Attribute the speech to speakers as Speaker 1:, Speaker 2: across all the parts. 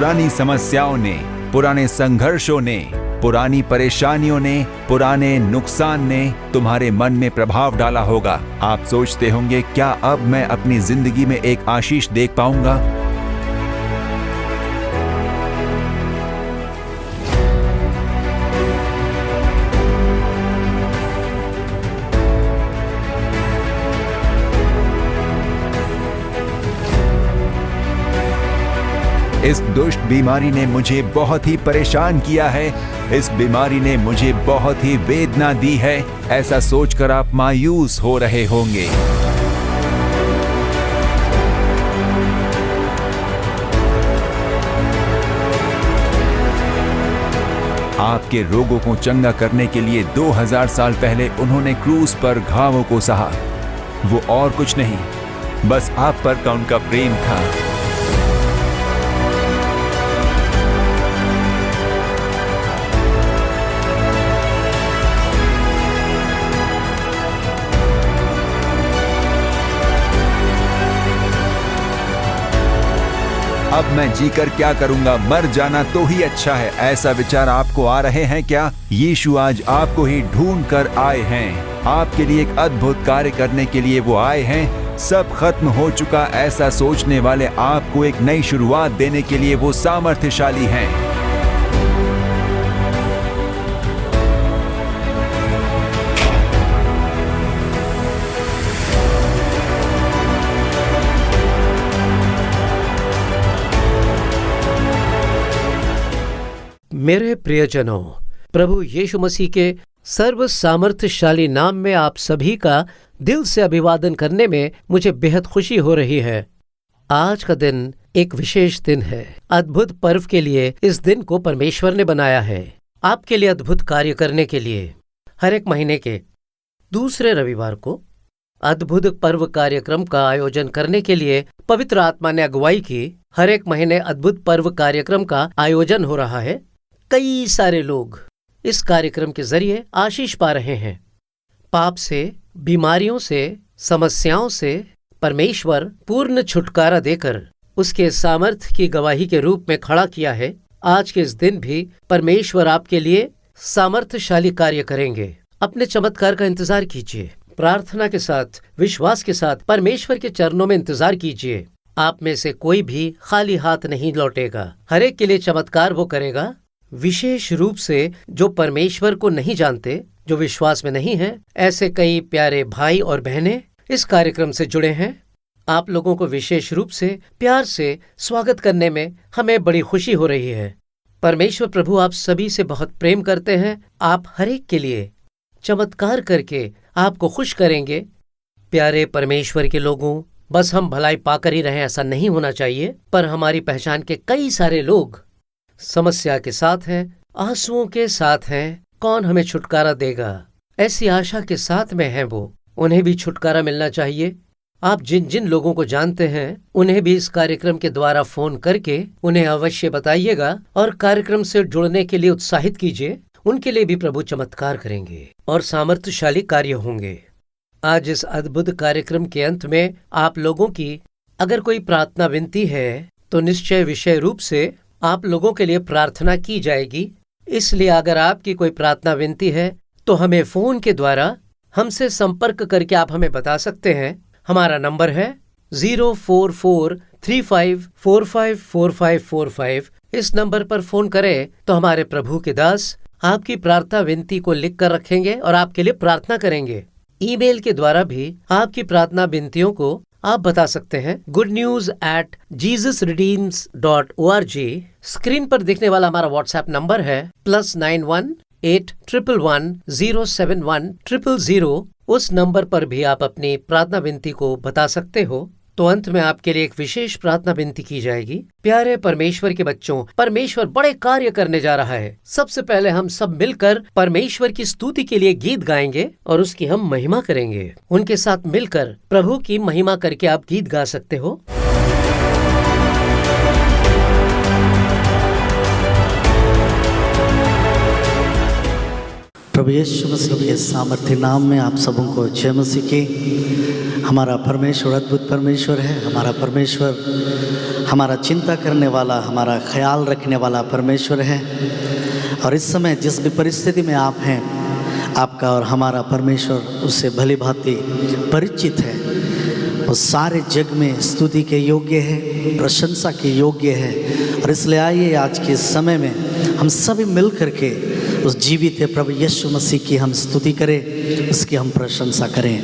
Speaker 1: पुरानी समस्याओं ने, पुराने संघर्षों ने, पुरानी परेशानियों ने, पुराने नुकसान ने तुम्हारे मन में प्रभाव डाला होगा। आप सोचते होंगे, क्या अब मैं अपनी जिंदगी में एक आशीष देख पाऊंगा? इस दुष्ट बीमारी ने मुझे बहुत ही परेशान किया है। इस बीमारी ने मुझे बहुत ही वेदना दी है। ऐसा सोचकर आप मायूस हो रहे होंगे। आपके रोगों को चंगा करने के लिए 2000 साल पहले उन्होंने क्रूस पर घावों को सहा। वो और कुछ नहीं, बस आप पर का उनका प्रेम था। अब मैं जीकर क्या करूंगा, मर जाना तो ही अच्छा है, ऐसा विचार आपको आ रहे हैं क्या? यीशु आज आपको ही ढूंढ कर आए हैं। आपके लिए एक अद्भुत कार्य करने के लिए वो आए हैं। सब खत्म हो चुका ऐसा सोचने वाले आपको एक नई शुरुआत देने के लिए वो सामर्थ्यशाली हैं।
Speaker 2: मेरे प्रियजनों, प्रभु यीशु मसीह के सर्व सामर्थ्यशाली नाम में आप सभी का दिल से अभिवादन करने में मुझे बेहद खुशी हो रही है। आज का दिन एक विशेष दिन है। अद्भुत पर्व के लिए इस दिन को परमेश्वर ने बनाया है, आपके लिए अद्भुत कार्य करने के लिए। हर एक महीने के दूसरे रविवार को अद्भुत पर्व कार्यक्रम का आयोजन करने के लिए पवित्र आत्मा ने अगुवाई की। हर एक महीने अद्भुत पर्व कार्यक्रम का आयोजन हो रहा है। कई सारे लोग इस कार्यक्रम के जरिए आशीष पा रहे हैं। पाप से, बीमारियों से, समस्याओं से परमेश्वर पूर्ण छुटकारा देकर उसके सामर्थ्य की गवाही के रूप में खड़ा किया है। आज के इस दिन भी परमेश्वर आपके लिए सामर्थ्यशाली कार्य करेंगे। अपने चमत्कार का इंतजार कीजिए। प्रार्थना के साथ, विश्वास के साथ परमेश्वर के चरणों में इंतजार कीजिए। आप में से कोई भी खाली हाथ नहीं लौटेगा। हर एक के लिए चमत्कार वो करेगा। विशेष रूप से जो परमेश्वर को नहीं जानते, जो विश्वास में नहीं हैं, ऐसे कई प्यारे भाई और बहनें इस कार्यक्रम से जुड़े हैं। आप लोगों को विशेष रूप से प्यार से स्वागत करने में हमें बड़ी खुशी हो रही है। परमेश्वर प्रभु आप सभी से बहुत प्रेम करते हैं। आप हर एक के लिए चमत्कार करके आपको खुश करेंगे। प्यारे परमेश्वर के लोगों, बस हम भलाई पाकर ही रहें ऐसा नहीं होना चाहिए, पर हमारी पहचान के कई सारे लोग समस्या के साथ हैं, आंसुओं के साथ हैं। कौन हमें छुटकारा देगा, ऐसी आशा के साथ में हैं वो। उन्हें भी छुटकारा मिलना चाहिए। आप जिन जिन लोगों को जानते हैं उन्हें भी इस कार्यक्रम के द्वारा फोन करके उन्हें अवश्य बताइएगा और कार्यक्रम से जुड़ने के लिए उत्साहित कीजिए। उनके लिए भी प्रभु चमत्कार करेंगे और सामर्थ्यशाली कार्य होंगे। आज इस अद्भुत कार्यक्रम के अंत में आप लोगों की अगर कोई प्रार्थना विनती है तो निश्चय विषय रूप से आप लोगों के लिए प्रार्थना की जाएगी। इसलिए अगर आपकी कोई प्रार्थना विनती है तो हमें फोन के द्वारा हमसे संपर्क करके आप हमें बता सकते हैं। हमारा नंबर है 04435454545। इस नंबर पर फोन करें तो हमारे प्रभु के दास आपकी प्रार्थना विनती को लिख कर रखेंगे और आपके लिए प्रार्थना करेंगे। ईमेल के द्वारा भी आपकी प्रार्थना विनतियों को आप बता सकते हैं goodnews@jesusredeems.org। स्क्रीन पर दिखने वाला हमारा व्हाट्सएप नंबर है +91 8111071000। उस नंबर पर भी आप अपनी प्रार्थना विनती को बता सकते हो। तो अंत में आपके लिए एक विशेष प्रार्थना विनती की जाएगी। प्यारे परमेश्वर के बच्चों, परमेश्वर बड़े कार्य करने जा रहा है। सबसे पहले हम सब मिलकर परमेश्वर की स्तुति के लिए गीत गाएंगे और उसकी हम महिमा करेंगे। उनके साथ मिलकर प्रभु की महिमा करके आप गीत गा सकते हो।
Speaker 3: प्रभु यीशु मसीह के सामर्थ्य नाम में आप सबों को जय मसीह की। हमारा परमेश्वर अद्भुत परमेश्वर है। हमारा परमेश्वर हमारा चिंता करने वाला, हमारा ख्याल रखने वाला परमेश्वर है। और इस समय जिस भी परिस्थिति में आप हैं, आपका और हमारा परमेश्वर उससे भली भांति परिचित है। वो सारे जग में स्तुति के योग्य है, प्रशंसा के योग्य है। और इसलिए आइए आज के समय में हम सभी मिल करके उस जीवित प्रभु यीशु मसीह की हम स्तुति करें, उसकी हम प्रशंसा करें।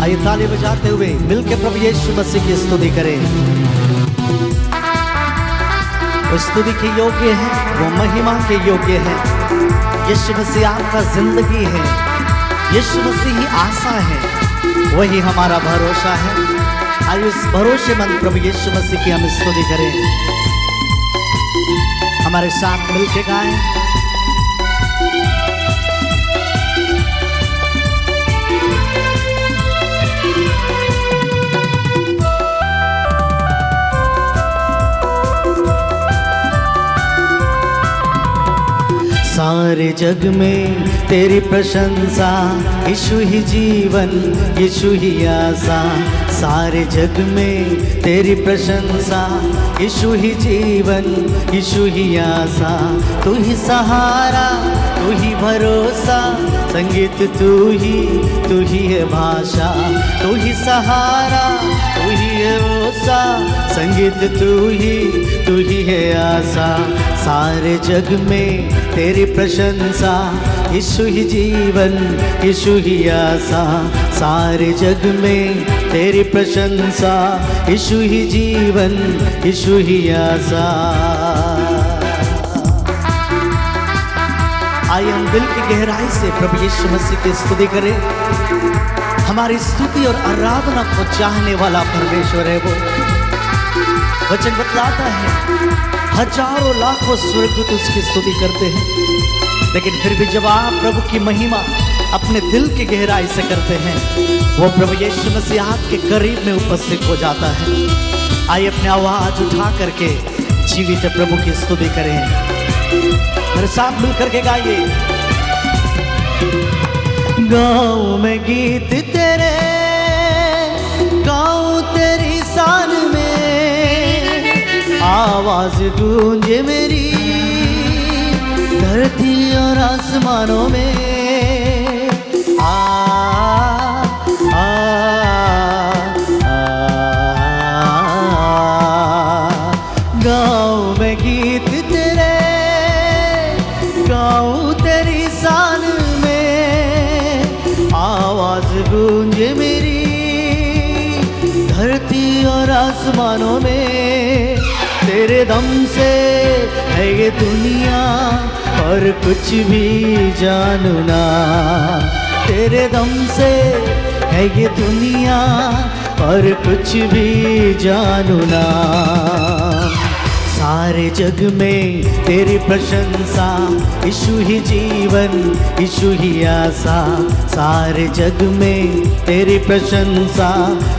Speaker 3: आइए ताली बजाते हुए मिलके प्रभु यीशु मसीह की स्तुति करें। वो स्तुति के योग्य है, वो महिमा के योग्य है। यीशु मसीह आपका जिंदगी है, यीशु मसीह ही आशा है, वही हमारा भरोसा है। आइए इस भरोसेमंद प्रभु यीशु मसीह की हम स्तुति करें। हमारे साथ मिलके गाएं। सारे जग में तेरी प्रशंसा, यीशु ही जीवन, यीशु ही आशा। सारे जग में तेरी प्रशंसा, यीशु ही जीवन, यीशु ही आशा। तू ही सहारा, तू ही भरोसा, संगीत तू ही है भाषा। तू ही सहारा, तू ही है भरोसा, संगीत तू ही है आशा। सारे जग में तेरी प्रशंसा, यीशु ही जीवन, यीशु ही आशा। सारे जग में तेरी प्रशंसा, यीशु ही जीवन, यीशु ही आशा। आइए हम दिल की गहराई से प्रभु यीशु मसीह की स्तुति करें। हमारी स्तुति और आराधना को चाहने वाला परमेश्वर है वो। वचन बतलाता है हजारों लाखों स्वर्गदूत उसकी स्तुति करते हैं, लेकिन फिर भी जब आप प्रभु की महिमा अपने दिल की गहराई से करते हैं, वो प्रभु यीशु मसीह आपके करीब में उपस्थित हो जाता है। आइए अपनी आवाज उठा करके जीवित प्रभु की स्तुति करें। मेरे साथ मिल करके गाइए। गाऊं मैं गीत तेरे, गाऊं तेरी शान में, आवाज गूंजे मेरी धरती और आसमानों में। आ आ गाऊं मैं गीत तेरे, गाऊं तेरी शान में, आवाज गूंजे मेरी धरती और आसमानों में। तेरे दम से है ये दुनिया और कुछ भी जानू ना, तेरे दम से है ये दुनिया और कुछ भी जानू ना। सारे जग में तेरी प्रशंसा, यीशु ही जीवन, यीशु ही आशा। सारे जग में तेरी प्रशंसा,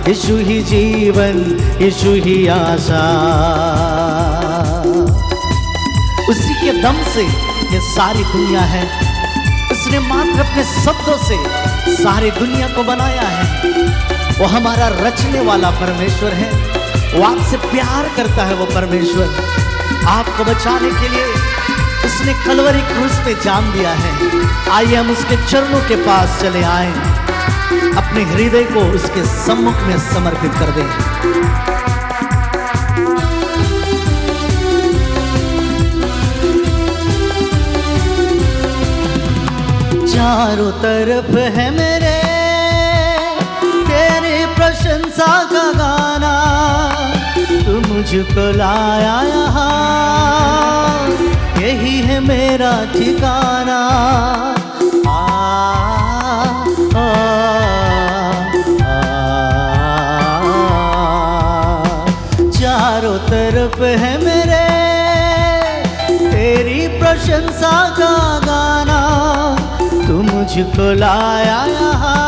Speaker 3: यीशु ही जीवन, यीशु ही आशा। उसी के दम से ये सारी दुनिया है। उसने मात्र अपने शब्दों से सारी दुनिया को बनाया है। वो हमारा रचने वाला परमेश्वर है। वो आपसे प्यार करता है। वो परमेश्वर आपको बचाने के लिए उसने कलवरी क्रूस पे जान दिया है। आइए हम उसके चरणों के पास चले आए, अपने हृदय को उसके सम्मुख में समर्पित कर दें। चारों तरफ है मेरे तेरी प्रशंसा का गाना, तू मुझको लाया यहाँ, यही है मेरा ठिकाना। आ, आ, आ, चारों तरफ है मेरे तेरी प्रशंसा का गाना, तू मुझको लाया यहाँ,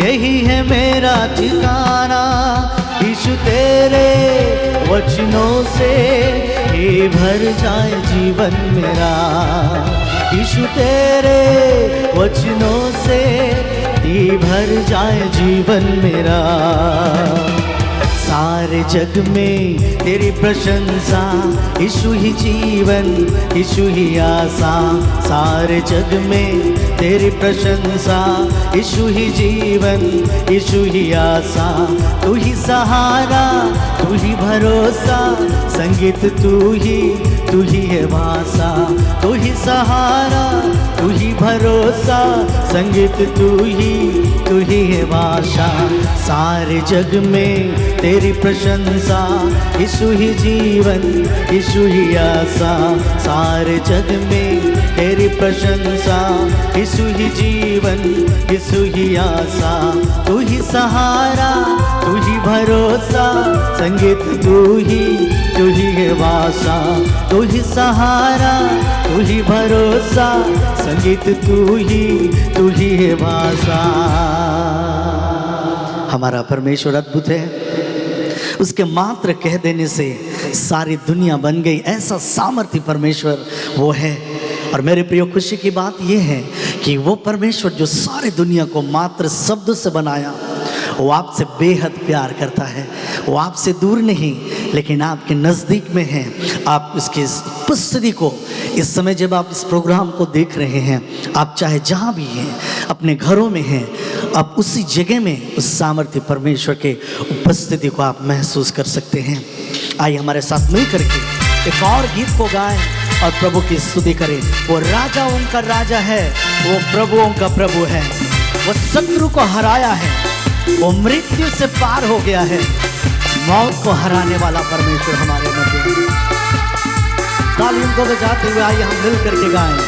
Speaker 3: यही है मेरा ठिकाना। यीशु तेरे वचनों से ही भर जाए जीवन मेरा। यीशु तेरे वचनों से ही भर जाए जीवन मेरा। सारे जग में तेरी प्रशंसा, यीशु ही जीवन, यीशु ही आशा। सारे जग में तेरी प्रशंसा, यीशु ही जीवन, यीशु ही आशा। तू ही सहारा, तू ही भरोसा, संगीत तू ही है भाषा। तू ही सहारा, तू ही भरोसा, संगीत तू ही है भाषा। सारे जग में तेरी प्रशंसा, यीशु ही जीवन, यीशु ही आशा। सारे जग में तेरी प्रशंसा, यीशु ही जीवन, यीशु ही आशा। तू ही सहारा, तू ही भरोसा, संगीत तू ही है भाषा। तू ही सहारा, तू ही भरोसा, संगीत तू ही है भाषा। हमारा परमेश्वर अद्भुत है, उसके मात्र कह देने से सारी दुनिया बन गई, ऐसा सामर्थ्य परमेश्वर वो है। और मेरे प्रियो, खुशी की बात यह है कि वो परमेश्वर जो सारी दुनिया को मात्र शब्द से बनाया, वो आपसे बेहद प्यार करता है। वो आपसे दूर नहीं, लेकिन आपके नज़दीक में है। आप उसकी उपस्थिति को इस समय जब आप इस प्रोग्राम को देख रहे हैं, आप चाहे जहाँ भी हैं, अपने घरों में हैं, आप उसी जगह में उस सामर्थ्य परमेश्वर के उपस्थिति को आप महसूस कर सकते हैं। आइए हमारे साथ मिल करके एक और गीत को गाएं और प्रभु की स्तुति करें। वो राजाओं का राजा है, वो प्रभुओं का प्रभु है। वो शत्रु को हराया है, वो मृत्यु से पार हो गया है। मौत को हराने वाला परमेश्वर हमारे मध्य। तालियों को बजाते हुए आइए हम मिल करके गाएं।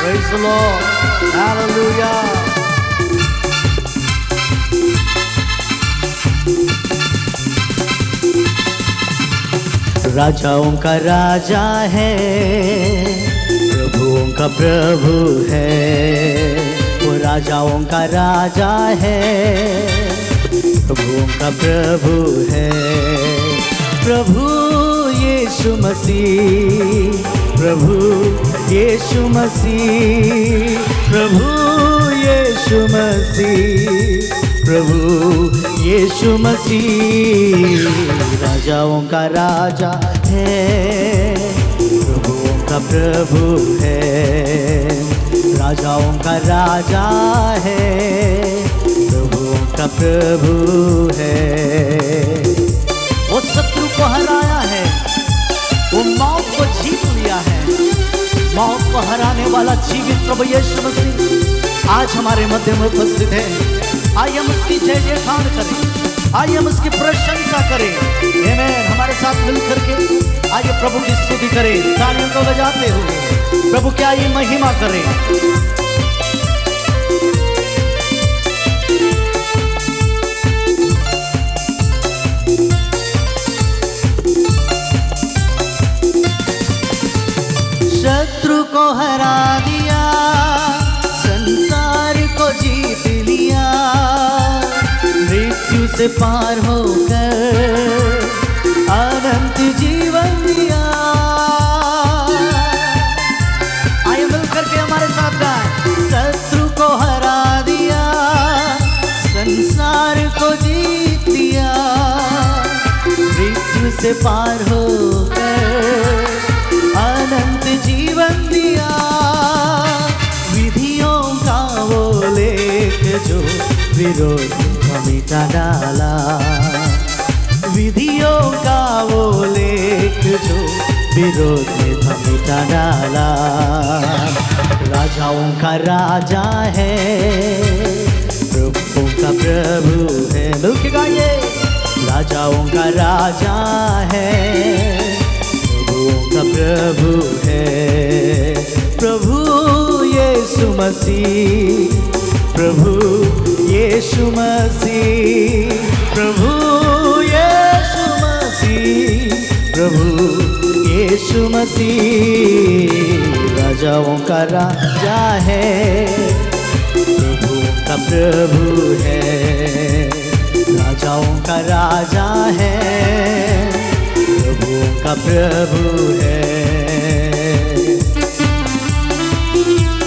Speaker 3: Praise the Lord, Hallelujah। राजाओं का राजा है, प्रभुओं का प्रभु है। वो राजाओं का राजा है, प्रभुओं का प्रभु है। प्रभु यीशु मसीह, प्रभु यीशु मसीह, प्रभु यीशु मसीह, प्रभु यीशु मसीह। राजाओं का राजा है, प्रभुओं का प्रभु है। राजाओं का राजा है, प्रभुओं का प्रभु है। वो शत्रु को हराया है, वो मौत को जीत लिया है। मौत को हराने वाला जीवित प्रभु यीशु मसीह आज हमारे मध्य में उपस्थित है। आइए हम उसकी जय जयकार करें, आइए हम उसकी प्रशंसा करें। आमीन। हमारे साथ मिलकर के आइए प्रभु की स्तुति करें, तालियों को बजाते हुए प्रभु की आइए महिमा करें। शत्रु को हरा दिया, संसार को जीत लिया, मृत्यु से पार होकर अनंत जीवन दिया। आइए मिलकर के हमारे साथ गाएं। शत्रु को हरा दिया, संसार को जीत लिया, मृत्यु से पार होकर अनंत जीवन दिया। विधियों का वो लेख जो विरोध को मिटा डाला, विधियों का वो लेख जो विरोध में मिटा डाला। राजाओं का राजा है, प्रभुओं का प्रभु है। मिलके गाइए। राजाओं का राजा है, का प्रभु है। प्रभु यीशु मसीह, प्रभु यीशु मसीह, प्रभु यीशु मसीह, प्रभु यीशु मसीह। राजाओं का राजा है, प्रभु का प्रभु है। राजाओं का राजा है, प्रभुओं का प्रभु है।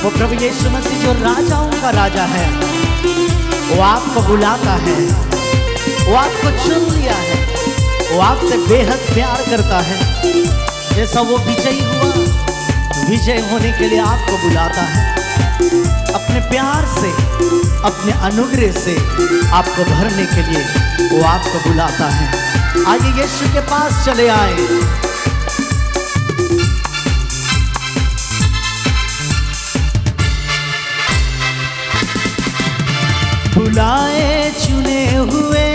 Speaker 3: वो प्रभु यीशु मसीह जो राजाओं का राजा है, वो आपको बुलाता है, वो आपको चुन लिया है, वो आपसे बेहद प्यार करता है। जैसा वो विजयी हुआ, विजय होने के लिए आपको बुलाता है, अपने प्यार से, अपने अनुग्रह से आपको भरने के लिए वो आपको बुलाता है। आइए यीशु के पास चले आए। बुलाए चुने हुए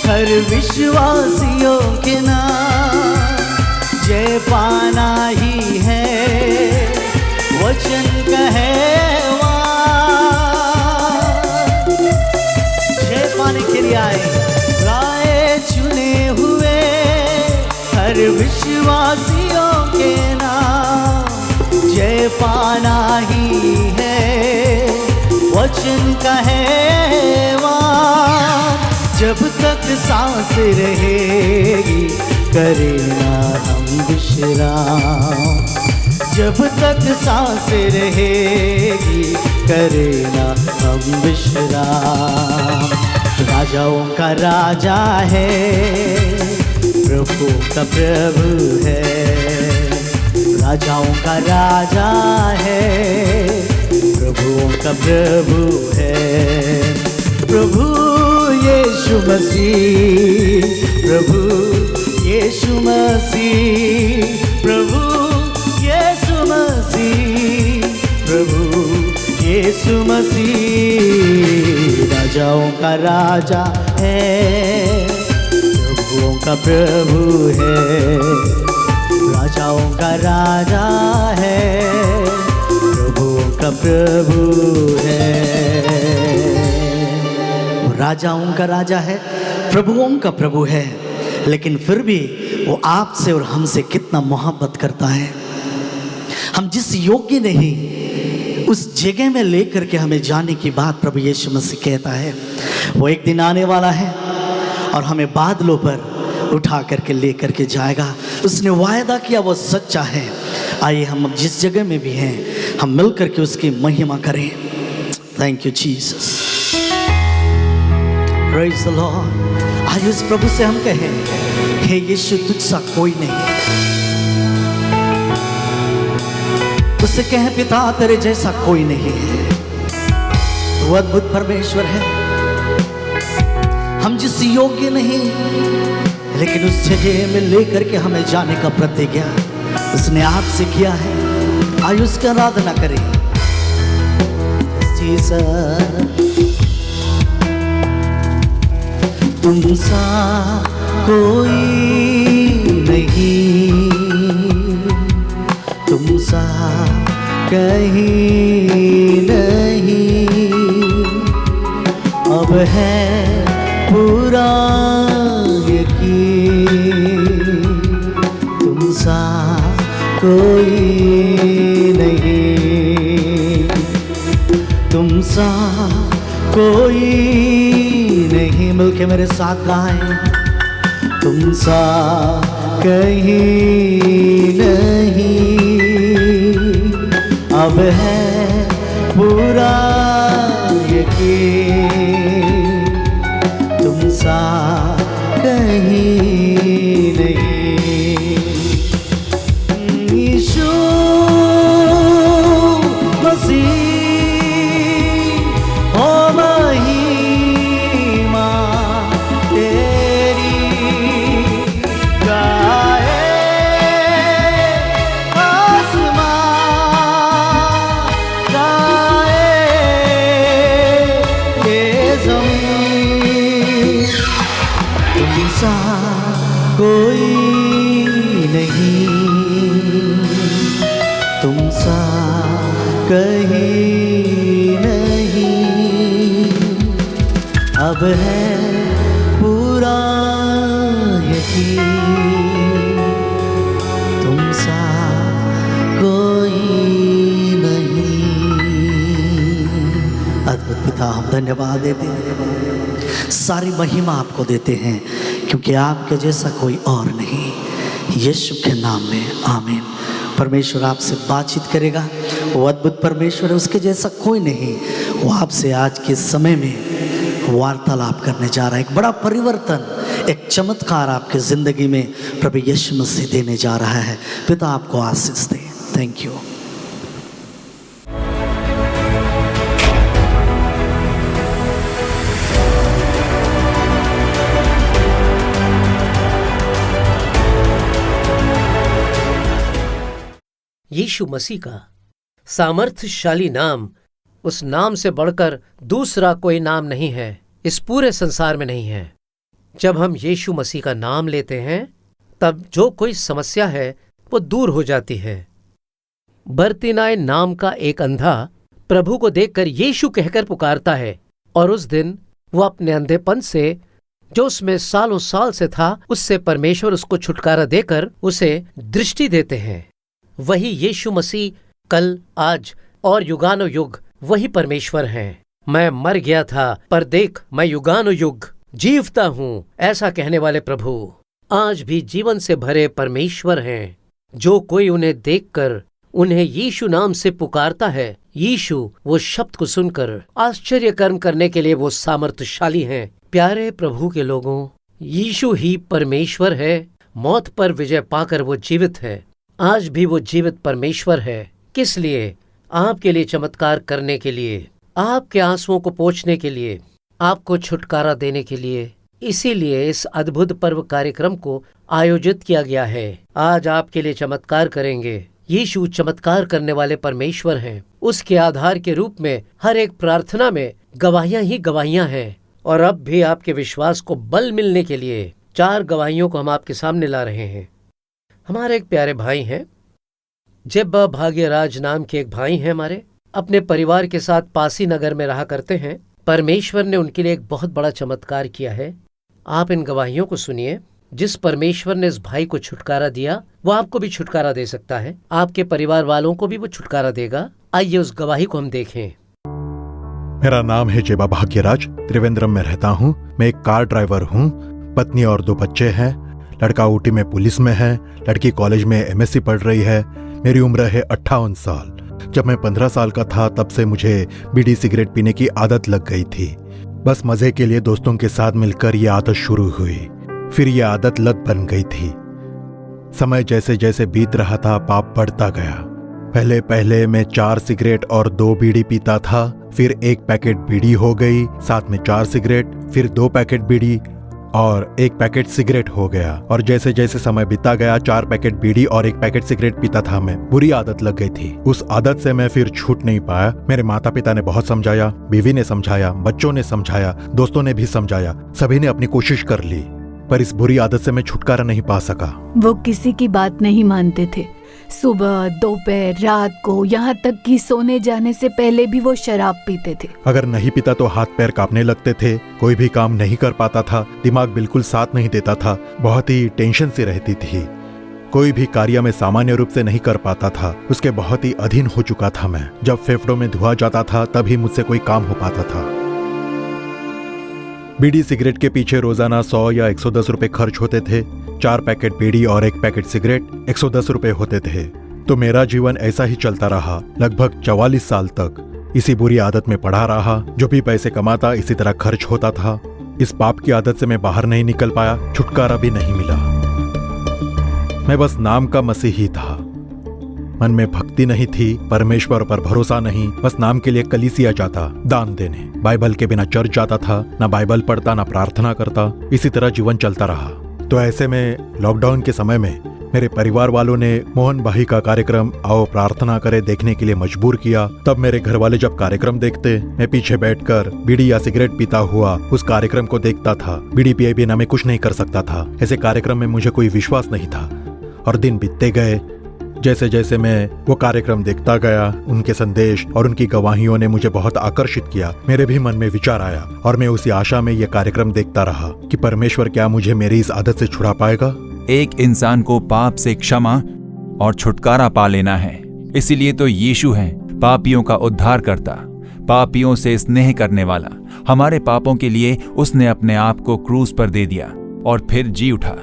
Speaker 3: हर विश्वासियों के नाम, जय पाना ही है वचन कहवा। जय पाने के लिए आए, बुलाए चुने हुए हर विश्वासियों के नाम, जय पाना ही है वचन कहवा। जब तक सांस रहेगी करे ना हम विश्राम, जब तक सांस रहेगी करे ना हम विश्राम। राजाओं का राजा है, प्रभु का प्रभु है, राजाओं का राजा है, प्रभुओं का प्रभु है। प्रभु यीशु मसीह, प्रभु यीशु मसीह, प्रभु यीशु मसीह, प्रभु यीशु मसीह। राजाओं का राजा है, प्रभुओं का प्रभु है, राजाओं का राजा है, प्रभुओं का प्रभु है। राजाओं का राजा है, प्रभुओं का प्रभु है, लेकिन फिर भी वो आपसे और हमसे कितना मोहब्बत करता है। हम जिस योग्य नहीं, उस जगह में लेकर के हमें जाने की बात प्रभु यीशु मसीह कहता है। वो एक दिन आने वाला है और हमें बादलों पर उठा करके लेकर के जाएगा। उसने वायदा किया, वो सच्चा है। आइए हम जिस जगह में भी हैं, हम मिल करके उसकी महिमा करें। Thank you Jesus, praise the Lord. आज उस प्रभु से हम कहें, हे यीशु तुझसा कोई नहीं। उससे कहें, पिता तेरे जैसा कोई नहीं है। वो अद्भुत परमेश्वर है। हम जिस योग्य नहीं, लेकिन उस जगह में लेकर के हमें जाने का प्रतिज्ञा उसने आपसे किया है। आइए उसकी आराधना करें। तुमसा कोई नहीं, तुमसा कहीं नहीं, अब है पूरा यकीन। तुमसा कोई नहीं, तुमसा कोई नहीं। मिलके मेरे साथ गाएं। तुमसा कहीं नहीं, अब है पूरा यकीन। तुमसा कहीं नहीं। यीशु मसीह ओ महिमा तेरी गाए आसमां, गाए ये ज़मीन। तुमसा कोई नहीं, तुमसा कहीं नहीं, अब है पूरा यकीन। तुमसा कोई नहीं। अद्भुत पिता, हम धन्यवाद देते हैं। सारी महिमा आपको देते हैं, क्योंकि आपके जैसा कोई और नहीं। यीशु के नाम में आमीन। परमेश्वर आपसे बातचीत करेगा, वो अद्भुत परमेश्वर है, उसके जैसा कोई नहीं। वो आपसे आज के समय में वार्तालाप करने जा रहा है। एक बड़ा परिवर्तन, एक चमत्कार आपके ज़िंदगी में प्रभु यीशु मसीह देने जा रहा है। पिता आपको आशीष दे। Thank you.
Speaker 2: यीशु मसीह का सामर्थ्यशाली नाम, उस नाम से बढ़कर दूसरा कोई नाम नहीं है, इस पूरे संसार में नहीं है। जब हम यीशु मसीह का नाम लेते हैं तब जो कोई समस्या है वो दूर हो जाती है। बर्तिनाई नाम का एक अंधा प्रभु को देखकर यीशु कहकर पुकारता है, और उस दिन वो अपने अंधेपन से जो उसमें सालों साल से था, उससे परमेश्वर उसको छुटकारा देकर उसे दृष्टि देते हैं। वही यीशु मसीह कल, आज और युगानुयुग वही परमेश्वर हैं। मैं मर गया था पर देख मैं युगानुयुग जीवता हूँ, ऐसा कहने वाले प्रभु आज भी जीवन से भरे परमेश्वर हैं। जो कोई उन्हें देखकर उन्हें यीशु नाम से पुकारता है, यीशु वो शब्द को सुनकर आश्चर्य कर्म करने के लिए वो सामर्थ्यशाली हैं। प्यारे प्रभु के लोगों, यीशु ही परमेश्वर है। मौत पर विजय पाकर वो जीवित है। आज भी वो जीवित परमेश्वर है। किस लिए? आपके लिए चमत्कार करने के लिए, आपके आंसुओं को पोंछने के लिए, आपको छुटकारा देने के लिए। इसीलिए इस अद्भुत पर्व कार्यक्रम को आयोजित किया गया है। आज आपके लिए चमत्कार करेंगे। यीशु चमत्कार करने वाले परमेश्वर हैं। उसके आधार के रूप में हर एक प्रार्थना में गवाहियां ही गवाहियां हैं। और अब भी आपके विश्वास को बल मिलने के लिए 4 गवाहियों को हम आपके सामने ला रहे हैं। हमारे एक प्यारे भाई हैं, जेब्बा भाग्यराज नाम के एक भाई हैं हमारे, अपने परिवार के साथ पासी नगर में रहा करते हैं। परमेश्वर ने उनके लिए एक बहुत बड़ा चमत्कार किया है। आप इन गवाहियों को सुनिए। जिस परमेश्वर ने इस भाई को छुटकारा दिया, वो आपको भी छुटकारा दे सकता है। आपके परिवार वालों को भी वो छुटकारा देगा। आइए उस गवाही को हम देखें।
Speaker 4: मेरा नाम है जेबा भाग्यराज, त्रिवेंद्रम में रहता हूँ। मैं एक कार ड्राइवर हूँ। पत्नी और 2 बच्चे हैं। लड़का ऊटी में पुलिस में है, लड़की कॉलेज में एमएससी पढ़ रही है। मेरी उम्र है 58 साल। जब मैं 15 साल का था तब से मुझे बीड़ी सिगरेट पीने की आदत लग गई थी। बस मजे के लिए दोस्तों के साथ मिलकर ये आदत शुरू हुई, फिर ये आदत लत बन गई थी। समय जैसे जैसे बीत रहा था, पाप बढ़ता गया। पहले पहले मैं 4 सिगरेट और 2 बीड़ी पीता था, फिर 1 पैकेट बीड़ी हो गई, साथ में 4 सिगरेट, फिर 2 पैकेट बीड़ी और 1 पैकेट सिगरेट हो गया। और जैसे जैसे समय बीता गया, 4 पैकेट बीड़ी और 1 पैकेट सिगरेट पीता था मैं। बुरी आदत लग गई थी। उस आदत से मैं फिर छूट नहीं पाया। मेरे माता पिता ने बहुत समझाया, बीवी ने समझाया, बच्चों ने समझाया, दोस्तों ने भी समझाया, सभी ने अपनी कोशिश कर ली, पर इस बुरी आदत से मैं छुटकारा नहीं पा सका।
Speaker 5: वो किसी की बात नहीं मानते थे। सुबह, दोपहर, रात को, यहाँ तक कि सोने जाने से पहले भी वो शराब पीते थे।
Speaker 4: अगर नहीं पीता तो हाथ पैर कांपने लगते थे, कोई भी काम नहीं कर पाता था, दिमाग बिल्कुल साथ नहीं देता था, बहुत ही टेंशन सी रहती थी, कोई भी कार्य में सामान्य रूप से नहीं कर पाता था। उसके बहुत ही अधीन हो चुका था मैं। जब फेफड़ों में धुआं जाता था तभी मुझसे कोई काम हो पाता था। बीड़ी सिगरेट के पीछे रोजाना 100 या 110 रुपए खर्च होते थे। 4 पैकेट बीड़ी और 1 पैकेट सिगरेट 110 रुपए होते थे। तो मेरा जीवन ऐसा ही चलता रहा लगभग 44 साल तक। इसी बुरी आदत में पड़ा रहा। जो भी पैसे कमाता इसी तरह खर्च होता था। इस पाप की आदत से मैं बाहर नहीं निकल पाया, छुटकारा भी नहीं मिला। मैं बस नाम का मसीही था। मन में भक्ति नहीं थी, परमेश्वर पर भरोसा नहीं, बस नाम के लिए कलीसिया जाता दान देने। बाइबल के बिना चर्च जाता था, ना बाइबल पढ़ता ना प्रार्थना करता। इसी तरह जीवन चलता रहा। तो ऐसे में लॉकडाउन के समय में मेरे परिवार वालों ने मोहन भाई का कार्यक्रम आओ प्रार्थना करे देखने के लिए मजबूर किया। तब मेरे घर वाले जब कार्यक्रम देखते, मैं पीछे बैठकर बीड़ी या सिगरेट पीता हुआ उस कार्यक्रम को देखता था। बीड़ी पिए बिना मैं कुछ नहीं कर सकता था। ऐसे कार्यक्रम में मुझे कोई विश्वास नहीं था। और दिन बीतते गए। जैसे जैसे मैं वो कार्यक्रम देखता गया, उनके संदेश और उनकी गवाहियों ने मुझे बहुत आकर्षित किया। मेरे भी मन में विचार आया और मैं उसी आशा में ये कार्यक्रम देखता रहा कि परमेश्वर क्या मुझे मेरी इस आदत से छुड़ा पाएगा।
Speaker 1: एक इंसान को पाप से क्षमा और छुटकारा पा लेना है। इसीलिए तो यीशु है पापियों का उद्धार करता। पापियों से स्नेह करने वाला। हमारे पापों के लिए उसने अपने आप को क्रूस पर दे दिया और फिर जी उठा।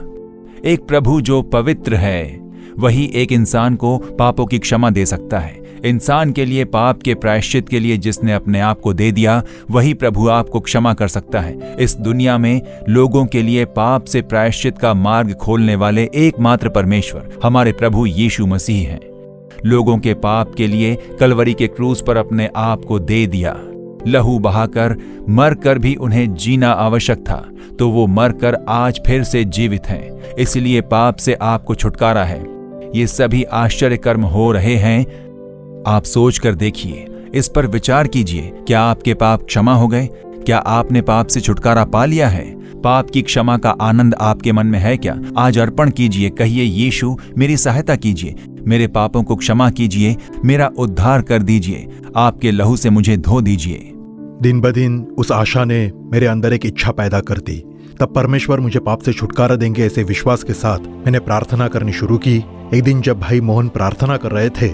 Speaker 1: एक प्रभु जो पवित्र है, वही एक इंसान को पापों की क्षमा दे सकता है। इंसान के लिए पाप के प्रायश्चित के लिए जिसने अपने आप को दे दिया, वही प्रभु आपको क्षमा कर सकता है। इस दुनिया में लोगों के लिए पाप से प्रायश्चित का मार्ग खोलने वाले एकमात्र परमेश्वर हमारे प्रभु यीशु मसीह हैं। लोगों के पाप के लिए कलवरी के क्रूस पर अपने आप को दे दिया। लहू बहाकर मरकर भी उन्हें जीना आवश्यक था, तो वो मरकर आज फिर से जीवित हैं। इसलिए पाप से आपको छुटकारा है। ये सभी आश्चर्य कर्म हो रहे हैं। आप सोच कर देखिए, इस पर विचार कीजिए। क्या आपके पाप क्षमा हो गए? क्या आपने पाप से छुटकारा पा लिया है? पाप की क्षमा का आनंद आपके मन में है क्या? आज अर्पण कीजिए, कहिए, यीशु मेरी सहायता कीजिए, मेरे पापों को क्षमा कीजिए, मेरा उद्धार कर दीजिए, आपके लहू से मुझे धो दीजिए।
Speaker 4: दिन ब दिन उस आशा ने मेरे अंदर एक इच्छा पैदा कर दी। तब परमेश्वर मुझे पाप से छुटकारा देंगे ऐसे विश्वास के साथ मैंने प्रार्थना करनी शुरू की। एक दिन जब भाई मोहन प्रार्थना कर रहे थे,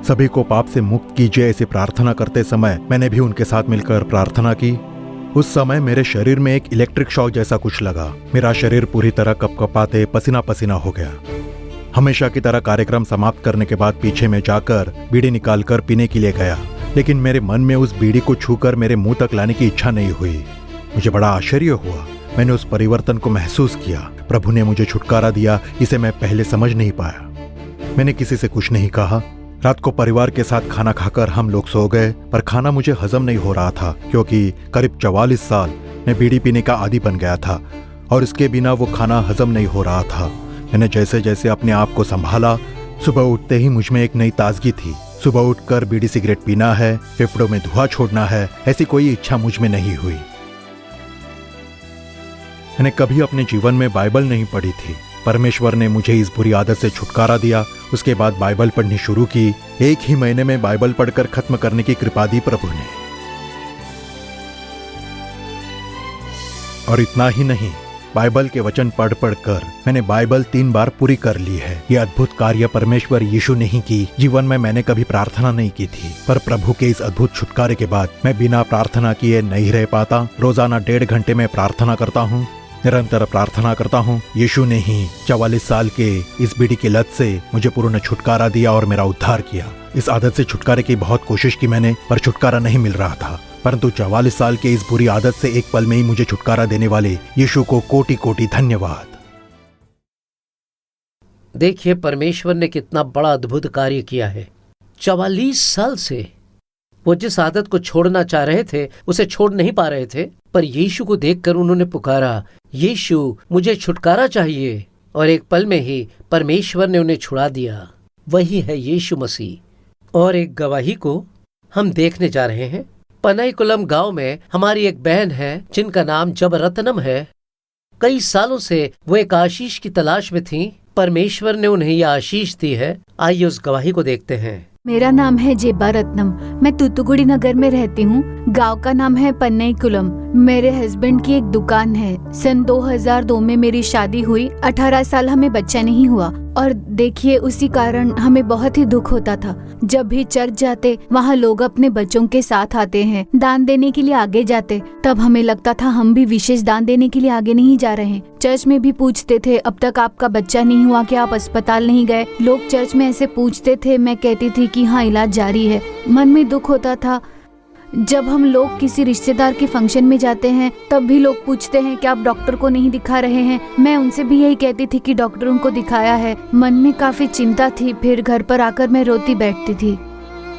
Speaker 4: सभी को पाप से मुक्त कीजिए ऐसी प्रार्थना करते समय मैंने भी उनके साथ मिलकर प्रार्थना की। उस समय मेरे शरीर में एक इलेक्ट्रिक शॉक जैसा कुछ लगा। मेरा शरीर पूरी तरह कपकपाते पसीना पसीना हो गया। हमेशा की तरह कार्यक्रम समाप्त करने के बाद पीछे में जाकर बीड़ी निकालकर पीने के लिए गया, लेकिन मेरे मन में उस बीड़ी को छूकर मेरे मुंह तक लाने की इच्छा नहीं हुई। मुझे बड़ा आश्चर्य हुआ। मैंने उस परिवर्तन को महसूस किया। प्रभु ने मुझे छुटकारा दिया, इसे मैं पहले समझ नहीं पाया। मैंने किसी से कुछ नहीं कहा। रात को परिवार के साथ खाना खाकर हम लोग सो गए, पर खाना मुझे हजम नहीं हो रहा था, क्योंकि करीब 44 साल मैं बीड़ी पीने का आदी बन गया था और इसके बिना वो खाना हजम नहीं हो रहा था। मैंने जैसे जैसे अपने आप को संभाला, सुबह उठते ही मुझ में एक नई ताजगी थी। सुबह उठकर बीड़ी सिगरेट पीना है, फेफड़ों में धुआं छोड़ना है, ऐसी कोई इच्छा मुझ में नहीं हुई। मैंने कभी अपने जीवन में बाइबल नहीं पढ़ी थी। परमेश्वर ने मुझे इस बुरी आदत से छुटकारा दिया। उसके बाद बाइबल पढ़नी शुरू की। एक ही महीने में बाइबल पढ़कर खत्म करने की कृपा दी प्रभु ने। और इतना ही नहीं, बाइबल के वचन पढ़ कर मैंने बाइबल 3 बार पूरी कर ली है। यह अद्भुत कार्य परमेश्वर यीशु ने ही की। जीवन में मैंने कभी प्रार्थना नहीं की थी, पर प्रभु के इस अद्भुत छुटकारे के बाद मैं बिना प्रार्थना किए नहीं रह पाता। रोजाना 1.5 घंटे में प्रार्थना करता हूँ, निरंतर प्रार्थना करता हूँ। यीशु ने ही 44 साल के इस बीड़ी की लत से मुझे पूर्ण छुटकारा दिया और मेरा उद्धार किया। इस आदत से छुटकारे की बहुत कोशिश की मैंने, पर छुटकारा नहीं मिल रहा था। परंतु 44 साल के इस बुरी आदत से एक पल में ही मुझे छुटकारा देने वाले यीशु को कोटि कोटि धन्यवाद।
Speaker 2: देखिए, परमेश्वर ने कितना बड़ा अद्भुत कार्य किया है। 44 साल से वो जिस आदत को छोड़ना चाह रहे थे, उसे छोड़ नहीं पा रहे थे, पर यीशु को देखकर उन्होंने पुकारा, यीशु मुझे छुटकारा चाहिए, और एक पल में ही परमेश्वर ने उन्हें छुड़ा दिया। वही है यीशु मसीह। और एक गवाही को हम देखने जा रहे हैं। पनाईकुलम गांव में हमारी एक बहन है जिनका नाम जबरत्नम है। कई सालों से वो एक आशीष की तलाश में थी। परमेश्वर ने उन्हें यह आशीष दी है। आइए उस गवाही को देखते हैं।
Speaker 5: मेरा नाम है जेबा रत्नम। मैं तूतुकुड़ी नगर में रहती हूँ। गांव का नाम है पन्नईकुलम। मेरे हस्बैंड की एक दुकान है। सन 2002 में मेरी शादी हुई। 18 साल हमें बच्चा नहीं हुआ, और देखिए उसी कारण हमें बहुत ही दुख होता था। जब भी चर्च जाते, वहाँ लोग अपने बच्चों के साथ आते हैं, दान देने के लिए आगे जाते, तब हमें लगता था हम भी विशेष दान देने के लिए आगे नहीं जा रहे हैं। चर्च में भी पूछते थे, अब तक आपका बच्चा नहीं हुआ क्या, आप अस्पताल नहीं गए? लोग चर्च में ऐसे पूछते थे। मैं कहती थी कि हाँ, इलाज जारी है। मन में दुख होता था। जब हम लोग किसी रिश्तेदार के फंक्शन में जाते हैं, तब भी लोग पूछते हैं कि आप डॉक्टर को नहीं दिखा रहे हैं। मैं उनसे भी यही कहती थी कि डॉक्टरों को दिखाया है। मन में काफी चिंता थी। फिर घर पर आकर मैं रोती बैठती थी।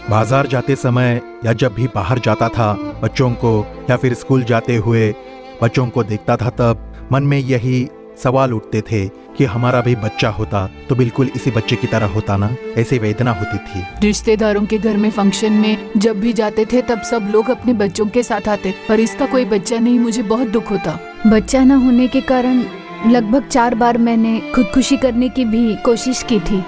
Speaker 4: बाजार जाते समय या जब भी बाहर जाता था, बच्चों को या फिर स्कूल जाते हुए बच्चों को देखता था, तब मन में यही सवाल उठते थे कि हमारा भी बच्चा होता तो बिल्कुल इसी बच्चे की तरह होता ना। ऐसी वेदना होती थी।
Speaker 5: रिश्तेदारों के घर में फंक्शन में जब भी जाते थे, तब सब लोग अपने बच्चों के साथ आते, पर इसका कोई बच्चा नहीं। मुझे बहुत दुख होता। बच्चा न होने के कारण लगभग 4 बार मैंने खुदकुशी करने की भी कोशिश की थी।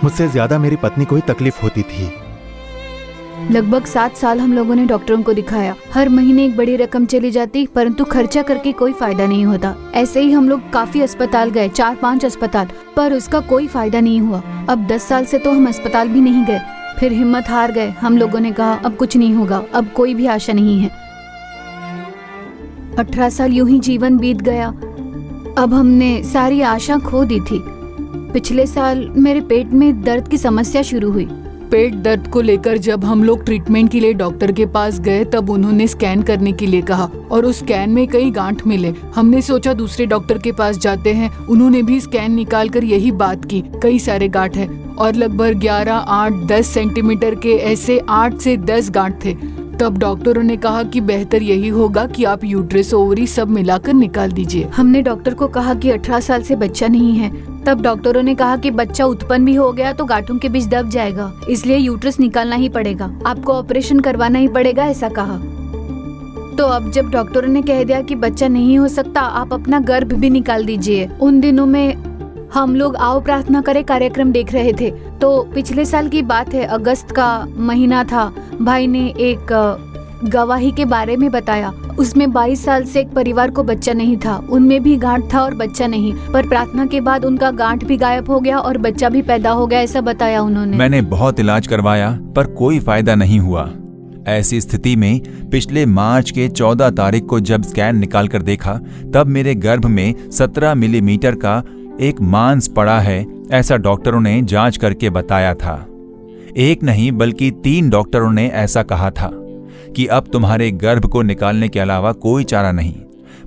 Speaker 4: मुझसे ज्यादा मेरी पत्नी को ही तकलीफ होती थी।
Speaker 5: लगभग 7 साल हम लोगों ने डॉक्टरों को दिखाया। हर महीने एक बड़ी रकम चली जाती, परंतु खर्चा करके कोई फायदा नहीं होता। ऐसे ही हम लोग काफी अस्पताल गए, 4-5 अस्पताल, पर उसका कोई फायदा नहीं हुआ। अब 10 साल से तो हम अस्पताल भी नहीं गए। फिर हिम्मत हार गए। हम लोगों ने कहा अब कुछ नहीं होगा, अब कोई भी आशा नहीं है। 18 साल यूं ही जीवन बीत गया। अब हमने सारी आशा खो दी थी। पिछले साल मेरे पेट में दर्द की समस्या शुरू हुई।
Speaker 6: पेट दर्द को लेकर जब हम लोग ट्रीटमेंट के लिए डॉक्टर के पास गए तब उन्होंने स्कैन करने के लिए कहा और उस स्कैन में कई गांठ मिले। हमने सोचा दूसरे डॉक्टर के पास जाते हैं, उन्होंने भी स्कैन निकाल कर यही बात की, कई सारे गांठ है और लगभग 11, 8, 10 सेंटीमीटर के ऐसे 8 से 10 गांठ थे। तब डॉक्टरों ने कहा कि बेहतर यही होगा कि आप यूट्रस ओवरी सब मिलाकर निकाल दीजिए।
Speaker 5: हमने डॉक्टर को कहा कि 18 साल से बच्चा नहीं है। तब डॉक्टरों ने कहा कि बच्चा उत्पन्न भी हो गया तो गांठों के बीच दब जाएगा, इसलिए यूट्रस निकालना ही पड़ेगा, आपको ऑपरेशन करवाना ही पड़ेगा, ऐसा कहा। तो अब जब डॉक्टरों ने कह दिया कि बच्चा नहीं हो सकता, आप अपना गर्भ भी निकाल दीजिए। उन दिनों में हम लोग आओ प्रार्थना करे कार्यक्रम देख रहे थे। तो पिछले साल की बात है, अगस्त का महीना था। भाई ने एक गवाही के बारे में बताया। उसमें 22 साल से एक परिवार को बच्चा नहीं था, उनमें भी गांठ था और बच्चा नहीं, पर प्रार्थना के बाद उनका गांठ भी गायब हो गया और बच्चा भी पैदा हो गया, ऐसा बताया उन्होंने।
Speaker 1: मैंने बहुत इलाज करवाया पर कोई फायदा नहीं हुआ। ऐसी स्थिति में पिछले मार्च के 14 तारीख को जब स्कैन निकाल कर देखा तब मेरे गर्भ में 17 मिलीमीटर का एक मांस पड़ा है, ऐसा डॉक्टरों ने जांच करके बताया था। एक नहीं बल्कि 3 डॉक्टरों ने ऐसा कहा था कि अब तुम्हारे गर्भ को निकालने के अलावा कोई चारा नहीं।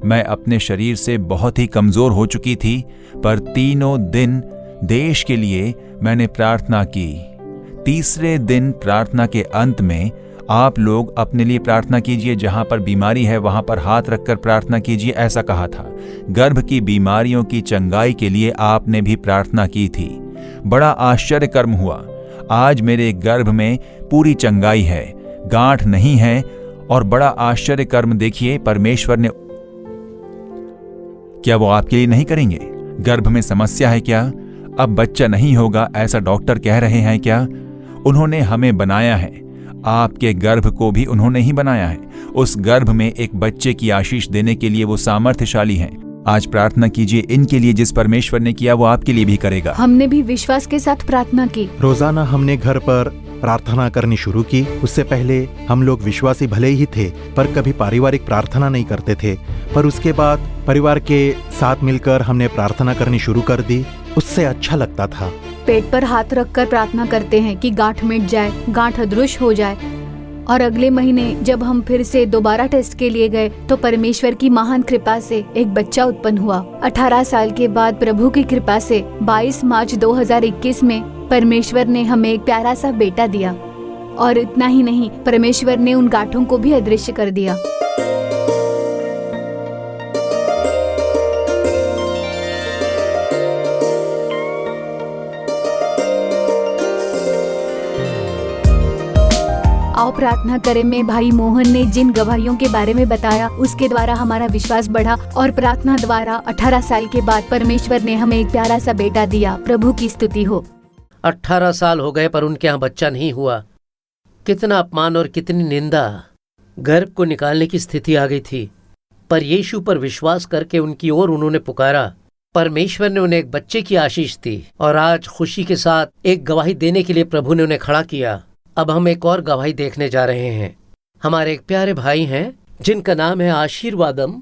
Speaker 1: मैं अपने शरीर से बहुत ही कमजोर हो चुकी थी, पर तीनों दिन देश के लिए मैंने प्रार्थना की। तीसरे दिन प्रार्थना के अंत में आप लोग अपने लिए प्रार्थना कीजिए, जहां पर बीमारी है वहां पर हाथ रखकर प्रार्थना कीजिए, ऐसा कहा था। गर्भ की बीमारियों की चंगाई के लिए आपने भी प्रार्थना की थी। बड़ा आश्चर्य कर्म हुआ। आज मेरे गर्भ में पूरी चंगाई है, गांठ नहीं है। और बड़ा आश्चर्य कर्म देखिए परमेश्वर ने। क्या वो आपके लिए नहीं करेंगे? गर्भ में समस्या है क्या? अब बच्चा नहीं होगा ऐसा डॉक्टर कह रहे हैं क्या? उन्होंने हमें बनाया है, आपके गर्भ को भी उन्होंने ही बनाया है। उस गर्भ में एक बच्चे की आशीष देने के लिए वो सामर्थ्यशाली हैं। आज प्रार्थना कीजिए इनके लिए, जिस परमेश्वर ने किया वो आपके लिए भी करेगा।
Speaker 5: हमने भी विश्वास के साथ प्रार्थना की।
Speaker 4: रोजाना हमने घर पर प्रार्थना करनी शुरू की। उससे पहले हम लोग विश्वासी भले ही थे पर कभी पारिवारिक प्रार्थना नहीं करते थे, पर उसके बाद परिवार के साथ मिलकर हमने प्रार्थना करनी शुरू कर दी। उससे अच्छा लगता था।
Speaker 5: पेट पर हाथ रखकर प्रार्थना करते हैं कि गांठ मिट जाए, गांठ अदृश्य हो जाए। और अगले महीने जब हम फिर से दोबारा टेस्ट के लिए गए तो परमेश्वर की महान कृपा से एक बच्चा उत्पन्न हुआ। 18 साल के बाद प्रभु की कृपा से 22 मार्च 2021 में परमेश्वर ने हमें एक प्यारा सा बेटा दिया। और इतना ही नहीं, परमेश्वर ने उन गांठों को भी अदृश्य कर दिया। आओ प्रार्थना करें में भाई मोहन ने जिन गवाहियों के बारे में बताया उसके द्वारा हमारा विश्वास बढ़ा और प्रार्थना द्वारा 18 साल के बाद परमेश्वर ने हमें एक प्यारा सा बेटा दिया। प्रभु की स्तुति हो।
Speaker 2: 18 साल हो गए पर उनके यहाँ बच्चा नहीं हुआ। कितना अपमान और कितनी निंदा। गर्भ को निकालने की स्थिति आ गई थी, पर यीशु पर विश्वास करके उनकी ओर उन्होंने पुकारा। परमेश्वर ने उन्हें एक बच्चे की आशीष दी और आज खुशी के साथ एक गवाही देने के लिए प्रभु ने उन्हें खड़ा किया। अब हम एक और गवाही देखने जा रहे हैं। हमारे एक प्यारे भाई हैं जिनका नाम है आशीर्वादम।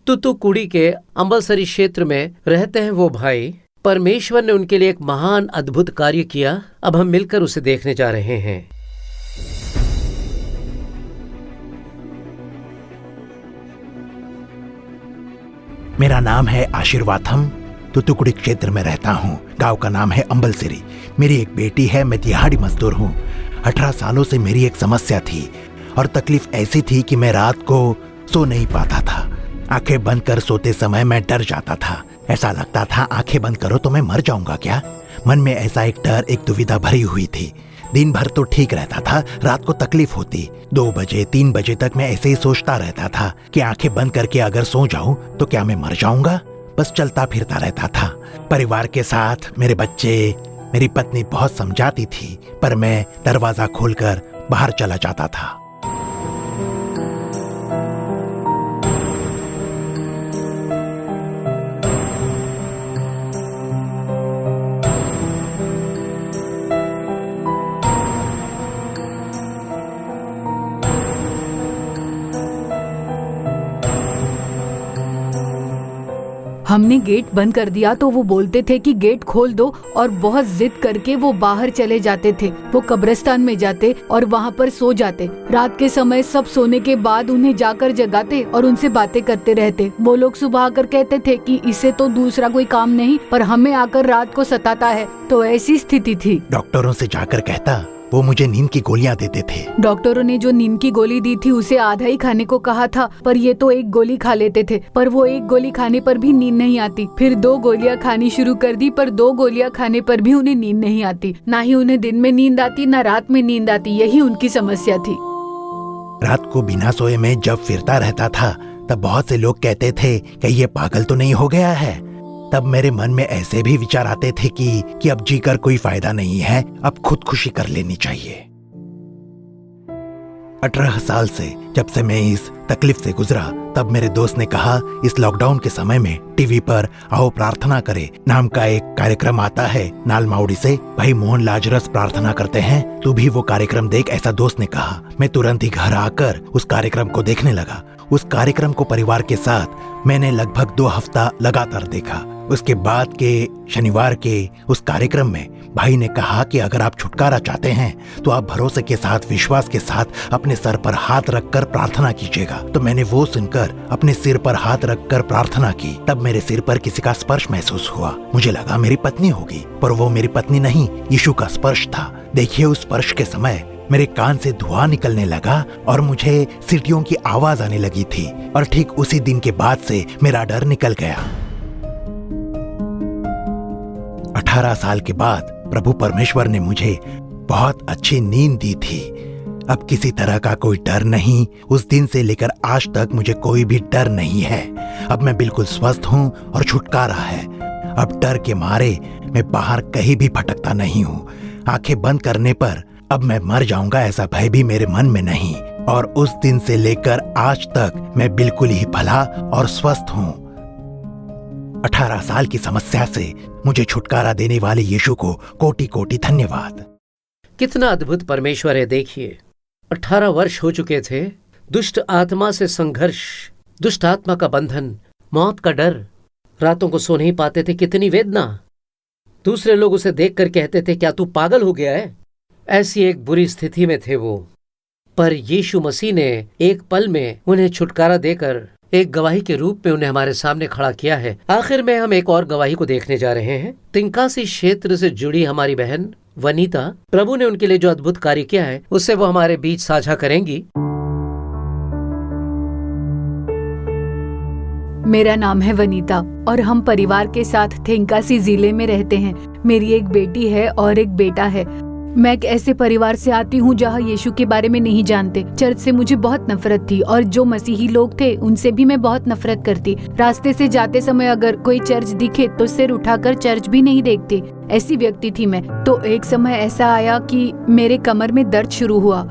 Speaker 2: तुतुकुड़ी के अम्बलसरी क्षेत्र में रहते हैं वो भाई। परमेश्वर ने उनके लिए एक महान अद्भुत कार्य किया। अब हम मिलकर उसे देखने जा रहे हैं।
Speaker 7: मेरा नाम है आशीर्वादम। तुतुकुड़ी क्षेत्र में रहता हूँ। गांव का नाम है अम्बलसरी। मेरी एक बेटी है, मैं दिहाड़ी मजदूर हूँ। 18 सालों से मेरी एक समस्या थी और तकलीफ ऐसी थी कि मैं रात को सो नहीं पाता था। आंखें बंद कर सोते समय मैं डर जाता था। ऐसा लगता था आंखें बंद करो तो मैं मर जाऊंगा क्या। मन में ऐसा एक डर, एक दुविधा भरी हुई थी। दिन भर तो ठीक रहता था, रात को तकलीफ होती। 2 बजे 3 बजे तक मैं ऐसे ही सोचता रहता था कि आंखें बंद करके अगर सो जाऊं तो क्या मैं मर जाऊंगा। बस चलता फिरता रहता था। परिवार के साथ मेरे बच्चे, मेरी पत्नी बहुत समझाती थी, पर मैं दरवाजा खोलकर बाहर चला जाता था।
Speaker 6: हमने गेट बंद कर दिया तो वो बोलते थे कि गेट खोल दो और बहुत जिद करके वो बाहर चले जाते थे। वो कब्रिस्तान में जाते और वहाँ पर सो जाते। रात के समय सब सोने के बाद उन्हें जाकर जगाते और उनसे बातें करते रहते। वो लोग सुबह आकर कहते थे कि इसे तो दूसरा कोई काम नहीं पर हमें आकर रात को सताता है। तो ऐसी स्थिति थी।
Speaker 7: डॉक्टरों से जाकर कहता, वो मुझे नींद की गोलियां देते थे।
Speaker 6: डॉक्टरों ने जो नींद की गोली दी थी उसे आधा ही खाने को कहा था, पर ये तो एक गोली खा लेते थे। पर वो एक गोली खाने पर भी नींद नहीं आती। फिर 2 गोलियां खानी शुरू कर दी, पर 2 गोलियां खाने पर भी उन्हें नींद नहीं आती। ना ही उन्हें दिन में नींद आती, ना रात में नींद आती। यही उनकी समस्या थी।
Speaker 7: रात को बिना सोए में जब फिरता रहता था तब बहुत से लोग कहते थे कि ये पागल तो नहीं हो गया है। तब मेरे मन में ऐसे भी विचार आते थे कि अब जीकर कोई फायदा नहीं है, अब खुदकुशी कर लेनी चाहिए। 18 साल से जब से मैं इस तकलीफ से गुजरा, तब मेरे दोस्त ने कहा, इस लॉकडाउन के समय में टीवी पर आओ प्रार्थना करें नाम का एक कार्यक्रम आता है नालमाउडी से। भाई मोहन लाजरस प्रार्थना करते हैं, तू भी वो कार्यक्रम देख, ऐसा दोस्त ने कहा। मैं तुरंत ही घर आकर उस कार्यक्रम को देखने लगा। उस कार्यक्रम को परिवार के साथ मैंने लगभग 2 हफ्ता लगातार देखा। उसके बाद के शनिवार के उस कार्यक्रम में भाई ने कहा कि अगर आप छुटकारा चाहते हैं तो आप भरोसे के साथ, विश्वास के साथ अपने सर पर हाथ रखकर प्रार्थना कीजिएगा। तो मैंने वो सुनकर अपने सिर पर हाथ रखकर प्रार्थना की। तब मेरे सिर पर किसी का स्पर्श महसूस हुआ। मुझे लगा मेरी पत्नी होगी, पर वो मेरी पत्नी नहीं, यीशु का स्पर्श था। देखिए, उस स्पर्श के समय मेरे कान से धुआं निकलने लगा और मुझे सीटियों की आवाज आने लगी थी। और ठीक उसी दिन के बाद से मेरा डर निकल गया। 18 साल के बाद प्रभु परमेश्वर ने मुझे बहुत अच्छी नींद दी थी। अब किसी तरह का कोई डर नहीं। उस दिन से लेकर आज तक मुझे कोई भी डर नहीं है। अब मैं बिल्कुल स्वस्थ हूँ और छुटकारा है। अब डर के मारे मैं बाहर कहीं भी भटकता नहीं हूँ। आंखें बंद करने पर अब मैं मर जाऊंगा ऐसा भय भी मेरे मन में नहीं। और उस दिन से लेकर आज तक मैं बिल्कुल ही भला और स्वस्थ हूँ। 18 साल की समस्या से मुझे छुटकारा देने वाले यीशु को कोटि कोटि धन्यवाद।
Speaker 2: कितना अद्भुत परमेश्वर है। देखिए, 18 वर्ष हो चुके थे। दुष्ट आत्मा से संघर्ष, दुष्ट आत्मा का बंधन, मौत का डर, रातों को सो नहीं पाते थे। कितनी वेदना। दूसरे लोग उसे देखकर कहते थे, क्या तू पागल हो गया है? ऐसी एक बुरी स्थिति में थे वो। पर यीशु मसीह ने एक पल में उन्हें छुटकारा देकर एक गवाही के रूप में उन्हें हमारे सामने खड़ा किया है। आखिर में हम एक और गवाही को देखने जा रहे हैं। तिंकासी क्षेत्र से जुड़ी हमारी बहन वनीता, प्रभु ने उनके लिए जो अद्भुत कार्य किया है उससे वो हमारे बीच साझा करेंगी।
Speaker 6: मेरा नाम है वनीता और हम परिवार के साथ थिंकासी जिले में रहते हैं। मेरी एक बेटी है और एक बेटा है। मैं एक ऐसे परिवार से आती हूँ जहाँ यीशु के बारे में नहीं जानते। चर्च से मुझे बहुत नफरत थी और जो मसीही लोग थे उनसे भी मैं बहुत नफरत करती। रास्ते से जाते समय अगर कोई चर्च दिखे तो सिर उठाकर चर्च भी नहीं देखती। ऐसी व्यक्ति थी मैं। तो एक समय ऐसा आया कि मेरे कमर में दर्द शुरू हुआ,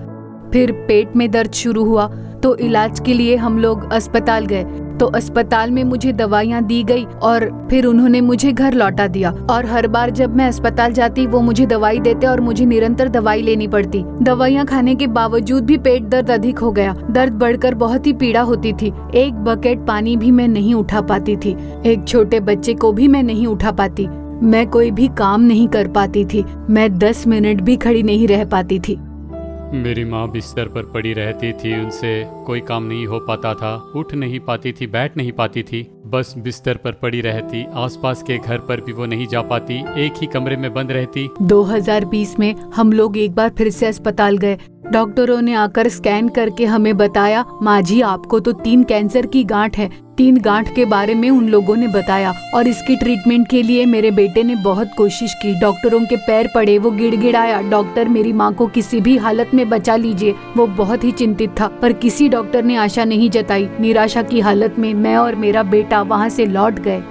Speaker 6: फिर पेट में दर्द शुरू हुआ। तो इलाज के लिए हम लोग अस्पताल गए। तो अस्पताल में मुझे दवाइयाँ दी गई और फिर उन्होंने मुझे घर लौटा दिया। और हर बार जब मैं अस्पताल जाती वो मुझे दवाई देते और मुझे निरंतर दवाई लेनी पड़ती। दवाइयाँ खाने के बावजूद भी पेट दर्द अधिक हो गया। दर्द बढ़कर बहुत ही पीड़ा होती थी। एक बकेट पानी भी मैं नहीं उठा पाती थी। एक छोटे बच्चे को भी मैं नहीं उठा पाती। मैं कोई भी काम नहीं कर पाती थी। मैं 10 मिनट भी खड़ी नहीं रह पाती थी।
Speaker 8: मेरी माँ बिस्तर पर पड़ी रहती थी, उनसे कोई काम नहीं हो पाता था। उठ नहीं पाती थी, बैठ नहीं पाती थी, बस बिस्तर पर पड़ी रहती। आसपास के घर पर भी वो नहीं जा पाती, एक ही कमरे में बंद रहती।
Speaker 6: 2020 में हम लोग एक बार फिर से अस्पताल गए। डॉक्टरों ने आकर स्कैन करके हमें बताया, माँ जी आपको तो 3 कैंसर की गांठ है। 3 गांठ के बारे में उन लोगों ने बताया और इसकी ट्रीटमेंट के लिए मेरे बेटे ने बहुत कोशिश की। डॉक्टरों के पैर पड़े, वो गिड़गिड़ाया, डॉक्टर मेरी माँ को किसी भी हालत में बचा लीजिए। वो बहुत ही चिंतित था, पर किसी डॉक्टर ने आशा नहीं जताई। निराशा की हालत में मैं और मेरा बेटा वहाँ से लौट गए।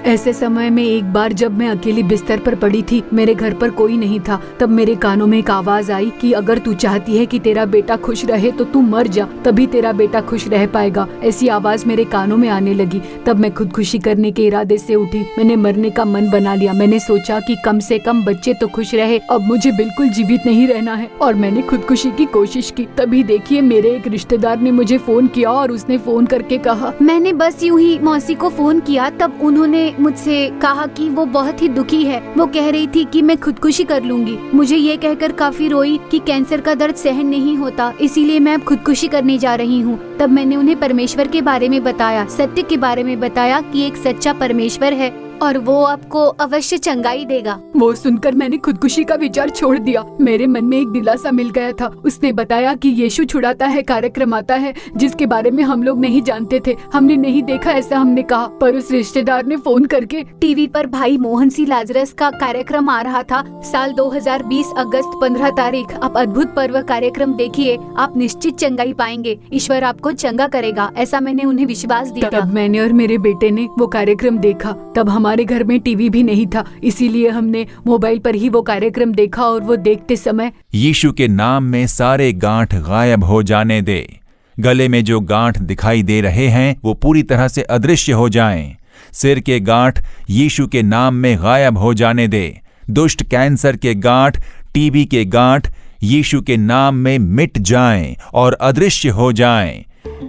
Speaker 6: ऐसे समय में एक बार जब मैं अकेली बिस्तर पर पड़ी थी, मेरे घर पर कोई नहीं था, तब मेरे कानों में एक आवाज आई कि अगर तू चाहती है कि तेरा बेटा खुश रहे तो तू मर जा, तभी तेरा बेटा खुश रह पाएगा। ऐसी आवाज मेरे कानों में आने लगी। तब मैं खुदकुशी करने के इरादे से उठी। मैंने मरने का मन बना लिया। मैंने सोचा कि कम से कम बच्चे तो खुश रहे, अब मुझे बिल्कुल जीवित नहीं रहना है, और मैंने खुदकुशी की कोशिश की। तभी देखिए मेरे एक रिश्तेदार ने मुझे फोन किया और उसने फोन करके कहा,
Speaker 5: मैंने बस यूं ही मौसी को फोन किया, तब उन्होंने मुझसे कहा कि वो बहुत ही दुखी है। वो कह रही थी कि मैं खुदकुशी कर लूंगी। मुझे ये कहकर काफी रोई कि कैंसर का दर्द सहन नहीं होता, इसीलिए मैं अब खुदकुशी करने जा रही हूँ। तब मैंने उन्हें परमेश्वर के बारे में बताया, सत्य के बारे में बताया कि एक सच्चा परमेश्वर है और वो आपको अवश्य चंगाई देगा।
Speaker 6: वो सुनकर मैंने खुदकुशी का विचार छोड़ दिया। मेरे मन में एक दिलासा मिल गया था। उसने बताया कि यीशु छुड़ाता है कार्यक्रम आता है जिसके बारे में हम लोग नहीं जानते थे, हमने नहीं देखा, ऐसा हमने कहा। पर उस रिश्तेदार ने फोन करके
Speaker 5: टीवी पर भाई मोहन सी लाजरस का कार्यक्रम आ रहा था, साल 2020 अगस्त 15 तारीख। आप अद्भुत पर्व कार्यक्रम देखिए, आप निश्चित चंगाई पाएंगे, ईश्वर आपको चंगा करेगा, ऐसा मैंने उन्हें विश्वास दिया।
Speaker 6: तब मैंने और मेरे बेटे ने वो कार्यक्रम देखा। तब हमारे घर में टीवी भी नहीं था, इसीलिए हमने मोबाइल पर ही वो कार्यक्रम देखा। और वो देखते समय,
Speaker 1: यीशु के नाम में सारे गांठ गायब हो जाने दे। गले में जो गांठ दिखाई दे रहे हैं वो पूरी तरह से अदृश्य हो जाएं। सिर के गांठ यीशु के नाम में गायब हो जाने दे। दुष्ट कैंसर के गांठ, टीबी के गांठ यीशु के नाम में मिट जाएं और अदृश्य हो जाएं,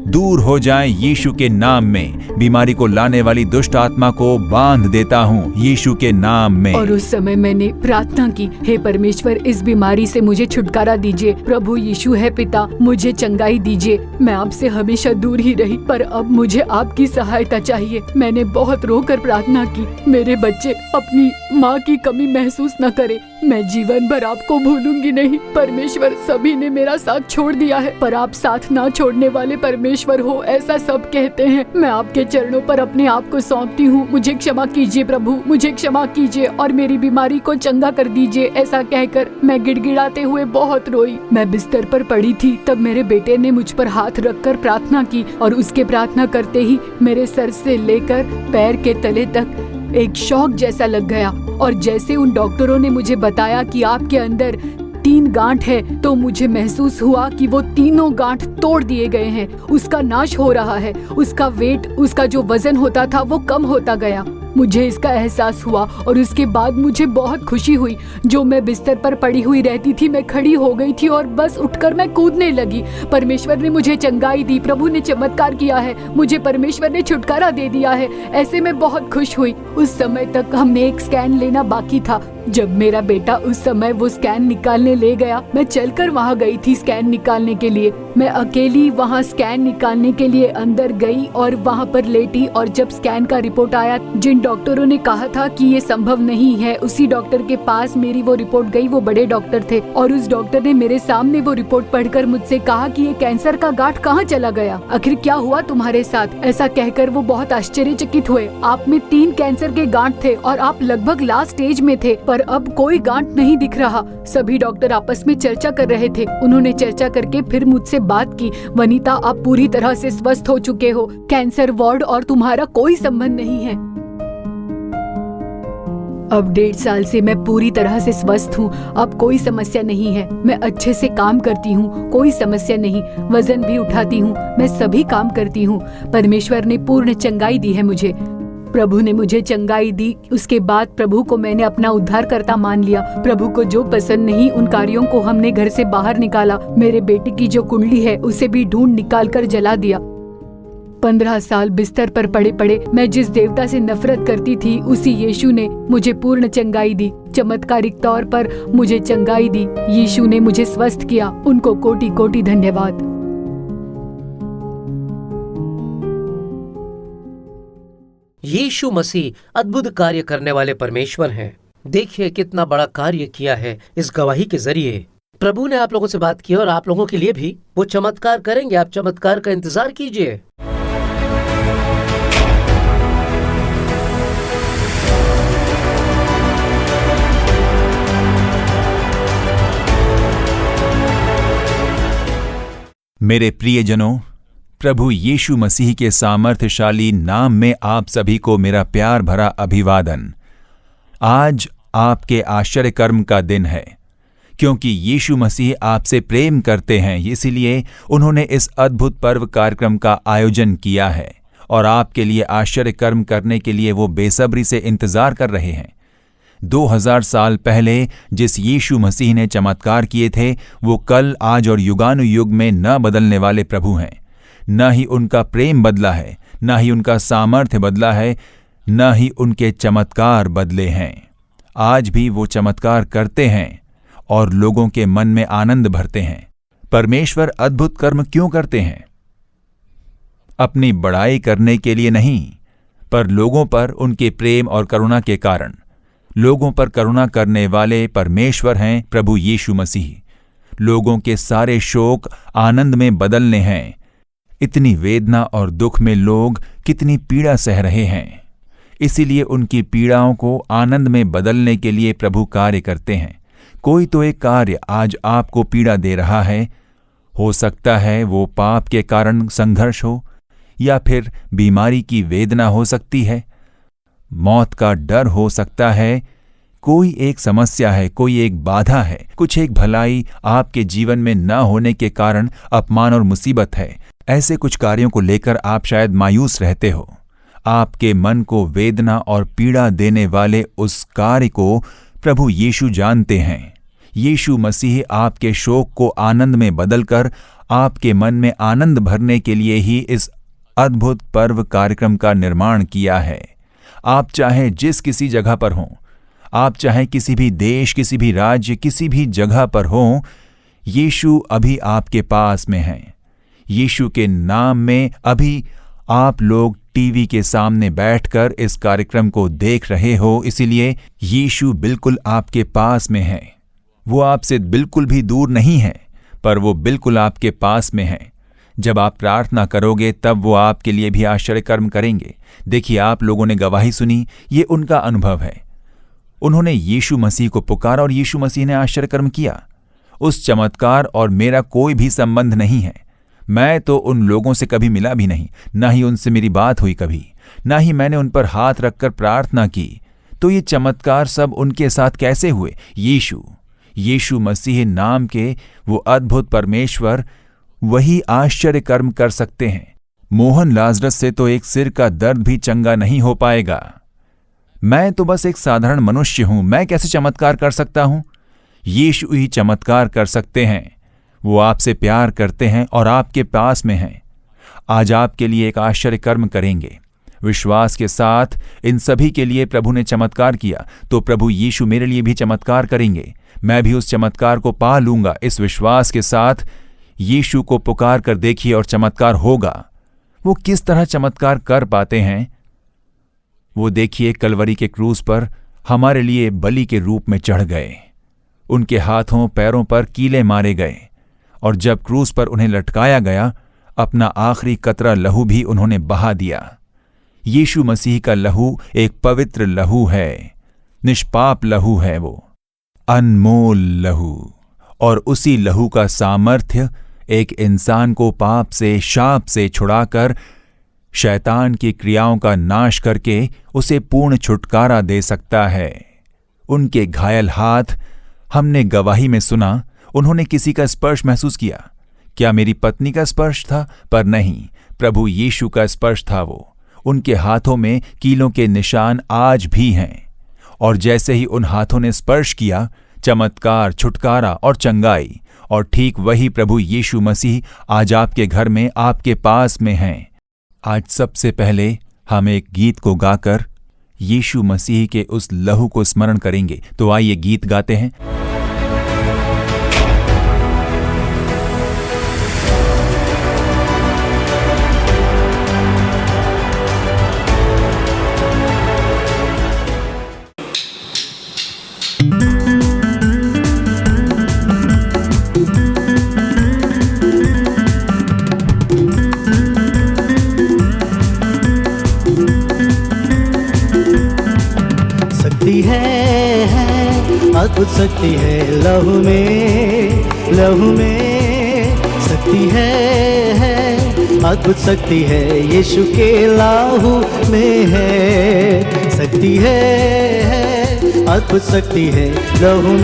Speaker 1: दूर हो जाएं यीशु के नाम में। बीमारी को लाने वाली दुष्ट आत्मा को बांध देता हूँ यीशु के नाम में।
Speaker 6: और उस समय मैंने प्रार्थना की, हे परमेश्वर, इस बीमारी से मुझे छुटकारा दीजिए। प्रभु यीशु है पिता, मुझे चंगाई दीजिए। मैं आपसे हमेशा दूर ही रही, पर अब मुझे आपकी सहायता चाहिए। मैंने बहुत रोकर प्रार्थना की, मेरे बच्चे अपनी माँ की कमी महसूस न करे। मैं जीवन भर आपको भूलूंगी नहीं। परमेश्वर, सभी ने मेरा साथ छोड़ दिया है, पर आप साथ ना छोड़ने वाले परमेश्वर हो, ऐसा सब कहते हैं। मैं आपके चरणों पर अपने आप को सौंपती हूँ। मुझे क्षमा कीजिए प्रभु, मुझे क्षमा कीजिए और मेरी बीमारी को चंगा कर दीजिए। ऐसा कहकर मैं गिड़गिड़ाते हुए बहुत रोई। मैं बिस्तर पर पड़ी थी, तब मेरे बेटे ने मुझ पर हाथ रखकर प्रार्थना की, और उसके प्रार्थना करते ही मेरे सर से लेकर पैर के तले तक एक शॉक जैसा लग गया। और जैसे उन डॉक्टरों ने मुझे बताया कि आपके अंदर 3 गांठ है, तो मुझे महसूस हुआ कि वो तीनों गांठ तोड़ दिए गए हैं। उसका नाश हो रहा है। उसका वेट, उसका जो वजन होता था वो कम होता गया। मुझे इसका एहसास हुआ और उसके बाद मुझे बहुत खुशी हुई। जो मैं बिस्तर पर पड़ी हुई रहती थी, मैं खड़ी हो गई थी और बस उठकर मैं कूदने लगी। परमेश्वर ने मुझे चंगाई दी, प्रभु ने चमत्कार किया है, मुझे परमेश्वर ने छुटकारा दे दिया है। ऐसे में बहुत खुश हुई। उस समय तक हमने एक स्कैन लेना बाकी था। जब मेरा बेटा उस समय वो स्कैन निकालने ले गया, मैं चलकर वहाँ गई थी स्कैन निकालने के लिए। मैं अकेली वहाँ स्कैन निकालने के लिए अंदर गई और वहाँ पर लेटी। और जब स्कैन का रिपोर्ट आया, जिन डॉक्टरों ने कहा था कि ये संभव नहीं है, उसी डॉक्टर के पास मेरी वो रिपोर्ट गई। वो बड़े डॉक्टर थे और उस डॉक्टर ने मेरे सामने वो रिपोर्ट पढ़कर मुझसे कहा कि ये कैंसर का गांठ कहाँ चला गया, आखिर क्या हुआ तुम्हारे साथ। ऐसा कहकर वो बहुत आश्चर्यचकित हुए। आप में 3 कैंसर के गांठ थे और आप लगभग लास्ट स्टेज में थे, पर अब कोई गांठ नहीं दिख रहा। सभी डॉक्टर आपस में चर्चा कर रहे थे। उन्होंने चर्चा करके फिर मुझसे बात की, वनीता, आप पूरी तरह से स्वस्थ हो चुके हो, कैंसर वार्ड और तुम्हारा कोई संबंध नहीं है। अब 1.5 साल से मैं पूरी तरह से स्वस्थ हूँ। अब कोई समस्या नहीं है। मैं अच्छे से काम करती हूँ, कोई समस्या नहीं। वजन भी उठाती हूँ, मैं सभी काम करती हूँ। परमेश्वर ने पूर्ण चंगाई दी है मुझे। प्रभु ने मुझे चंगाई दी। उसके बाद प्रभु को मैंने अपना उद्धारकर्ता मान लिया। प्रभु को जो पसंद नहीं, उन कार्यों को हमने घर से बाहर निकाला। मेरे बेटे की जो कुंडली है उसे भी ढूंढ निकाल कर जला दिया। 15 साल बिस्तर पर पड़े पड़े मैं जिस देवता से नफरत करती थी, उसी यीशु ने मुझे पूर्ण चंगाई दी। चमत्कारिक तौर पर मुझे चंगाई दी। यीशु ने मुझे स्वस्थ किया। उनको कोटि कोटि धन्यवाद।
Speaker 2: यीशु मसीह अद्भुत कार्य करने वाले परमेश्वर हैं। देखिए कितना बड़ा कार्य किया है इस गवाही के जरिए। प्रभु ने आप लोगों से बात की और आप लोगों के लिए भी वो चमत्कार करेंगे। आप चमत्कार का इंतजार कीजिए।
Speaker 1: मेरे प्रियजनों, प्रभु यीशु मसीह के सामर्थ्यशाली नाम में आप सभी को मेरा प्यार भरा अभिवादन। आज आपके आश्चर्य कर्म का दिन है, क्योंकि यीशु मसीह आपसे प्रेम करते हैं, इसीलिए उन्होंने इस अद्भुत पर्व कार्यक्रम का आयोजन किया है और आपके लिए आश्चर्य कर्म करने के लिए वो बेसब्री से इंतजार कर रहे हैं। 2000 साल पहले जिस यीशु मसीह ने चमत्कार किए थे, वो कल, आज और युगानुयुग में न बदलने वाले प्रभु हैं। न ही उनका प्रेम बदला है, न ही उनका सामर्थ्य बदला है, न ही उनके चमत्कार बदले हैं। आज भी वो चमत्कार करते हैं और लोगों के मन में आनंद भरते हैं। परमेश्वर अद्भुत कर्म क्यों करते हैं? अपनी बड़ाई करने के लिए नहीं, पर लोगों पर उनके प्रेम और करुणा के कारण। लोगों पर करुणा करने वाले परमेश्वर हैं प्रभु यीशु मसीह। लोगों के सारे शोक आनंद में बदलने हैं। इतनी वेदना और दुख में लोग कितनी पीड़ा सह रहे हैं, इसीलिए उनकी पीड़ाओं को आनंद में बदलने के लिए प्रभु कार्य करते हैं। कोई तो एक कार्य आज आपको पीड़ा दे रहा है। हो सकता है वो पाप के कारण संघर्ष हो, या फिर बीमारी की वेदना हो सकती है, मौत का डर हो सकता है। कोई एक समस्या है, कोई एक बाधा है, कुछ एक भलाई आपके जीवन में न होने के कारण अपमान और मुसीबत है। ऐसे कुछ कार्यों को लेकर आप शायद मायूस रहते हो। आपके मन को वेदना और पीड़ा देने वाले उस कार्य को प्रभु यीशु जानते हैं। यीशु मसीह आपके शोक को आनंद में बदलकर आपके मन में आनंद भरने के लिए ही इस अद्भुत पर्व कार्यक्रम का निर्माण किया है। आप चाहे जिस किसी जगह पर हों, आप चाहे किसी भी देश, किसी भी राज्य, किसी भी जगह पर हों, यीशु अभी आपके पास में हैं। यीशु के नाम में अभी आप लोग टीवी के सामने बैठकर इस कार्यक्रम को देख रहे हो, इसीलिए यीशु बिल्कुल आपके पास में है। वो आपसे बिल्कुल भी दूर नहीं है, पर वो बिल्कुल आपके पास में है। जब आप प्रार्थना करोगे तब वो आपके लिए भी आश्चर्य कर्म करेंगे। देखिए, आप लोगों ने गवाही सुनी, ये उनका अनुभव है। उन्होंने यीशु मसीह को पुकारा और यीशु मसीह ने आश्चर्य कर्म किया। उस चमत्कार और मेरा कोई भी संबंध नहीं है। मैं तो उन लोगों से कभी मिला भी नहीं, ना ही उनसे मेरी बात हुई कभी, ना ही मैंने उन पर हाथ रखकर प्रार्थना की। तो ये चमत्कार सब उनके साथ कैसे हुए? यीशु मसीह नाम के वो अद्भुत परमेश्वर वही आश्चर्य कर्म कर सकते हैं। मोहन लाजरस से तो एक सिर का दर्द भी चंगा नहीं हो पाएगा। मैं तो बस एक साधारण मनुष्य हूं, मैं कैसे चमत्कार कर सकता हूं? यीशु ही चमत्कार कर सकते हैं। वो आपसे प्यार करते हैं और आपके पास में हैं। आज आपके लिए एक आश्चर्य कर्म करेंगे। विश्वास के साथ इन सभी के लिए प्रभु ने चमत्कार किया, तो प्रभु यीशु मेरे लिए भी चमत्कार करेंगे। मैं भी उस चमत्कार को पा लूंगा। इस विश्वास के साथ यीशु को पुकार कर देखिए और चमत्कार होगा। वो किस तरह चमत्कार कर पाते हैं वो देखिए। कलवरी के क्रूस पर हमारे लिए बलि के रूप में चढ़ गए। उनके हाथों पैरों पर कीले मारे गए और जब क्रूस पर उन्हें लटकाया गया, अपना आखिरी कतरा लहू भी उन्होंने बहा दिया। यीशु मसीह का लहू एक पवित्र लहू है, निष्पाप लहू है, वो अनमोल लहू। और उसी लहू का सामर्थ्य एक इंसान को पाप से, शाप से छुड़ाकर शैतान की क्रियाओं का नाश करके उसे पूर्ण छुटकारा दे सकता है। उनके घायल हाथ हमने गवाही में सुना। उन्होंने किसी का स्पर्श महसूस किया। क्या मेरी पत्नी का स्पर्श था? पर नहीं, प्रभु यीशु का स्पर्श था वो। उनके हाथों में कीलों के निशान आज भी हैं। और जैसे ही उन हाथों ने स्पर्श किया, चमत्कार, छुटकारा और चंगाई। और ठीक वही प्रभु यीशु मसीह आज आपके घर में, आपके पास में हैं। आज सबसे पहले हम एक गीत को गाकर यीशु मसीह के उस लहू को स्मरण करेंगे। तो आइए गीत गाते हैं।
Speaker 3: शक्ति है, अद्भुत शक्ति है लहू में, लहू में शक्ति है, अद्भुत शक्ति है यीशु के लहू में है। शक्ति है अद्भुत शक्ति है लहू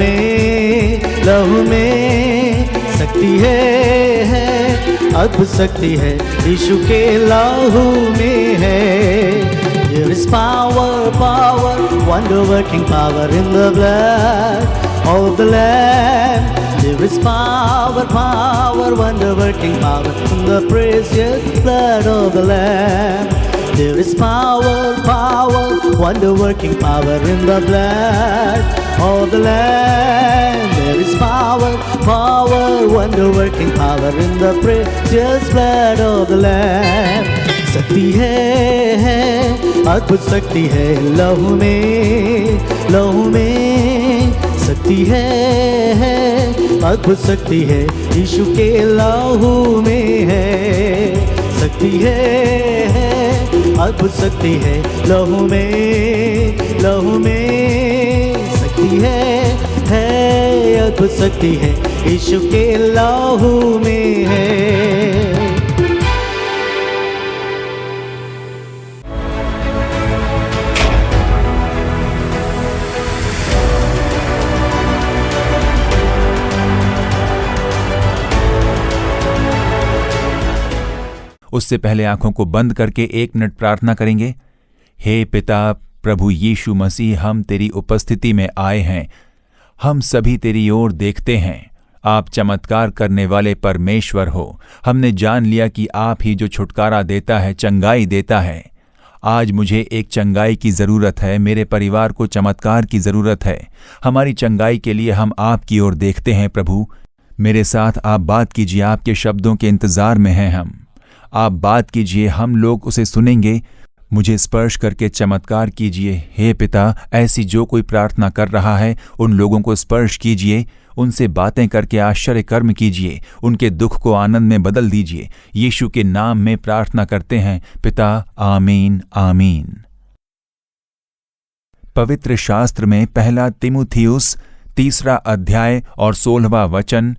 Speaker 3: में शक्ति है अद्भुत शक्ति है यीशु के लहू में है। There is power, power, wonder-working power in the blood of the Lamb. There is power, power, wonder-working power in the precious blood of the Lamb. There is power, power, wonder-working power in the blood of the Lamb. There is power, power, wonder-working power in the precious blood of the Lamb. शक्ति है अद्भुत शक्ति है लहू में शक्ति है अद्भुत शक्ति है यीशु के लहू में है। शक्ति है अद्भुत शक्ति है लहू में शक्ति है अद्भुत शक्ति है यीशु के लहू में है।
Speaker 1: उससे पहले आंखों को बंद करके 1 मिनट प्रार्थना करेंगे। हे पिता प्रभु यीशु मसीह, हम तेरी उपस्थिति में आए हैं। हम सभी तेरी ओर देखते हैं। आप चमत्कार करने वाले परमेश्वर हो। हमने जान लिया कि आप ही जो छुटकारा देता है, चंगाई देता है। आज मुझे एक चंगाई की ज़रूरत है। मेरे परिवार को चमत्कार की ज़रूरत है। हमारी चंगाई के लिए हम आपकी ओर देखते हैं। प्रभु मेरे साथ आप बात कीजिए। आपके शब्दों के इंतज़ार में हैं हम। आप बात कीजिए, हम लोग उसे सुनेंगे। मुझे स्पर्श करके चमत्कार कीजिए। हे पिता, ऐसी जो कोई प्रार्थना कर रहा है उन लोगों को स्पर्श कीजिए। उनसे बातें करके आश्चर्य कर्म कीजिए। उनके दुख को आनंद में बदल दीजिए। यीशु के नाम में प्रार्थना करते हैं पिता, आमीन आमीन। पवित्र शास्त्र में 1 तीमुथियुस 3 अध्याय और 16वां वचन।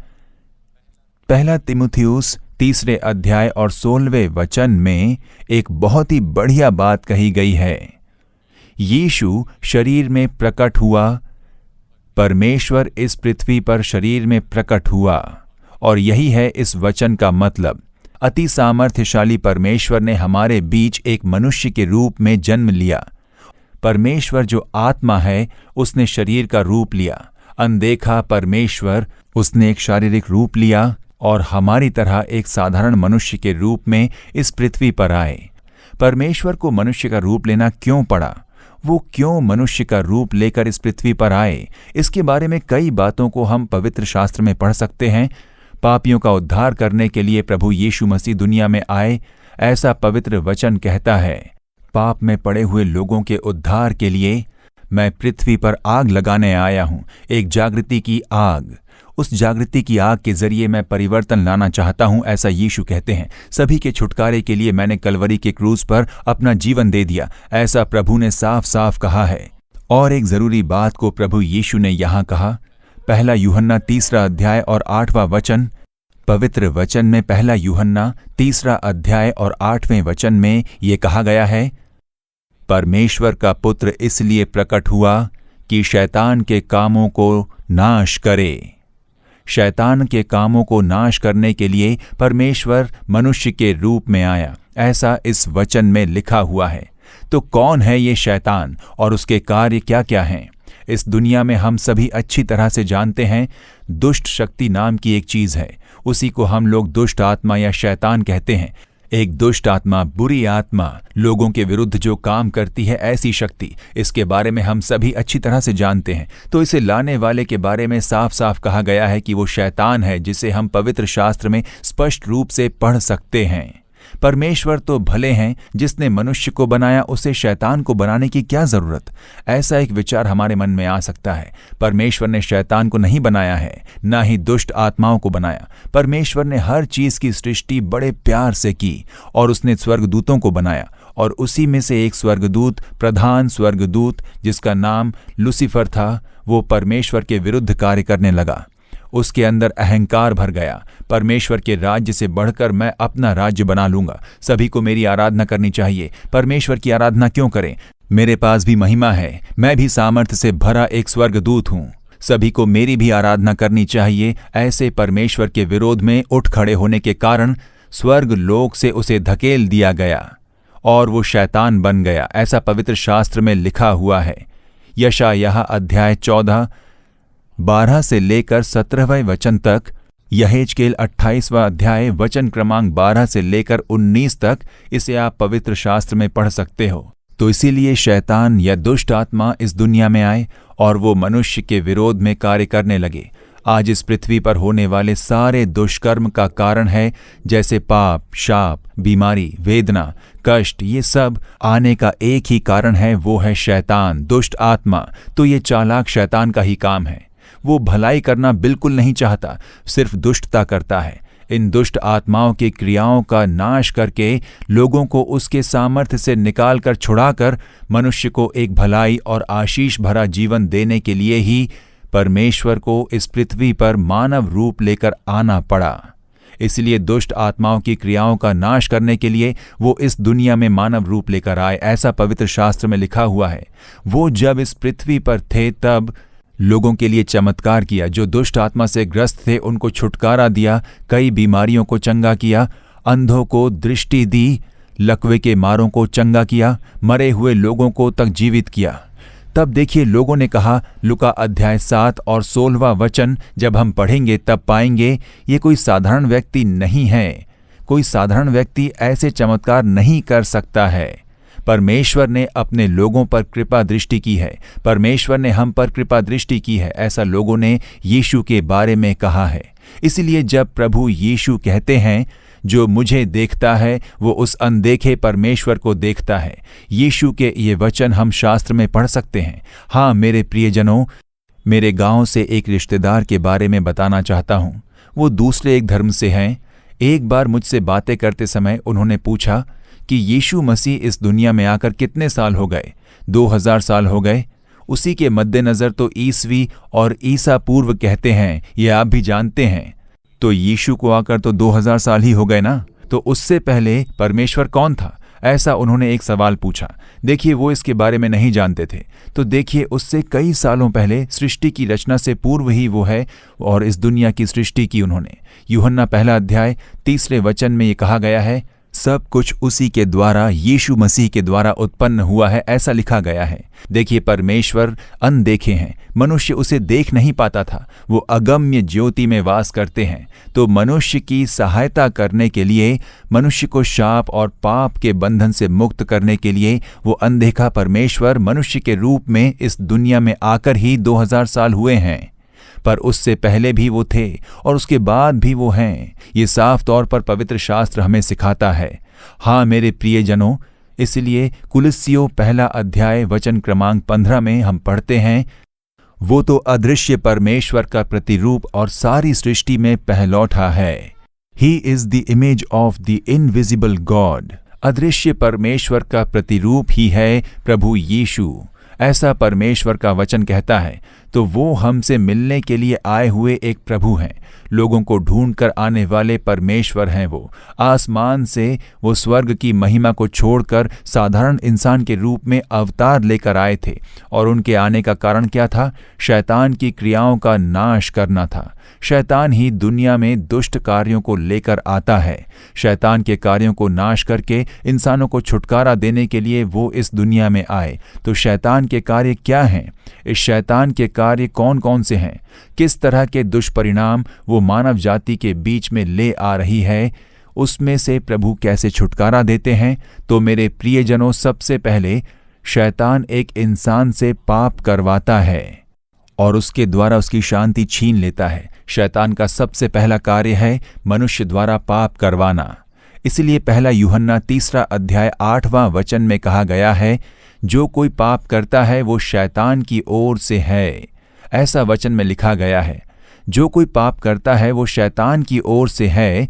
Speaker 1: 1 तीमुथियुस 3 अध्याय और 16वें वचन में एक बहुत ही बढ़िया बात कही गई है। यीशु शरीर में प्रकट हुआ। परमेश्वर इस पृथ्वी पर शरीर में प्रकट हुआ और यही है इस वचन का मतलब। अति सामर्थ्यशाली परमेश्वर ने हमारे बीच एक मनुष्य के रूप में जन्म लिया। परमेश्वर जो आत्मा है उसने शरीर का रूप लिया। अनदेखा परमेश्वर, उसने एक शारीरिक रूप लिया और हमारी तरह एक साधारण मनुष्य के रूप में इस पृथ्वी पर आए। परमेश्वर को मनुष्य का रूप लेना क्यों पड़ा? वो क्यों मनुष्य का रूप लेकर इस पृथ्वी पर आए? इसके बारे में कई बातों को हम पवित्र शास्त्र में पढ़ सकते हैं। पापियों का उद्धार करने के लिए प्रभु यीशु मसीह दुनिया में आए, ऐसा पवित्र वचन कहता है। पाप में पड़े हुए लोगों के उद्धार के लिए मैं पृथ्वी पर आग लगाने आया हूं, एक जागृति की आग। उस जागृति की आग के जरिए मैं परिवर्तन लाना चाहता हूं, ऐसा यीशु कहते हैं। सभी के छुटकारे के लिए मैंने कलवरी के क्रूस पर अपना जीवन दे दिया, ऐसा प्रभु ने साफ साफ कहा है। और एक जरूरी बात को प्रभु यीशु ने यहां कहा। 1 यूहन्ना 3 अध्याय और 8वां वचन। पवित्र वचन में 1 यूहन्ना 3 अध्याय और 8वें वचन में ये कहा गया है, परमेश्वर का पुत्र इसलिए प्रकट हुआ कि शैतान के कामों को नाश करे। शैतान के कामों को नाश करने के लिए परमेश्वर मनुष्य के रूप में आया, ऐसा इस वचन में लिखा हुआ है। तो कौन है ये शैतान और उसके कार्य क्या क्या हैं? इस दुनिया में हम सभी अच्छी तरह से जानते हैं, दुष्ट शक्ति नाम की एक चीज है। उसी को हम लोग दुष्ट आत्मा या शैतान कहते हैं। एक दुष्ट आत्मा, बुरी आत्मा, लोगों के विरुद्ध जो काम करती है, ऐसी शक्ति, इसके बारे में हम सभी अच्छी तरह से जानते हैं। तो इसे लाने वाले के बारे में साफ साफ कहा गया है कि वो शैतान है, जिसे हम पवित्र शास्त्र में स्पष्ट रूप से पढ़ सकते हैं। परमेश्वर तो भले हैं, जिसने मनुष्य को बनाया उसे शैतान को बनाने की क्या जरूरत? ऐसा एक विचार हमारे मन में आ सकता है। परमेश्वर ने शैतान को नहीं बनाया है, ना ही दुष्ट आत्माओं को बनाया। परमेश्वर ने हर चीज की सृष्टि बड़े प्यार से की और उसने स्वर्गदूतों को बनाया और उसी में से एक स्वर्गदूत, प्रधान स्वर्गदूत जिसका नाम लूसीफर था, वो परमेश्वर के विरुद्ध कार्य करने लगा। उसके अंदर अहंकार भर गया। परमेश्वर के राज्य से बढ़कर मैं अपना राज्य बना लूंगा। सभी को मेरी आराधना करनी चाहिए। परमेश्वर की आराधना क्यों करें? मेरे पास भी महिमा है, मैं भी सामर्थ्य से भरा एक स्वर्गदूत हूं। सभी को मेरी भी आराधना करनी चाहिए। ऐसे परमेश्वर के विरोध में उठ खड़े होने के कारण स्वर्ग लोक से उसे धकेल दिया गया और वो शैतान बन गया। ऐसा पवित्र शास्त्र में लिखा हुआ है। यशायाह अध्याय 14 12 से लेकर 17वें वचन तक, यहेजकेल 28वां अध्याय वचन क्रमांक 12 से लेकर 19 तक, इसे आप पवित्र शास्त्र में पढ़ सकते हो। तो इसीलिए शैतान या दुष्ट आत्मा इस दुनिया में आए और वो मनुष्य के विरोध में कार्य करने लगे। आज इस पृथ्वी पर होने वाले सारे दुष्कर्म का कारण है, जैसे पाप, शाप, बीमारी, वेदना, कष्ट, ये सब आने का एक ही कारण है, वो है शैतान, दुष्ट आत्मा। तो ये चालाक शैतान का ही काम है। वो भलाई करना बिल्कुल नहीं चाहता, सिर्फ दुष्टता करता है। इन दुष्ट आत्माओं की क्रियाओं का नाश करके लोगों को उसके सामर्थ्य से निकालकर छुड़ाकर मनुष्य को एक भलाई और आशीष भरा जीवन देने के लिए ही परमेश्वर को इस पृथ्वी पर मानव रूप लेकर आना पड़ा। इसलिए दुष्ट आत्माओं की क्रियाओं का नाश करने के लिए वो इस दुनिया में मानव रूप लेकर आए। ऐसा पवित्र शास्त्र में लिखा हुआ है। वो जब इस पृथ्वी पर थे तब लोगों के लिए चमत्कार किया। जो दुष्ट आत्मा से ग्रस्त थे उनको छुटकारा दिया, कई बीमारियों को चंगा किया, अंधों को दृष्टि दी, लकवे के मारों को चंगा किया, मरे हुए लोगों को तक जीवित किया। तब देखिए लोगों ने कहा, लुका अध्याय 7 और 16वां वचन जब हम पढ़ेंगे तब पाएंगे ये कोई साधारण व्यक्ति नहीं है। कोई साधारण व्यक्ति ऐसे चमत्कार नहीं कर सकता है। परमेश्वर ने अपने लोगों पर कृपा दृष्टि की है। परमेश्वर ने हम पर कृपा दृष्टि की है, ऐसा लोगों ने यीशु के बारे में कहा है। इसलिए जब प्रभु यीशु कहते हैं, जो मुझे देखता है वो उस अनदेखे परमेश्वर को देखता है, यीशु के ये वचन हम शास्त्र में पढ़ सकते हैं। हाँ मेरे प्रियजनों, मेरे गांव से एक रिश्तेदार के बारे में बताना चाहता हूँ। वो दूसरे एक धर्म से हैं। एक बार मुझसे बातें करते समय उन्होंने पूछा कि यीशु मसीह इस दुनिया में आकर कितने साल हो गए? 2000 साल हो गए। उसी के मद्देनज़र तो ईसवी और ईसा पूर्व कहते हैं, ये आप भी जानते हैं। तो यीशु को आकर तो 2000 साल ही हो गए ना। तो उससे पहले परमेश्वर कौन था? ऐसा उन्होंने एक सवाल पूछा। देखिए वो इसके बारे में नहीं जानते थे। तो देखिए उससे कई सालों पहले सृष्टि की रचना से पूर्व ही वो है और इस दुनिया की सृष्टि की उन्होंने। यूहन्ना 1 अध्याय 3 वचन में ये कहा गया है, सब कुछ उसी के द्वारा, यीशु मसीह के द्वारा उत्पन्न हुआ है, ऐसा लिखा गया है। देखिए परमेश्वर अनदेखे हैं, मनुष्य उसे देख नहीं पाता था। वो अगम्य ज्योति में वास करते हैं। तो मनुष्य की सहायता करने के लिए, मनुष्य को शाप और पाप के बंधन से मुक्त करने के लिए वो अनदेखा परमेश्वर मनुष्य के रूप में इस दुनिया में आकर ही 2000 साल हुए हैं। पर उससे पहले भी वो थे और उसके बाद भी वो हैं। ये साफ तौर पर पवित्र शास्त्र हमें सिखाता है। हाँ मेरे प्रियजनों, इसलिए कुलस्सियों 1 अध्याय वचन क्रमांक 15 में हम पढ़ते हैं, वो तो अदृश्य परमेश्वर का प्रतिरूप और सारी सृष्टि में पहलौठा है। He is the image of the invisible God. अदृश्य परमेश्वर का प्रतिरूप ही है प्रभु यीशु। ऐसा परमेश्वर का वचन कहता है। तो वो हमसे मिलने के लिए आए हुए एक प्रभु हैं। लोगों को ढूंढ कर आने वाले परमेश्वर हैं। वो आसमान से वो स्वर्ग की महिमा को छोड़कर साधारण इंसान के रूप में अवतार लेकर आए थे। और उनके आने का कारण क्या था? शैतान की क्रियाओं का नाश करना था। शैतान ही दुनिया में दुष्ट कार्यों को लेकर आता है। शैतान के कार्यों को नाश करके इंसानों को छुटकारा देने के लिए वो इस दुनिया में आए। तो शैतान के कार्य क्या हैं? इस शैतान के कार्य कौन कौन से हैं? किस तरह के दुष्परिणाम वो मानव जाति के बीच में ले आ रही है? उसमें से प्रभु कैसे छुटकारा देते हैं? तो मेरे प्रियजनों, सबसे पहले शैतान एक इंसान से पाप करवाता है और उसके द्वारा उसकी शांति छीन लेता है। शैतान का सबसे पहला कार्य है मनुष्य द्वारा पाप करवाना। इसलिए 1 यूहन्ना 3 अध्याय 8वां वचन में कहा गया है, जो कोई पाप करता है वो शैतान की ओर से है। ऐसा वचन में लिखा गया है। जो कोई पाप करता है वो शैतान की ओर से है।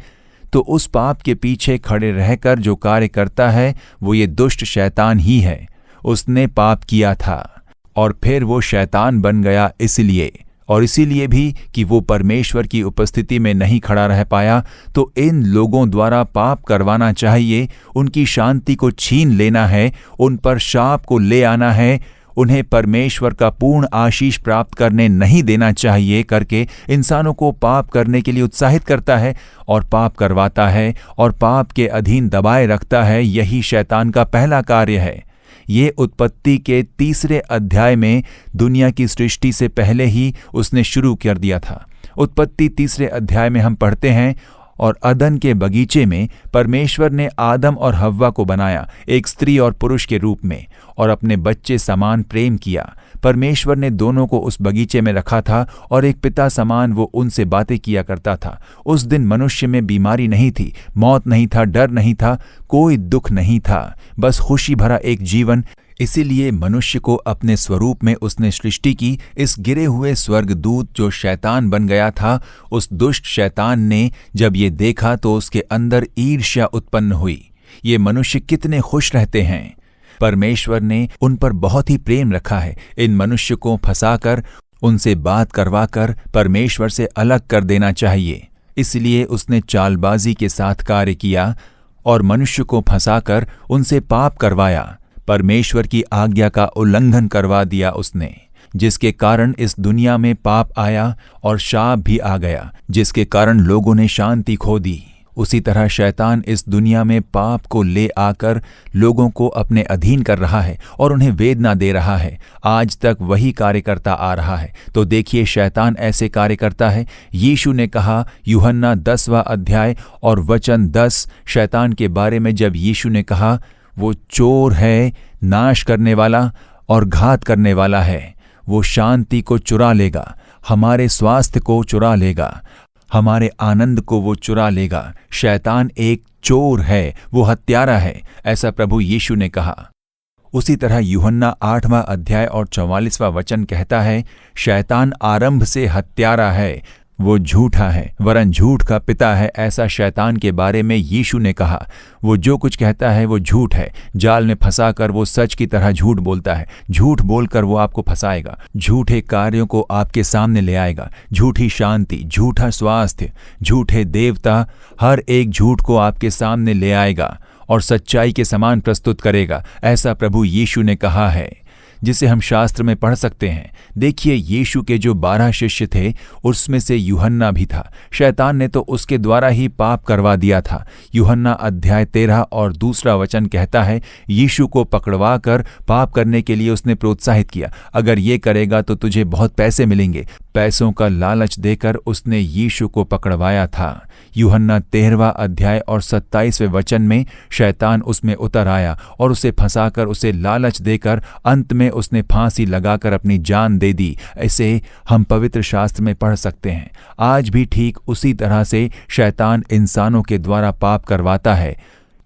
Speaker 1: तो उस पाप के पीछे खड़े रहकर जो कार्य करता है वो ये दुष्ट शैतान ही है। उसने पाप किया था और फिर वो शैतान बन गया इसलिए, और इसीलिए भी कि वो परमेश्वर की उपस्थिति में नहीं खड़ा रह पाया, तो इन लोगों द्वारा पाप करवाना चाहिए, उनकी शांति को छीन लेना है, उन पर शाप को ले आना है, उन्हें परमेश्वर का पूर्ण आशीष प्राप्त करने नहीं देना चाहिए करके इंसानों को पाप करने के लिए उत्साहित करता है और पाप करवाता है और पाप के अधीन दबाए रखता है। यही शैतान का पहला कार्य है। ये उत्पत्ति के 3 अध्याय में दुनिया की सृष्टि से पहले ही उसने शुरू कर दिया था। उत्पत्ति 3 अध्याय में हम पढ़ते हैं, और अदन के बगीचे में परमेश्वर ने आदम और हव्वा को बनाया, एक स्त्री और पुरुष के रूप में, और अपने बच्चे समान प्रेम किया। परमेश्वर ने दोनों को उस बगीचे में रखा था और एक पिता समान वो उनसे बातें किया करता था। उस दिन मनुष्य में बीमारी नहीं थी, मौत नहीं था, डर नहीं था, कोई दुख नहीं था, बस खुशी भरा एक जीवन। इसीलिए मनुष्य को अपने स्वरूप में उसने सृष्टि की। इस गिरे हुए स्वर्गदूत जो शैतान बन गया था, उस दुष्ट शैतान ने जब ये देखा तो उसके अंदर ईर्ष्या उत्पन्न हुई। ये मनुष्य कितने खुश रहते हैं, परमेश्वर ने उन पर बहुत ही प्रेम रखा है। इन मनुष्य को फंसाकर, उनसे बात करवाकर परमेश्वर से अलग कर देना चाहिए। इसलिए उसने चालबाजी के साथ कार्य किया और मनुष्य को फंसाकर उनसे पाप करवाया। परमेश्वर की आज्ञा का उल्लंघन करवा दिया उसने, जिसके कारण इस दुनिया में पाप आया और शाप भी आ गया, जिसके कारण लोगों ने शांति खो दी। उसी तरह शैतान इस दुनिया में पाप को ले आकर लोगों को अपने अधीन कर रहा है और उन्हें वेदना दे रहा है। आज तक वही कार्य करता आ रहा है। तो देखिए शैतान ऐसे कार्य करता है। यीशु ने कहा यूहन्ना 10वां अध्याय और वचन 10 शैतान के बारे में, जब यीशु ने कहा वो चोर है, नाश करने वाला और घात करने वाला है, वो शांति को चुरा लेगा, हमारे स्वास्थ्य को चुरा लेगा, हमारे आनंद को वो चुरा लेगा। शैतान एक चोर है, वो हत्यारा है, ऐसा प्रभु यीशु ने कहा। उसी तरह यूहन्ना 8वां अध्याय और 44वां वचन कहता है, शैतान आरंभ से हत्यारा है, वो झूठा है, वरन झूठ का पिता है, ऐसा शैतान के बारे में यीशु ने कहा। वो जो कुछ कहता है वो झूठ है। जाल में फंसाकर वो सच की तरह झूठ बोलता है। झूठ बोलकर वो आपको फंसाएगा, झूठे कार्यों को आपके सामने ले आएगा, झूठी शांति, झूठा स्वास्थ्य, झूठे देवता, हर एक झूठ को आपके सामने ले आएगा और सच्चाई के समान प्रस्तुत करेगा, ऐसा प्रभु यीशु ने कहा है, जिसे हम शास्त्र में पढ़ सकते हैं। देखिए यीशु के जो 12 शिष्य थे उसमें से यूहन्ना भी था। शैतान ने तो उसके द्वारा ही पाप करवा दिया था। यूहन्ना अध्याय 13 और 2 वचन कहता है, यीशु को पकड़वा कर पाप करने के लिए उसने प्रोत्साहित किया। अगर ये करेगा तो तुझे बहुत पैसे मिलेंगे। पैसों का लालच देकर उसने यीशु को पकड़वाया था। यूहन्ना 13वां अध्याय और 27वें वचन में शैतान उसमें उतर आया और उसे फंसाकर, उसे लालच देकर अंत में उसने फांसी लगाकर अपनी जान दे दी। ऐसे हम पवित्र शास्त्र में पढ़ सकते हैं। आज भी ठीक उसी तरह से शैतान इंसानों के द्वारा पाप करवाता है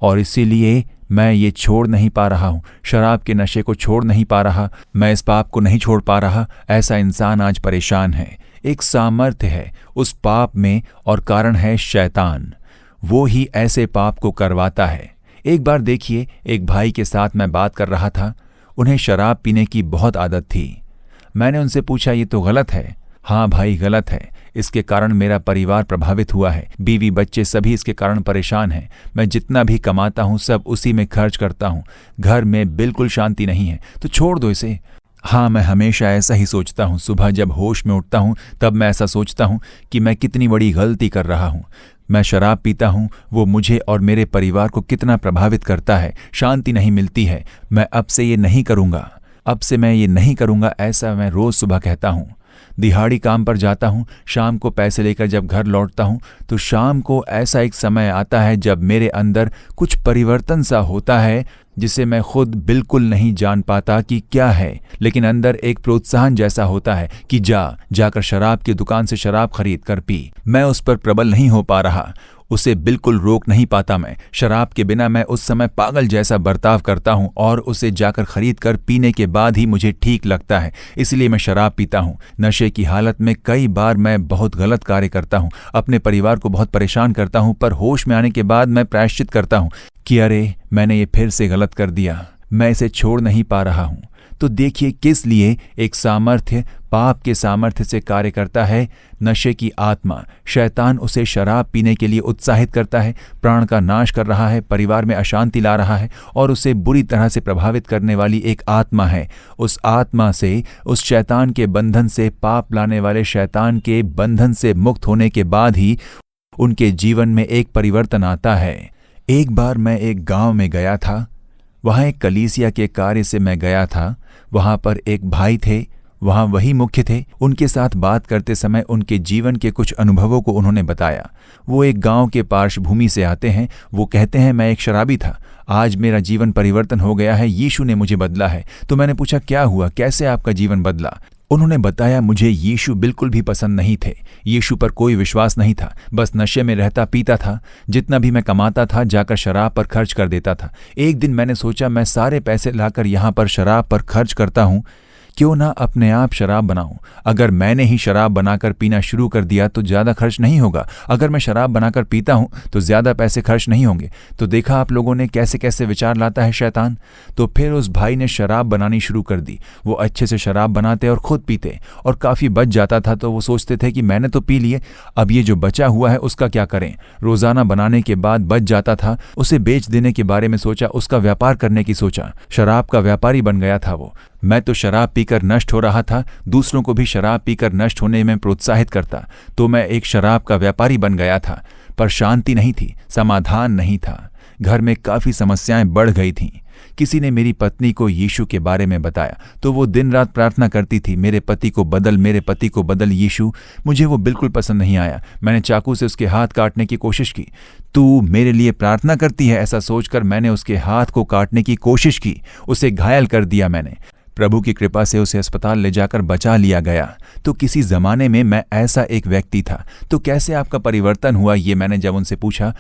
Speaker 1: और इसीलिए मैं ये छोड़ नहीं पा रहा हूँ, शराब के नशे को छोड़ नहीं पा रहा, मैं इस पाप को नहीं छोड़ पा रहा। ऐसा इंसान आज परेशान है। एक सामर्थ्य है उस पाप में और कारण है शैतान। वो ही ऐसे पाप को करवाता है। एक बार देखिए, एक भाई के साथ मैं बात कर रहा था। उन्हें शराब पीने की बहुत आदत थी। मैंने उनसे पूछा, ये तो गलत है। हाँ भाई, गलत है। इसके कारण मेरा परिवार प्रभावित हुआ है, बीवी बच्चे सभी इसके कारण परेशान हैं। मैं जितना भी कमाता हूँ सब उसी में खर्च करता हूँ। घर में बिल्कुल शांति नहीं है, तो छोड़ दो इसे। हाँ, मैं हमेशा ऐसा ही सोचता हूँ। सुबह जब होश में उठता हूँ तब मैं ऐसा सोचता हूँ कि मैं कितनी बड़ी गलती कर रहा हूँ। मैं शराब पीता हूँ, वो मुझे और मेरे परिवार को कितना प्रभावित करता है। शांति नहीं मिलती है। मैं अब से ये नहीं करूँगा, अब से मैं ये नहीं करूँगा, ऐसा मैं रोज़ सुबह कहता हूँ। दिहाड़ी काम पर जाता हूँ, शाम को पैसे लेकर जब घर लौटता हूँ तो शाम को ऐसा एक समय आता है जब मेरे अंदर कुछ परिवर्तन सा होता है जिसे मैं खुद बिल्कुल नहीं जान पाता कि क्या है, लेकिन अंदर एक प्रोत्साहन जैसा होता है कि जाकर शराब की दुकान से शराब खरीद कर पी। मैं उस पर प्रबल नहीं हो पा रहा, उसे बिल्कुल रोक नहीं पाता मैं। शराब के बिना मैं उस समय पागल जैसा बर्ताव करता हूँ और उसे जाकर खरीद कर पीने के बाद ही मुझे ठीक लगता है, इसलिए मैं शराब पीता हूँ। नशे की हालत में कई बार मैं बहुत गलत कार्य करता हूँ, अपने परिवार को बहुत परेशान करता हूँ, पर होश में आने के बाद मैं प्रायश्चित करता हूँ कि अरे मैंने ये फिर से गलत कर दिया, मैं इसे छोड़ नहीं पा रहा हूँ। तो देखिए किस लिए एक सामर्थ्य पाप के सामर्थ्य से कार्य करता है नशे की आत्मा। शैतान उसे शराब पीने के लिए उत्साहित करता है, प्राण का नाश कर रहा है, परिवार में अशांति ला रहा है और उसे बुरी तरह से प्रभावित करने वाली एक आत्मा है। उस आत्मा से, उस शैतान के बंधन से, पाप लाने वाले शैतान के बंधन से मुक्त होने के बाद ही उनके जीवन में एक परिवर्तन आता है। एक बार मैं एक गांव में गया था। वहाँ एक कलीसिया के कार्य से मैं गया था। वहाँ पर एक भाई थे, वहाँ वही मुख्य थे। उनके साथ बात करते समय उनके जीवन के कुछ अनुभवों को उन्होंने बताया। वो एक गांव के पार्श्वभूमि से आते हैं। वो कहते हैं, मैं एक शराबी था, आज मेरा जीवन परिवर्तन हो गया है, यीशु ने मुझे बदला है। तो मैंने पूछा, क्या हुआ, कैसे आपका जीवन बदला? उन्होंने बताया, मुझे यीशु बिल्कुल भी पसंद नहीं थे, यीशु पर कोई विश्वास नहीं था, बस नशे में रहता पीता था, जितना भी मैं कमाता था जाकर शराब पर खर्च कर देता था। एक दिन मैंने सोचा, मैं सारे पैसे लाकर यहाँ पर शराब पर खर्च करता हूँ, क्यों ना अपने आप शराब बनाऊं। अगर मैंने ही शराब बनाकर पीना शुरू कर दिया तो ज़्यादा खर्च नहीं होगा। अगर मैं शराब बनाकर पीता हूं तो ज़्यादा पैसे खर्च नहीं होंगे। तो देखा आप लोगों ने कैसे कैसे विचार लाता है शैतान। तो फिर उस भाई ने शराब बनानी शुरू कर दी। वो अच्छे से शराब बनाते और खुद पीते और काफ़ी बच जाता था। तो वो सोचते थे कि मैंने तो पी लिए, अब ये जो बचा हुआ है उसका क्या करें। रोज़ाना बनाने के बाद बच जाता था, उसे बेच देने के बारे में सोचा, उसका व्यापार करने की सोचा। शराब का व्यापारी बन गया था वो। मैं तो शराब पीकर नष्ट हो रहा था, दूसरों को भी शराब पीकर नष्ट होने में प्रोत्साहित करता। तो मैं एक शराब का व्यापारी बन गया था। पर शांति नहीं थी, समाधान नहीं था। घर में काफ़ी समस्याएं बढ़ गई थीं। किसी ने मेरी पत्नी को यीशु के बारे में बताया तो वो दिन रात प्रार्थना करती थी, मेरे पति को बदल, मेरे पति को बदल यीशु। मुझे वो बिल्कुल पसंद नहीं आया। मैंने चाकू से उसके हाथ काटने की कोशिश की। तू मेरे लिए प्रार्थना करती है, ऐसा सोचकर मैंने उसके हाथ को काटने की कोशिश की, उसे घायल कर दिया मैंने। प्रभु की कृपा से उसे अस्पताल ले जाकर बचा लिया गया। तो किसी ज़माने में मैं ऐसा एक व्यक्ति था। तो कैसे आपका परिवर्तन हुआ, ये मैंने जब उनसे पूछा।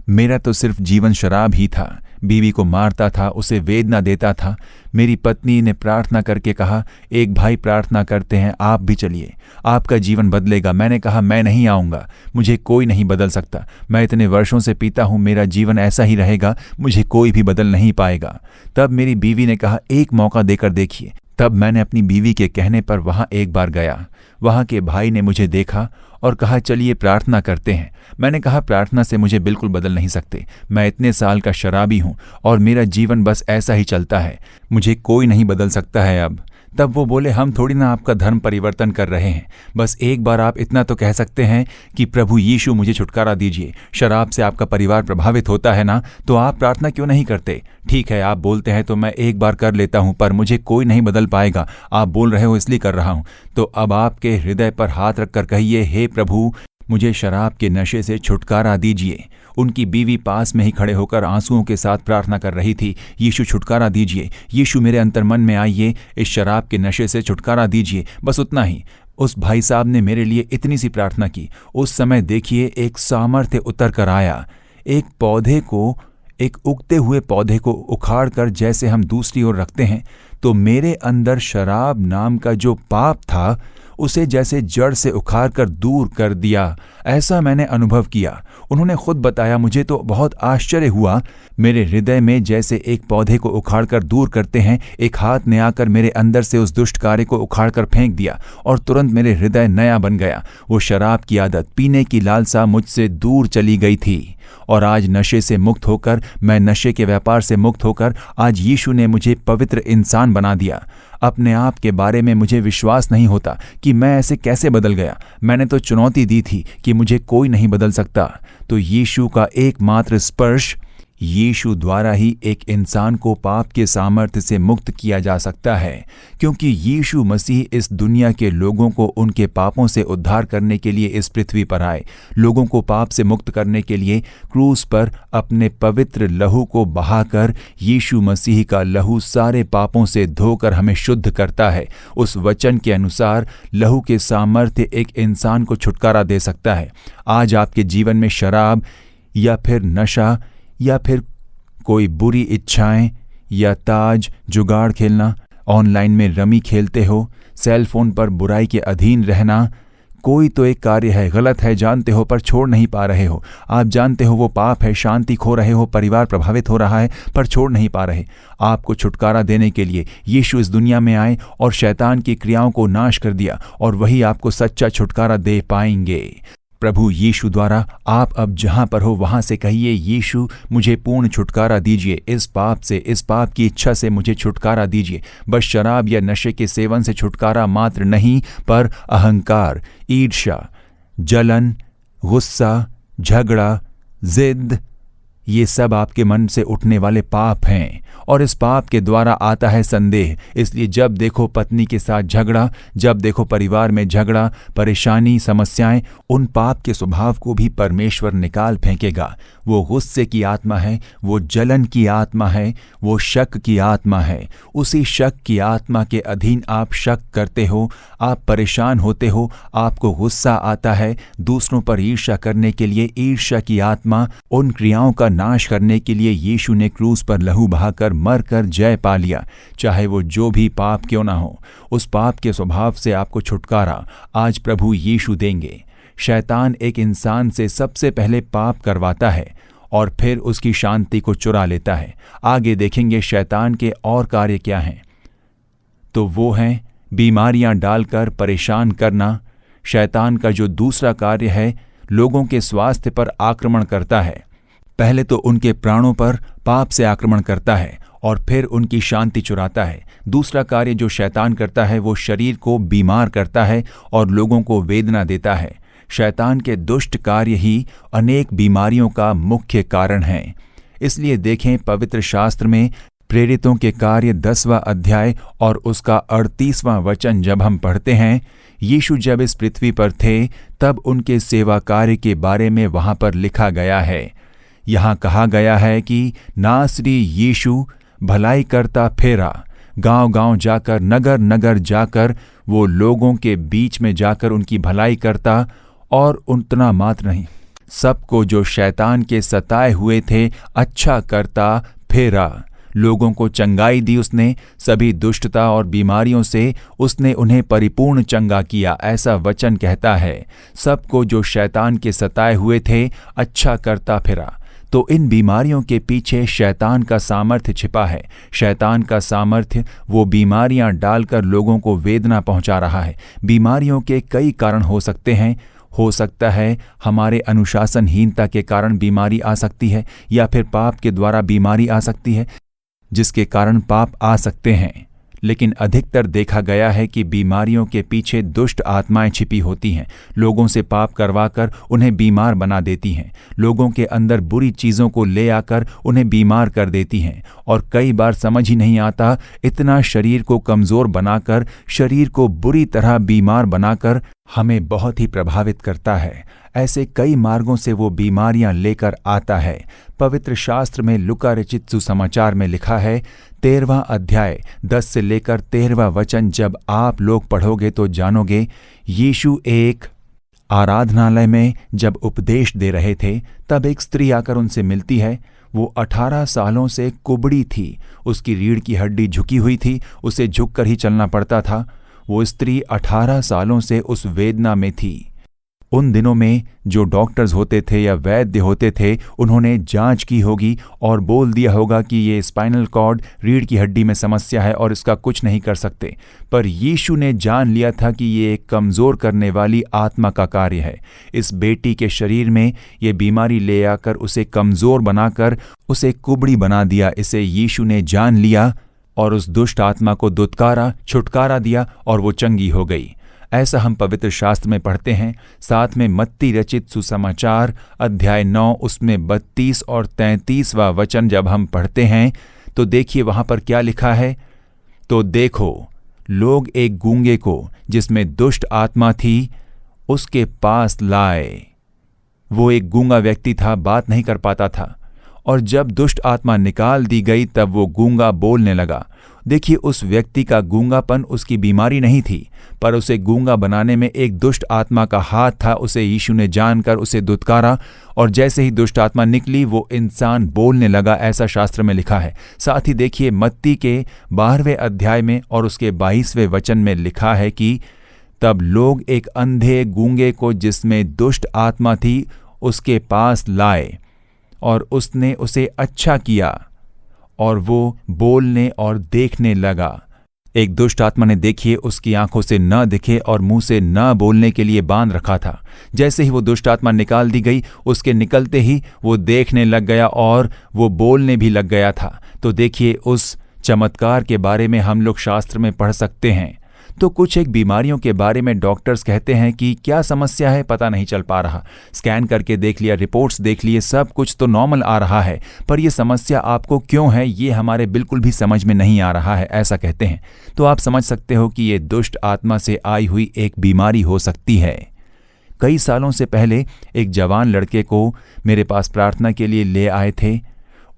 Speaker 1: मेरा तो सिर्फ जीवन शराब ही था। बीवी को मारता था, उसे वेदना देता था। मेरी पत्नी ने प्रार्थना करके कहा, एक भाई प्रार्थना करते हैं, आप भी चलिए, आपका जीवन बदलेगा। मैंने कहा, मैं नहीं आऊँगा, मुझे कोई नहीं बदल सकता। मैं इतने वर्षों से पीता हूँ, मेरा जीवन ऐसा ही रहेगा, मुझे कोई भी बदल नहीं पाएगा। तब मेरी बीवी ने कहा, एक मौका देकर देखिए। तब मैंने अपनी बीवी के कहने पर वहाँ एक बार गया। वहाँ के भाई ने मुझे देखा और कहा, चलिए प्रार्थना करते हैं। मैंने कहा, प्रार्थना से मुझे बिल्कुल बदल नहीं सकते। मैं इतने साल का शराबी हूँ और मेरा जीवन बस ऐसा ही चलता है, मुझे कोई नहीं बदल सकता है अब। तब वो बोले, हम थोड़ी ना आपका धर्म परिवर्तन कर रहे हैं, बस एक बार आप इतना तो कह सकते हैं कि प्रभु यीशु मुझे छुटकारा दीजिए। शराब से आपका परिवार प्रभावित होता है ना, तो आप प्रार्थना क्यों नहीं करते? ठीक है, आप बोलते हैं तो मैं एक बार कर लेता हूं, पर मुझे कोई नहीं बदल पाएगा। आप बोल रहे हो इसलिए कर रहा हूं। तो अब आपके हृदय पर हाथ रखकर कहिए, हे प्रभु, मुझे शराब के नशे से छुटकारा दीजिए। उनकी बीवी पास में ही खड़े होकर आंसुओं के साथ प्रार्थना कर रही थी, यीशु छुटकारा दीजिए, यीशु मेरे अंतर्मन में आइए, इस शराब के नशे से छुटकारा दीजिए। बस उतना ही। उस भाई साहब ने मेरे लिए इतनी सी प्रार्थना की। उस समय देखिए एक सामर्थ्य उतर कर आया। एक पौधे को, एक उगते हुए पौधे को उखाड़ कर जैसे हम दूसरी ओर रखते हैं, तो मेरे अंदर शराब नाम का जो पाप था उसे जैसे जड़ से उखाड़ कर दूर कर दिया, ऐसा मैंने अनुभव किया। उन्होंने खुद बताया, मुझे तो बहुत आश्चर्य हुआ। मेरे हृदय में जैसे एक पौधे को उखाड़ कर दूर करते हैं, एक हाथ ने आकर मेरे अंदर से उस दुष्ट कार्य को उखाड़ कर फेंक दिया और तुरंत मेरे हृदय नया बन गया। वो शराब की आदत, पीने की लालसा मुझसे दूर चली गई थी और आज नशे से मुक्त होकर, मैं नशे के व्यापार से मुक्त होकर, आज यीशु ने मुझे पवित्र इंसान बना दिया। अपने आप के बारे में मुझे विश्वास नहीं होता कि मैं ऐसे कैसे बदल गया। मैंने तो चुनौती दी थी कि मुझे कोई नहीं बदल सकता। तो यीशु का एकमात्र स्पर्श, यीशु द्वारा ही एक इंसान को पाप के सामर्थ्य से मुक्त किया जा सकता है, क्योंकि यीशु मसीह इस दुनिया के लोगों को उनके पापों से उद्धार करने के लिए इस पृथ्वी पर आए। लोगों को पाप से मुक्त करने के लिए क्रूस पर अपने पवित्र लहू को बहाकर, यीशु मसीह का लहू सारे पापों से धोकर हमें शुद्ध करता है। उस वचन के अनुसार लहू के सामर्थ्य एक इंसान को छुटकारा दे सकता है। आज आपके जीवन में शराब या फिर नशा या फिर कोई बुरी इच्छाएं या ताज, जुगाड़ खेलना, ऑनलाइन में रमी खेलते हो, सेल फोन पर बुराई के अधीन रहना, कोई तो एक कार्य है, गलत है, जानते हो पर छोड़ नहीं पा रहे हो। आप जानते हो वो पाप है, शांति खो रहे हो, परिवार प्रभावित हो रहा है पर छोड़ नहीं पा रहे। आपको छुटकारा देने के लिए यीशु इस दुनिया में आए और शैतान की क्रियाओं को नाश कर दिया, और वही आपको सच्चा छुटकारा दे पाएंगे। प्रभु यीशु द्वारा आप अब जहां पर हो वहां से कहिए, यीशु मुझे पूर्ण छुटकारा दीजिए, इस पाप से, इस पाप की इच्छा से मुझे छुटकारा दीजिए। बस शराब या नशे के सेवन से छुटकारा मात्र नहीं, पर अहंकार, ईर्ष्या, जलन, गुस्सा, झगड़ा, जिद, ये सब आपके मन से उठने वाले पाप हैं, और इस पाप के द्वारा आता है संदेह। इसलिए जब देखो पत्नी के साथ झगड़ा, जब देखो परिवार में झगड़ा, परेशानी, समस्याएं, उन पाप के स्वभाव को भी परमेश्वर निकाल फेंकेगा। वो गुस्से की आत्मा है, वो जलन की आत्मा है, वो शक की आत्मा है। उसी शक की आत्मा के अधीन आप शक करते हो, आप परेशान होते हो, आपको गुस्सा आता है, दूसरों पर ईर्ष्या करने के लिए ईर्ष्या की आत्मा, उन क्रियाओं का नाश करने के लिए यीशु ने क्रूस पर लहू बहाकर मरकर जय पा लिया। चाहे वो जो भी पाप क्यों ना हो, उस पाप के स्वभाव से आपको छुटकारा आज प्रभु यीशु देंगे। शैतान एक इंसान से सबसे पहले पाप करवाता है और फिर उसकी शांति को चुरा लेता है। आगे देखेंगे शैतान के और कार्य क्या हैं। तो वो हैं बीमारियां डालकर परेशान करना। शैतान का जो दूसरा कार्य है, लोगों के स्वास्थ्य पर आक्रमण करता है। पहले तो उनके प्राणों पर पाप से आक्रमण करता है और फिर उनकी शांति चुराता है। दूसरा कार्य जो शैतान करता है, वो शरीर को बीमार करता है और लोगों को वेदना देता है। शैतान के दुष्ट कार्य ही अनेक बीमारियों का मुख्य कारण हैं। इसलिए देखें पवित्र शास्त्र में प्रेरितों के कार्य 10वां अध्याय और उसका 38वां वचन जब हम पढ़ते हैं, यीशु जब इस पृथ्वी पर थे तब उनके सेवा कार्य के बारे में वहां पर लिखा गया है। यहाँ कहा गया है कि नासरी यीशु भलाई करता फेरा, गांव-गांव जाकर, नगर नगर जाकर वो लोगों के बीच में जाकर उनकी भलाई करता, और उतना मात्र नहीं, सबको जो शैतान के सताए हुए थे अच्छा करता फेरा। लोगों को चंगाई दी उसने, सभी दुष्टता और बीमारियों से उसने उन्हें परिपूर्ण चंगा किया, ऐसा वचन कहता है। सबको जो शैतान के सताए हुए थे अच्छा करता फिरा। तो इन बीमारियों के पीछे शैतान का सामर्थ्य छिपा है। शैतान का सामर्थ्य वो बीमारियां डालकर लोगों को वेदना पहुंचा रहा है। बीमारियों के कई कारण हो सकते हैं। हो सकता है हमारे अनुशासनहीनता के कारण बीमारी आ सकती है, या फिर पाप के द्वारा बीमारी आ सकती है, जिसके कारण पाप आ सकते हैं। लेकिन अधिकतर देखा गया है कि बीमारियों के पीछे दुष्ट आत्माएं छिपी होती हैं। लोगों से पाप करवाकर उन्हें बीमार बना देती हैं। लोगों के अंदर बुरी चीज़ों को ले आकर उन्हें बीमार कर देती हैं। और कई बार समझ ही नहीं आता, इतना शरीर को कमज़ोर बनाकर, शरीर को बुरी तरह बीमार बनाकर हमें बहुत ही प्रभावित करता है। ऐसे कई मार्गों से वो बीमारियां लेकर आता है। पवित्र शास्त्र में लूका रचित सुसमाचार में लिखा है, 13वां अध्याय 10 से लेकर 13वां वचन जब आप लोग पढ़ोगे तो जानोगे। यीशु एक आराधनालय में जब उपदेश दे रहे थे, तब एक स्त्री आकर उनसे मिलती है। वो 18 सालों से कुबड़ी थी, उसकी रीढ़ की हड्डी झुकी हुई थी, उसे झुककर ही चलना पड़ता था। वो स्त्री 18 सालों से उस वेदना में थी। उन दिनों में जो डॉक्टर्स होते थे या वैद्य होते थे, उन्होंने जांच की होगी और बोल दिया होगा कि ये स्पाइनल कॉर्ड, रीढ़ की हड्डी में समस्या है और इसका कुछ नहीं कर सकते। पर यीशु ने जान लिया था कि ये एक कमज़ोर करने वाली आत्मा का कार्य है। इस बेटी के शरीर में ये बीमारी ले आकर उसे कमज़ोर बनाकर उसे कुबड़ी बना दिया। इसे यीशु ने जान लिया और उस दुष्ट आत्मा को दुत्कारा, छुटकारा दिया और वो चंगी हो गई। ऐसा हम पवित्र शास्त्र में पढ़ते हैं। साथ में मत्ती रचित सुसमाचार अध्याय 9 उसमें 32 और 33वां वचन जब हम पढ़ते हैं तो देखिए वहां पर क्या लिखा है। तो देखो, लोग एक गूंगे को जिसमें दुष्ट आत्मा थी उसके पास लाए। वो एक गूंगा व्यक्ति था, बात नहीं कर पाता था, और जब दुष्ट आत्मा निकाल दी गई तब वो गूंगा बोलने लगा। देखिए, उस व्यक्ति का गूंगापन उसकी बीमारी नहीं थी, पर उसे गूंगा बनाने में एक दुष्ट आत्मा का हाथ था। उसे यीशु ने जानकर उसे दुत्कारा, और जैसे ही दुष्ट आत्मा निकली वो इंसान बोलने लगा, ऐसा शास्त्र में लिखा है। साथ ही देखिए मत्ती के 12वें अध्याय में और उसके 22वें वचन में लिखा है कि तब लोग एक अंधे गूंगे को जिसमें दुष्ट आत्मा थी उसके पास लाए और उसने उसे अच्छा किया और वो बोलने और देखने लगा। एक दुष्ट आत्मा ने देखिए उसकी आंखों से न दिखे और मुंह से न बोलने के लिए बांध रखा था। जैसे ही वो दुष्ट आत्मा निकाल दी गई, उसके निकलते ही वो देखने लग गया और वो बोलने भी लग गया था। तो देखिए, उस चमत्कार के बारे में हम लोग शास्त्र में पढ़ सकते हैं। तो कुछ एक बीमारियों के बारे में डॉक्टर्स कहते हैं कि क्या समस्या है पता नहीं चल पा रहा, स्कैन करके देख लिया, रिपोर्ट्स देख लिए, सब कुछ तो नॉर्मल आ रहा है, पर यह समस्या आपको क्यों है ये हमारे बिल्कुल भी समझ में नहीं आ रहा है, ऐसा कहते हैं। तो आप समझ सकते हो कि ये दुष्ट आत्मा से आई हुई एक बीमारी हो सकती है। कई सालों से पहले एक जवान लड़के को मेरे पास प्रार्थना के लिए ले आए थे।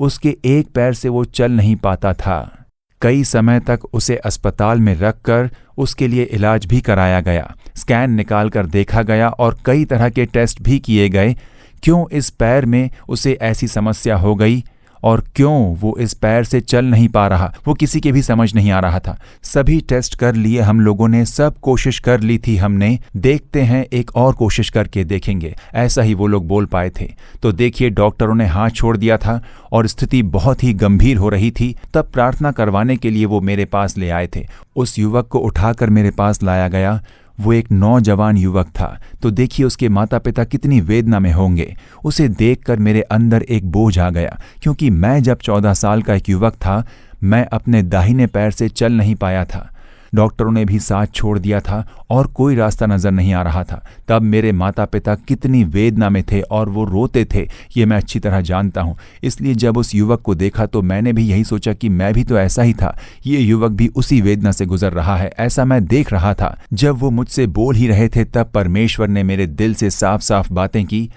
Speaker 1: उसके एक पैर से वो चल नहीं पाता था। कई समय तक उसे अस्पताल में रखकर उसके लिए इलाज भी कराया गया, स्कैन निकाल कर देखा गया और कई तरह के टेस्ट भी किए गए। क्यों इस पैर में उसे ऐसी समस्या हो गई और क्यों वो इस पैर से चल नहीं पा रहा, वो किसी के भी समझ नहीं आ रहा था। सभी टेस्ट कर लिए हम लोगों ने, सब कोशिश कर ली थी हमने, देखते हैं एक और कोशिश करके देखेंगे, ऐसा ही वो लोग बोल पाए थे। तो देखिए, डॉक्टरों ने हाथ छोड़ दिया था और स्थिति बहुत ही गंभीर हो रही थी। तब प्रार्थना करवाने के लिए वो मेरे पास ले आए थे। उस युवक को उठाकर मेरे पास लाया गया। वो एक नौजवान युवक था। तो देखिए उसके माता पिता कितनी वेदना में होंगे। उसे देखकर मेरे अंदर एक बोझ आ गया, क्योंकि मैं जब 14 साल का एक युवक था, मैं अपने दाहिने पैर से चल नहीं पाया था। डॉक्टरों ने भी साथ छोड़ दिया था और कोई रास्ता नजर नहीं आ रहा था। तब मेरे माता पिता कितनी वेदना में थे और वो रोते थे, ये मैं अच्छी तरह जानता हूँ। इसलिए जब उस युवक को देखा तो मैंने भी यही सोचा कि मैं भी तो ऐसा ही था, ये युवक भी उसी वेदना से गुजर रहा है, ऐसा मैं देख रहा था। जब वो मुझसे बोल ही रहे थे तब परमेश्वर ने मेरे दिल से साफ साफ बातें की।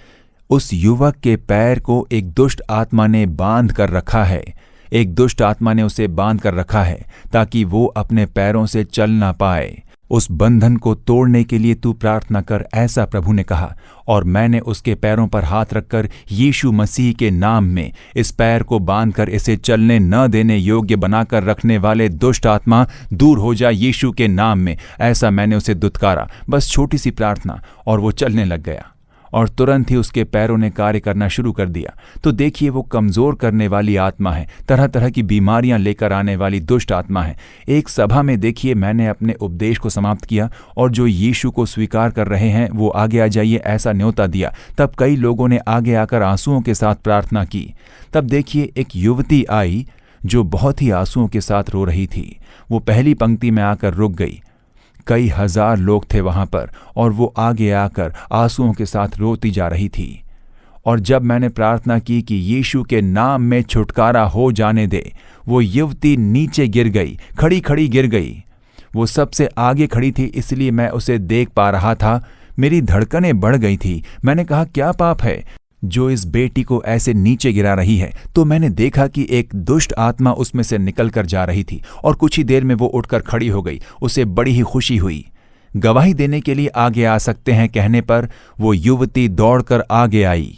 Speaker 1: उस युवक के पैर को एक दुष्ट आत्मा ने बांध कर रखा है। एक दुष्ट आत्मा ने उसे बांध कर रखा है ताकि वो अपने पैरों से चल ना पाए। उस बंधन को तोड़ने के लिए तू प्रार्थना कर, ऐसा प्रभु ने कहा। और मैंने उसके पैरों पर हाथ रखकर यीशु मसीह के नाम में इस पैर को बांधकर इसे चलने न देने योग्य बनाकर रखने वाले दुष्ट आत्मा दूर हो जा यीशु के नाम में, ऐसा मैंने उसे दुत्कारा। बस छोटी सी प्रार्थना और वो चलने लग गया और तुरंत ही उसके पैरों ने कार्य करना शुरू कर दिया। तो देखिए, वो कमजोर करने वाली आत्मा है, तरह तरह की बीमारियां लेकर आने वाली दुष्ट आत्मा है। एक सभा में देखिए, मैंने अपने उपदेश को समाप्त किया और जो यीशु को स्वीकार कर रहे हैं वो आगे आ जाइए, ऐसा न्योता दिया। तब कई लोगों ने आगे आकर आंसुओं के साथ प्रार्थना की। तब देखिए, एक युवती आई जो बहुत ही आंसुओं के साथ रो रही थी। वो पहली पंक्ति में आकर रुक गई। कई हजार लोग थे वहां पर और वो आगे आकर आंसुओं के साथ रोती जा रही थी। और जब मैंने प्रार्थना की कि यीशु के नाम में छुटकारा हो जाने दे, वो युवती नीचे गिर गई, खड़ी खड़ी गिर गई। वो सबसे आगे खड़ी थी, इसलिए मैं उसे देख पा रहा था। मेरी धड़कनें बढ़ गई थी। मैंने कहा, क्या पाप है जो इस बेटी को ऐसे नीचे गिरा रही है? तो मैंने देखा कि एक दुष्ट आत्मा उसमें से निकलकर जा रही थी और कुछ ही देर में वो उठकर खड़ी हो गई। उसे बड़ी ही खुशी हुई। गवाही देने के लिए आगे आ सकते हैं कहने पर वो युवती दौड़कर आगे आई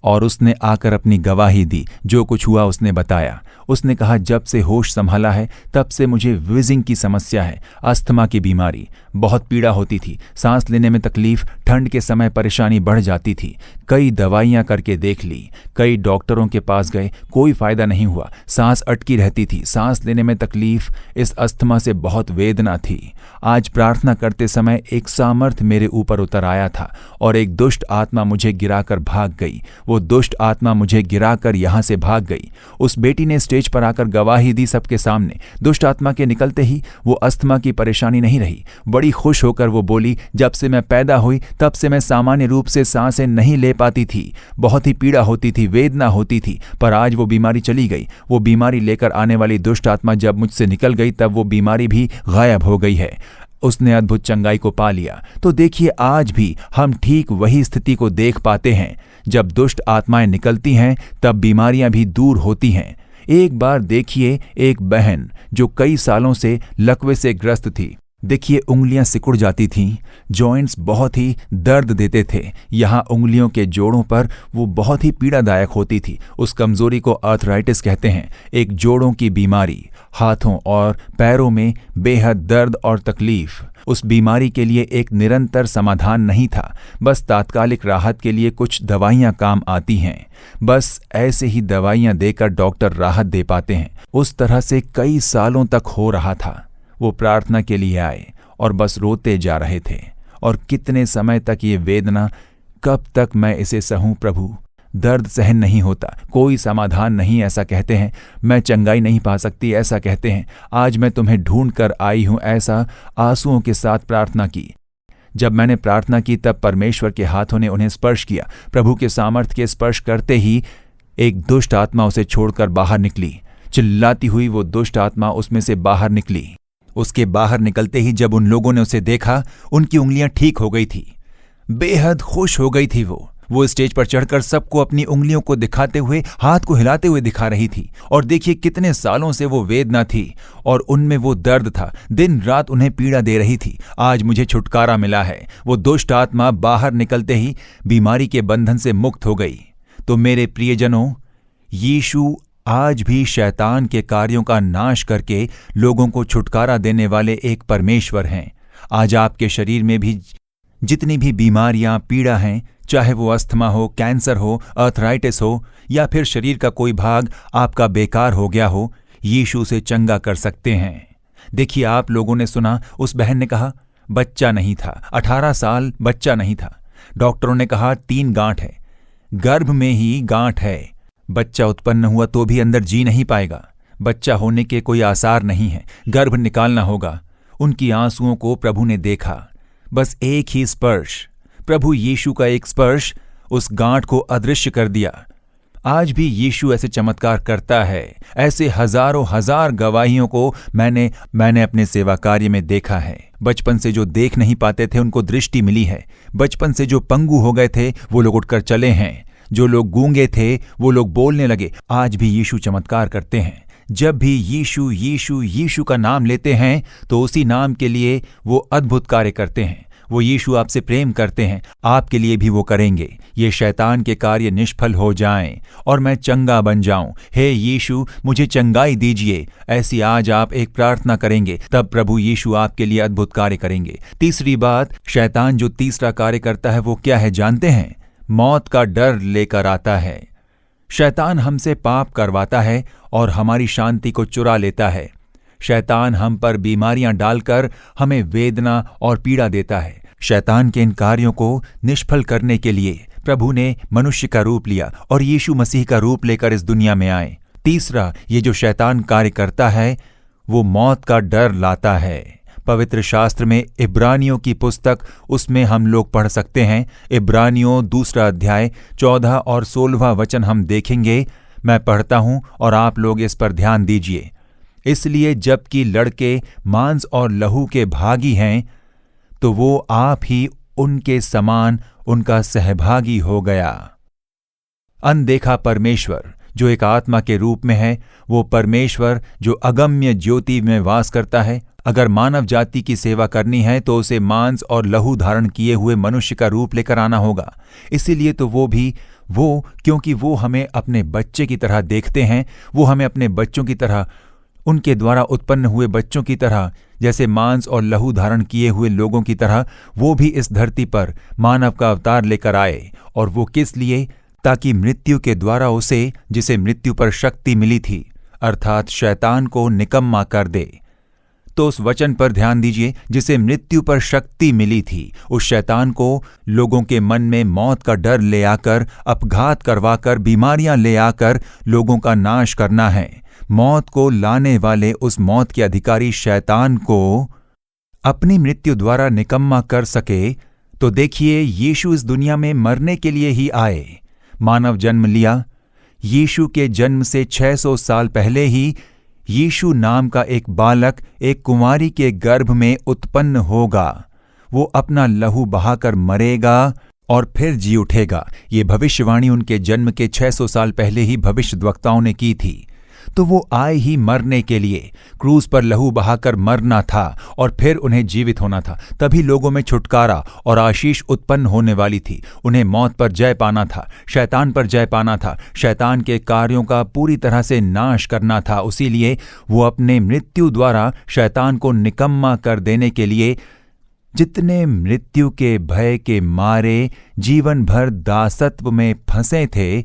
Speaker 1: और उसने आकर अपनी गवाही दी। जो कुछ हुआ उसने बताया। उसने कहा, जब से होश संभाला है तब से मुझे विजिंग की समस्या है, अस्थमा की बीमारी, बहुत पीड़ा होती थी, सांस लेने में तकलीफ, ठंड के समय परेशानी बढ़ जाती थी। कई दवाइयां करके देख ली, कई डॉक्टरों के पास गए, कोई फायदा नहीं हुआ। सांस अटकी रहती थी, सांस लेने में तकलीफ, इस अस्थमा से बहुत वेदना थी। आज प्रार्थना करते समय एक सामर्थ्य मेरे ऊपर उतर आया था और एक दुष्ट आत्मा मुझे गिराकर भाग गई। वो दुष्ट आत्मा मुझे गिराकर यहां से भाग गई। उस बेटी ने स्टेज पर आकर गवाही दी सबके सामने। दुष्ट आत्मा के निकलते ही वो अस्थमा की परेशानी नहीं रही। बड़ी खुश होकर वो बोली, जब से मैं पैदा हुई तब से मैं सामान्य रूप से सांसें नहीं ले पाती थी, बहुत ही पीड़ा होती थी, वेदना होती थी, पर आज वो बीमारी चली गई। वो बीमारी लेकर आने वाली दुष्ट आत्मा जब मुझसे निकल गई तब वो बीमारी भी गायब हो गई है। उसने अद्भुत चंगाई को पा लिया। तो देखिए, आज भी हम ठीक वही स्थिति को देख पाते हैं। जब दुष्ट आत्माएं निकलती हैं तब बीमारियां भी दूर होती हैं। एक बार देखिए, एक बहन जो कई सालों से लकवे से ग्रस्त थी, देखिए, उंगलियां सिकुड़ जाती थीं, जॉइंट्स बहुत ही दर्द देते थे। यहाँ उंगलियों के जोड़ों पर वो बहुत ही पीड़ादायक होती थी। उस कमजोरी को आर्थराइटिस कहते हैं, एक जोड़ों की बीमारी। हाथों और पैरों में बेहद दर्द और तकलीफ। उस बीमारी के लिए एक निरंतर समाधान नहीं था, बस तात्कालिक राहत के लिए कुछ दवाइयां काम आती हैं। बस ऐसे ही दवाइयां देकर डॉक्टर राहत दे पाते हैं। उस तरह से कई सालों तक हो रहा था। वो प्रार्थना के लिए आए और बस रोते जा रहे थे। और कितने समय तक ये वेदना, कब तक मैं इसे सहूं प्रभु? दर्द सहन नहीं होता, कोई समाधान नहीं, ऐसा कहते हैं। मैं चंगाई नहीं पा सकती, ऐसा कहते हैं। आज मैं तुम्हें ढूंढ कर आई हूं, ऐसा आंसुओं के साथ प्रार्थना की। जब मैंने प्रार्थना की तब परमेश्वर के हाथों ने उन्हें स्पर्श किया। प्रभु के सामर्थ्य के स्पर्श करते ही एक दुष्ट आत्मा उसे छोड़कर बाहर निकली। चिल्लाती हुई वो दुष्ट आत्मा उसमें से बाहर निकली। उसके बाहर निकलते ही जब उन लोगों ने उसे देखा, उनकी उंगलियां ठीक हो गई थी। बेहद खुश हो गई थी वो स्टेज पर चढ़कर सबको अपनी उंगलियों को दिखाते हुए, हाथ को हिलाते हुए दिखा रही थी। और देखिए, कितने सालों से वो वेदना थी और उनमें वो दर्द था, दिन रात उन्हें पीड़ा दे रही थी। आज मुझे छुटकारा मिला है। वो दुष्ट आत्मा बाहर निकलते ही बीमारी के बंधन से मुक्त हो गई। तो मेरे प्रियजनों, यीशु आज भी शैतान के कार्यों का नाश करके लोगों को छुटकारा देने वाले एक परमेश्वर हैं। आज आपके शरीर में भी जितनी भी बीमारियां, पीड़ा हैं, चाहे वो अस्थमा हो, कैंसर हो, आर्थराइटिस हो, या फिर शरीर का कोई भाग आपका बेकार हो गया हो, यीशु से चंगा कर सकते हैं। देखिए, आप लोगों ने सुना, उस बहन ने कहा बच्चा नहीं था, 18 साल बच्चा नहीं था। डॉक्टरों ने कहा 3 गांठ है, गर्भ में ही गांठ है। बच्चा उत्पन्न हुआ तो भी अंदर जी नहीं पाएगा। बच्चा होने के कोई आसार नहीं है, गर्भ निकालना होगा। उनकी आंसुओं को प्रभु ने देखा। बस एक ही स्पर्श, प्रभु यीशु का एक स्पर्श उस गांठ को अदृश्य कर दिया। आज भी यीशु ऐसे चमत्कार करता है। ऐसे हजारों हजार गवाहियों को मैंने अपने सेवा कार्य में देखा है। बचपन से जो देख नहीं पाते थे उनको दृष्टि मिली है। बचपन से जो पंगु हो गए थे वो लोग उठकर चले हैं। जो लोग गूंगे थे वो लोग बोलने लगे। आज भी यीशु चमत्कार करते हैं। जब भी यीशु यीशु यीशु का नाम लेते हैं तो उसी नाम के लिए वो अद्भुत कार्य करते हैं। वो यीशु आपसे प्रेम करते हैं, आपके लिए भी वो करेंगे। ये शैतान के कार्य निष्फल हो जाएं और मैं चंगा बन जाऊं। हे यीशु, मुझे चंगाई दीजिए। ऐसी आज आप एक प्रार्थना करेंगे, तब प्रभु यीशु आपके लिए अद्भुत कार्य करेंगे। तीसरी बात, शैतान जो तीसरा कार्य करता है वो क्या है जानते हैं? मौत का डर लेकर आता है। शैतान हमसे पाप करवाता है और हमारी शांति को चुरा लेता है। शैतान हम पर बीमारियां डालकर हमें वेदना और पीड़ा देता है। शैतान के इन कार्यों को निष्फल करने के लिए प्रभु ने मनुष्य का रूप लिया और यीशु मसीह का रूप लेकर इस दुनिया में आए। तीसरा, ये जो शैतान कार्य करता है वो मौत का डर लाता है। पवित्र शास्त्र में इब्रानियों की पुस्तक, उसमें हम लोग पढ़ सकते हैं। इब्रानियों 2 अध्याय 14 और 16 वचन हम देखेंगे। मैं पढ़ता हूं और आप लोग इस पर ध्यान दीजिए। इसलिए जबकि लड़के मांस और लहू के भागी हैं तो वो आप ही उनके समान उनका सहभागी हो गया। अनदेखा परमेश्वर जो एक आत्मा के रूप में है, वो परमेश्वर जो अगम्य ज्योति में वास करता है, अगर मानव जाति की सेवा करनी है तो उसे मांस और लहू धारण किए हुए मनुष्य का रूप लेकर आना होगा। इसीलिए तो वो क्योंकि वो हमें अपने बच्चे की तरह देखते हैं, वो हमें अपने बच्चों की तरह, उनके द्वारा उत्पन्न हुए बच्चों की तरह, जैसे मांस और लहू धारण किए हुए लोगों की तरह, वो भी इस धरती पर मानव का अवतार लेकर आए। और वो किस लिए? ताकि मृत्यु के द्वारा उसे, जिसे मृत्यु पर शक्ति मिली थी, अर्थात शैतान को निकम्मा कर दे। तो उस वचन पर ध्यान दीजिए, जिसे मृत्यु पर शक्ति मिली थी, उस शैतान को लोगों के मन में मौत का डर ले आकर, अपघात करवाकर, बीमारियां ले आकर लोगों का नाश करना है। मौत को लाने वाले उस मौत के अधिकारी शैतान को अपनी मृत्यु द्वारा निकम्मा कर सके। तो देखिए, यीशु इस दुनिया में मरने के लिए ही आए। मानव जन्म लिया। यीशु के जन्म से 600 साल पहले ही यीशु नाम का एक बालक एक कुंवारी के गर्भ में उत्पन्न होगा। वो अपना लहू बहाकर मरेगा और फिर जी उठेगा। ये भविष्यवाणी उनके जन्म के 600 साल पहले ही भविष्यद्वक्ताओं ने की थी। तो वो आए ही मरने के लिए। क्रूस पर लहू बहाकर मरना था और फिर उन्हें जीवित होना था। तभी लोगों में छुटकारा और आशीष उत्पन्न होने वाली थी। उन्हें मौत पर जय पाना था, शैतान पर जय पाना था, शैतान के कार्यों का पूरी तरह से नाश करना था। उसीलिए वो अपने मृत्यु द्वारा शैतान को निकम्मा कर देने के लिए जितने मृत्यु के भय के मारे जीवन भर दासत्व में फंसे थे,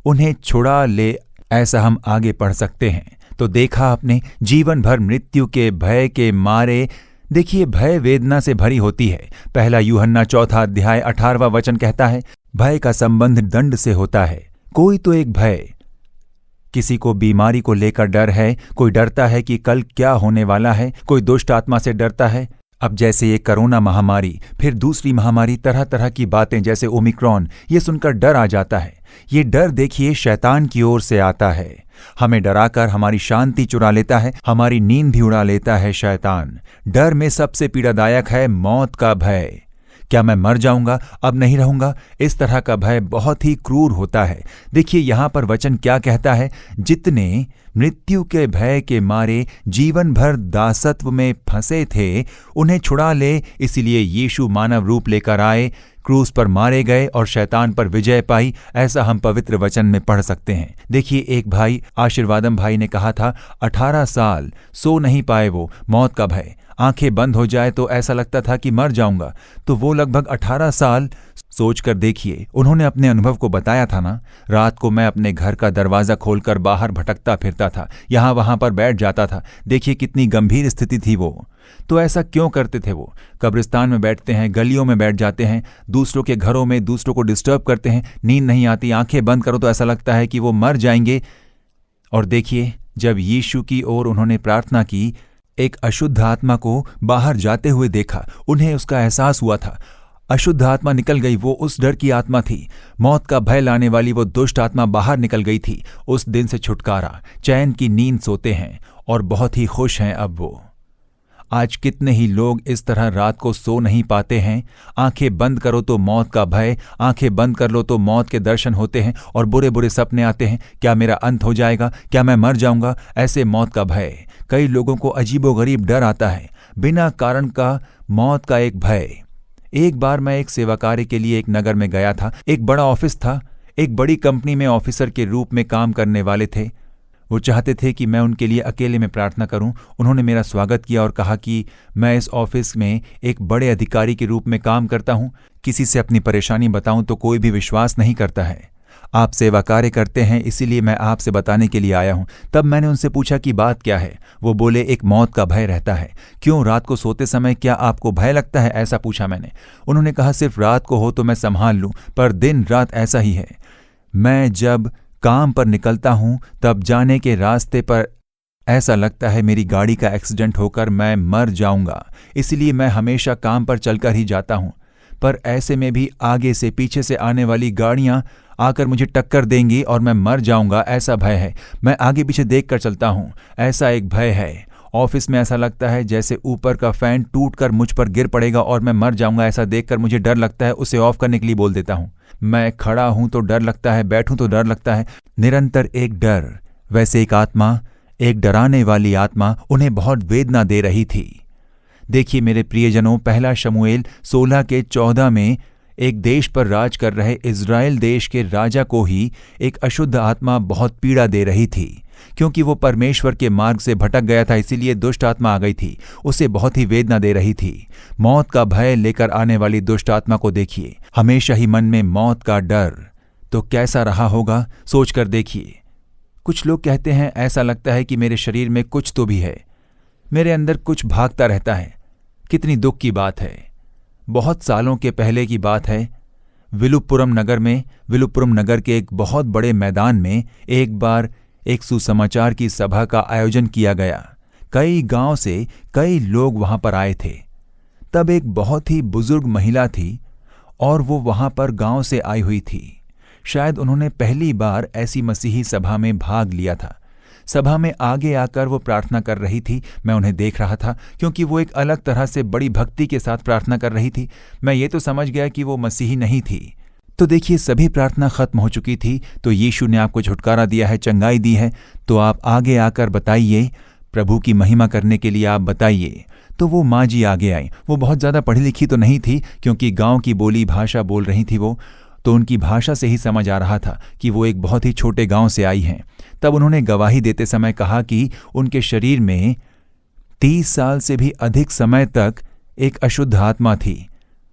Speaker 1: उन्हें छुड़ा ले। ऐसा हम आगे पढ़ सकते हैं। तो देखा आपने, जीवन भर मृत्यु के भय के मारे। देखिए, भय वेदना से भरी होती है। पहला यूहन्ना 4 अध्याय 18वां वचन कहता है, भय का संबंध दंड से होता है। कोई तो एक भय, किसी को बीमारी को लेकर डर है, कोई डरता है कि कल क्या होने वाला है, कोई दुष्ट आत्मा से डरता है। अब जैसे ये कोरोना महामारी, फिर दूसरी महामारी, तरह तरह की बातें जैसे ओमिक्रॉन, ये सुनकर डर आ जाता है। ये डर देखिए शैतान की ओर से आता है। हमें डराकर हमारी शांति चुरा लेता है, हमारी नींद भी उड़ा लेता है शैतान। डर में सबसे पीड़ादायक है मौत का भय। क्या मैं मर जाऊंगा, अब नहीं रहूंगा? इस तरह का भय बहुत ही क्रूर होता है। देखिए यहां पर वचन क्या कहता है, जितने मृत्यु के भय के मारे जीवन भर दासत्व में फंसे थे, उन्हें छुड़ा ले। इसलिए यीशु मानव रूप लेकर आए, क्रूस पर मारे गए और शैतान पर विजय पाई। ऐसा हम पवित्र वचन में पढ़ सकते हैं। देखिए, एक भाई आशीर्वादम भाई ने कहा था, 18 साल सो नहीं पाए वो, मौत का भय, आंखें बंद हो जाए तो ऐसा लगता था कि मर जाऊंगा। तो वो लगभग 18 साल सोचकर देखिए, उन्होंने अपने अनुभव को बताया था ना। रात को मैं अपने घर का दरवाजा खोलकर बाहर भटकता फिरता था, यहां वहां पर बैठ जाता था। देखिए कितनी गंभीर स्थिति थी वो। तो ऐसा क्यों करते थे वो? कब्रिस्तान में बैठते हैं, गलियों में बैठ जाते हैं, दूसरों के घरों में दूसरों को डिस्टर्ब करते हैं, नींद नहीं आती, आंखें बंद करो तो ऐसा लगता है कि वो मर जाएंगे। और देखिए, जब यीशु की ओर उन्होंने प्रार्थना की, एक अशुद्ध आत्मा को बाहर जाते हुए देखा, उन्हें उसका एहसास हुआ था। अशुद्ध आत्मा निकल गई, वो उस डर की आत्मा थी। मौत का भय लाने वाली वो दुष्ट आत्मा बाहर निकल गई थी। उस दिन से छुटकारा, चैन की नींद सोते हैं और बहुत ही खुश हैं अब वो। आज कितने ही लोग इस तरह रात को सो नहीं पाते हैं। आंखें बंद करो तो मौत का भय, आंखें बंद कर लो तो मौत के दर्शन होते हैं और बुरे बुरे सपने आते हैं। क्या मेरा अंत हो जाएगा? क्या मैं मर जाऊंगा? ऐसे मौत का भय। कई लोगों को अजीबोगरीब डर आता है, बिना कारण का मौत का एक भय। एक बार मैं एक सेवा कार्य के लिए एक नगर में गया था। एक बड़ा ऑफिस था, एक बड़ी कंपनी में ऑफिसर के रूप में काम करने वाले थे। वो चाहते थे कि मैं उनके लिए अकेले में प्रार्थना करूं। उन्होंने मेरा स्वागत किया और कहा कि मैं इस ऑफिस में एक बड़े अधिकारी के रूप में काम करता हूं। किसी से अपनी परेशानी बताऊं तो कोई भी विश्वास नहीं करता है। आप सेवा कार्य करते हैं, इसीलिए मैं आपसे बताने के लिए आया हूं। तब मैंने उनसे पूछा कि बात क्या है। वो बोले, एक मौत का भय रहता है। क्यों, रात को सोते समय क्या आपको भय लगता है? ऐसा पूछा मैंने। उन्होंने कहा, सिर्फ रात को हो तो मैं संभाल लूं, पर दिन रात ऐसा ही है। मैं जब काम पर निकलता हूं तब जाने के रास्ते पर ऐसा लगता है मेरी गाड़ी का एक्सीडेंट होकर मैं मर जाऊंगा। इसलिए मैं हमेशा काम पर चलकर ही जाता हूं, पर ऐसे में भी आगे से पीछे से आने वाली गाड़ियां आकर मुझे टक्कर देंगी और मैं मर जाऊंगा, ऐसा भय है। मैं आगे पीछे देख कर चलता हूं, ऐसा एक भय है। ऑफिस में ऐसा लगता है जैसे ऊपर का फैन टूटकर मुझ पर गिर पड़ेगा और मैं मर जाऊंगा। ऐसा देखकर मुझे डर लगता है, उसे ऑफ करने के लिए बोल देता हूं। मैं खड़ा हूं तो डर लगता है, बैठूं तो डर लगता है, निरंतर एक डर। वैसे एक आत्मा, एक डराने वाली आत्मा उन्हें बहुत वेदना दे रही थी। देखिए मेरे प्रियजनों, पहला शमूएल 16:14 में एक देश पर राज कर रहे इज़राइल देश के राजा को ही एक अशुद्ध आत्मा बहुत पीड़ा दे रही थी, क्योंकि वो परमेश्वर के मार्ग से भटक गया था। इसीलिए दुष्ट आत्मा आ गई थी, उसे बहुत ही वेदना दे रही थी। मौत का भय लेकर आने वाली दुष्ट आत्मा को देखिए, हमेशा ही मन में मौत का डर। तो कैसा रहा होगा, सोचकर देखिए। कुछ लोग कहते हैं, ऐसा लगता है कि मेरे शरीर में कुछ तो भी है, मेरे अंदर कुछ भागता रहता है। कितनी दुख की बात है। बहुत सालों के पहले की बात है, विलुपुरम नगर के एक बहुत बड़े मैदान में एक बार एक सुसमाचार की सभा का आयोजन किया गया। कई गांव से कई लोग वहां पर आए थे। तब एक बहुत ही बुजुर्ग महिला थी और वो वहां पर गांव से आई हुई थी। शायद उन्होंने पहली बार ऐसी मसीही सभा में भाग लिया था। सभा में आगे आकर वो प्रार्थना कर रही थी। मैं उन्हें देख रहा था, क्योंकि वो एक अलग तरह से बड़ी भक्ति के साथ प्रार्थना कर रही थी। मैं ये तो समझ गया कि वो मसीही नहीं थी, तो देखिए, सभी प्रार्थना खत्म हो चुकी थी। तो यीशु ने आपको छुटकारा दिया है, चंगाई दी है, तो आप आगे आकर बताइए, प्रभु की महिमा करने के लिए आप बताइए। तो वो माँ जी आगे आई। वो बहुत ज़्यादा पढ़ी लिखी तो नहीं थी, क्योंकि गांव की बोली भाषा बोल रही थी वो, तो उनकी भाषा से ही समझ आ रहा था कि वो एक बहुत ही छोटे गांव से आई हैं। तब उन्होंने गवाही देते समय कहा कि उनके शरीर में 30 साल से भी अधिक समय तक एक अशुद्ध आत्मा थी।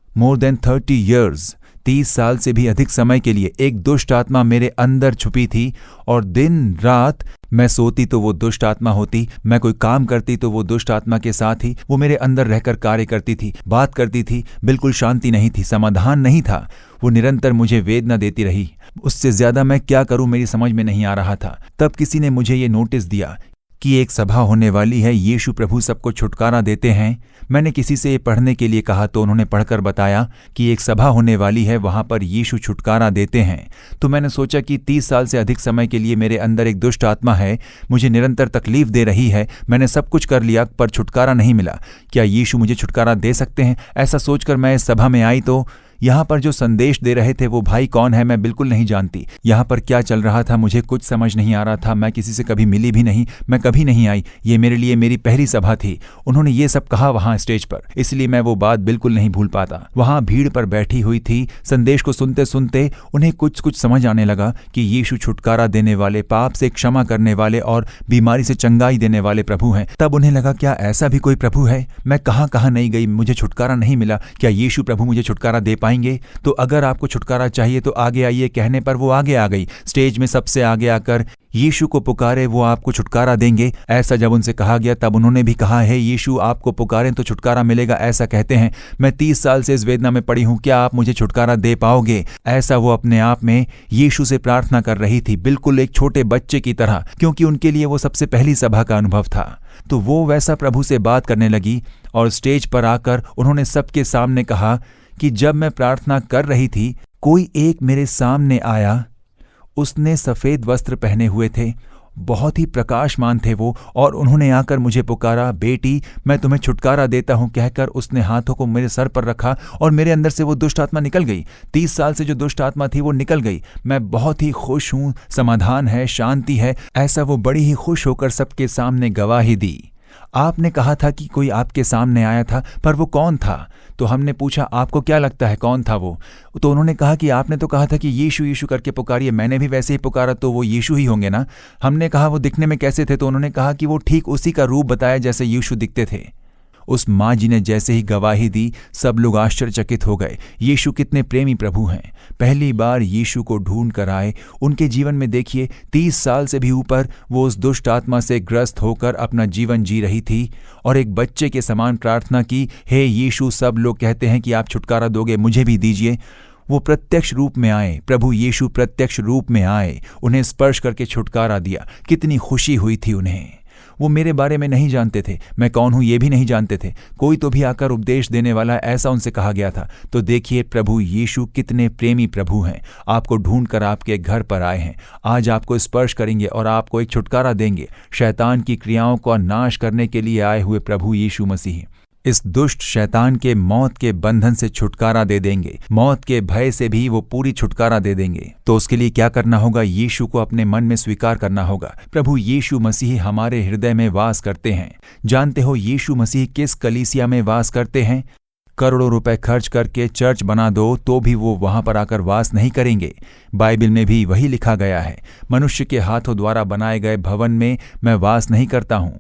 Speaker 1: मोर देन 30 years, 30 साल से भी अधिक समय के लिए एक दुष्ट आत्मा मेरे अंदर छुपी थी, और दिन रात मैं सोती तो वो दुष्ट आत्मा होती, मैं कोई काम करती तो वो दुष्ट आत्मा के साथ ही वो मेरे अंदर रहकर कार्य करती थी, बात करती थी। बिल्कुल शांति नहीं थी, समाधान नहीं था। वो निरंतर मुझे वेदना देती रही। उससे ज्यादा मैं क्या करूं मेरी समझ में नहीं आ रहा था। तब किसी ने मुझे ये नोटिस दिया कि एक सभा होने वाली है, यीशु प्रभु सबको छुटकारा देते हैं। मैंने किसी से ये पढ़ने के लिए कहा तो उन्होंने पढ़कर बताया कि एक सभा होने वाली है, वहां पर यीशु छुटकारा देते हैं। तो मैंने सोचा कि 30 साल से अधिक समय के लिए मेरे अंदर एक दुष्ट आत्मा है, मुझे निरंतर तकलीफ दे रही है। मैंने सब कुछ कर लिया पर छुटकारा नहीं मिला। क्या यीशु मुझे छुटकारा दे सकते हैं? ऐसा सोचकर मैं इस सभा में आई। तो यहाँ पर जो संदेश दे रहे थे वो भाई कौन है मैं बिल्कुल नहीं जानती। यहाँ पर क्या चल रहा था मुझे कुछ समझ नहीं आ रहा था। मैं किसी से कभी मिली भी नहीं, मैं कभी नहीं आई। ये मेरे लिए मेरी पहली सभा थी। उन्होंने ये सब कहा वहाँ स्टेज पर, इसलिए मैं वो बात बिल्कुल नहीं भूल पाता। वहाँ भीड़ पर बैठी हुई थी। संदेश को सुनते सुनते उन्हें कुछ समझ आने लगा कि यीशु छुटकारा देने वाले, पाप से क्षमा करने वाले और बीमारी से चंगाई देने वाले प्रभु हैं। तब उन्हें लगा क्या ऐसा भी कोई प्रभु है? मैं कहाँ नहीं गई, मुझे छुटकारा नहीं मिला। क्या यीशु प्रभु मुझे छुटकारा दे पाएंगे? तो अगर आपको छुटकारा चाहिए तो आगे आइए। कहने पर वो आगे आ गई। स्टेज में सबसे आगे आकर यीशु को पुकारे, वो आपको छुटकारा देंगे। ऐसा जब उनसे कहा गया तब उन्होंने भी कहा है यीशु आपको पुकारें तो छुटकारा मिलेगा, ऐसा कहते हैं। मैं 30 साल से इस वेदना में पड़ी हूं, क्या आप मुझे छुटकारा दे पाओगे? ऐसा वो अपने आप में यीशु से प्रार्थना कर रही थी, बिल्कुल एक छोटे बच्चे की तरह, क्योंकि उनके लिए वो सबसे पहली सभा का अनुभव था। तो वो वैसा प्रभु से बात करने लगी और स्टेज पर आकर उन्होंने सबके सामने कहा कि जब मैं प्रार्थना कर रही थी कोई एक मेरे सामने आया। उसने सफेद वस्त्र पहने हुए थे, बहुत ही प्रकाशमान थे वो, और उन्होंने आकर मुझे पुकारा, बेटी मैं तुम्हें छुटकारा देता हूं कहकर उसने हाथों को मेरे सर पर रखा और मेरे अंदर से वो दुष्ट आत्मा निकल गई। 30 साल से जो दुष्ट आत्मा थी वो निकल गई। मैं बहुत ही खुश हूं, समाधान है, शांति है। ऐसा वो बड़ी ही खुश होकर सबके सामने गवाही दी। आपने कहा था कि कोई आपके सामने आया था, पर वो कौन था? तो हमने पूछा आपको क्या लगता है कौन था वो? तो उन्होंने कहा कि आपने तो कहा था कि यीशु यीशु करके पुकारिए, मैंने भी वैसे ही पुकारा, तो वो यीशु ही होंगे ना। हमने कहा वो दिखने में कैसे थे? तो उन्होंने कहा कि वो ठीक उसी का रूप बताया जैसे यीशु दिखते थे। उस माँ जी ने जैसे ही गवाही दी सब लोग आश्चर्यचकित हो गए। यीशु कितने प्रेमी प्रभु हैं। पहली बार यीशु को ढूंढ कर आए। उनके जीवन में देखिए 30 साल से भी ऊपर वो उस दुष्ट आत्मा से ग्रस्त होकर अपना जीवन जी रही थी और एक बच्चे के समान प्रार्थना की, हे यीशु सब लोग कहते हैं कि आप छुटकारा दोगे, मुझे भी दीजिए। वो प्रत्यक्ष रूप में आए, प्रभु यीशु प्रत्यक्ष रूप में आए, उन्हें स्पर्श करके छुटकारा दिया। कितनी खुशी हुई थी उन्हें। वो मेरे बारे में नहीं जानते थे, मैं कौन हूं ये भी नहीं जानते थे। कोई तो भी आकर उपदेश देने वाला, ऐसा उनसे कहा गया था। तो देखिए प्रभु यीशु कितने प्रेमी प्रभु हैं। आपको ढूंढकर आपके घर पर आए हैं। आज आपको स्पर्श करेंगे और आपको एक छुटकारा देंगे। शैतान की क्रियाओं का नाश करने के लिए आए हुए प्रभु यीशु मसीह इस दुष्ट शैतान के मौत के बंधन से छुटकारा दे देंगे। मौत के भय से भी वो पूरी छुटकारा दे देंगे। तो उसके लिए क्या करना होगा? यीशु को अपने मन में स्वीकार करना होगा। प्रभु यीशु मसीह हमारे हृदय में वास करते हैं। जानते हो यीशु मसीह किस कलीसिया में वास करते हैं? करोड़ों रुपए खर्च करके चर्च बना दो तो भी वो वहां पर आकर वास नहीं करेंगे। बाइबल में भी वही लिखा गया है, मनुष्य के हाथों द्वारा बनाए गए भवन में मैं वास नहीं करता हूं।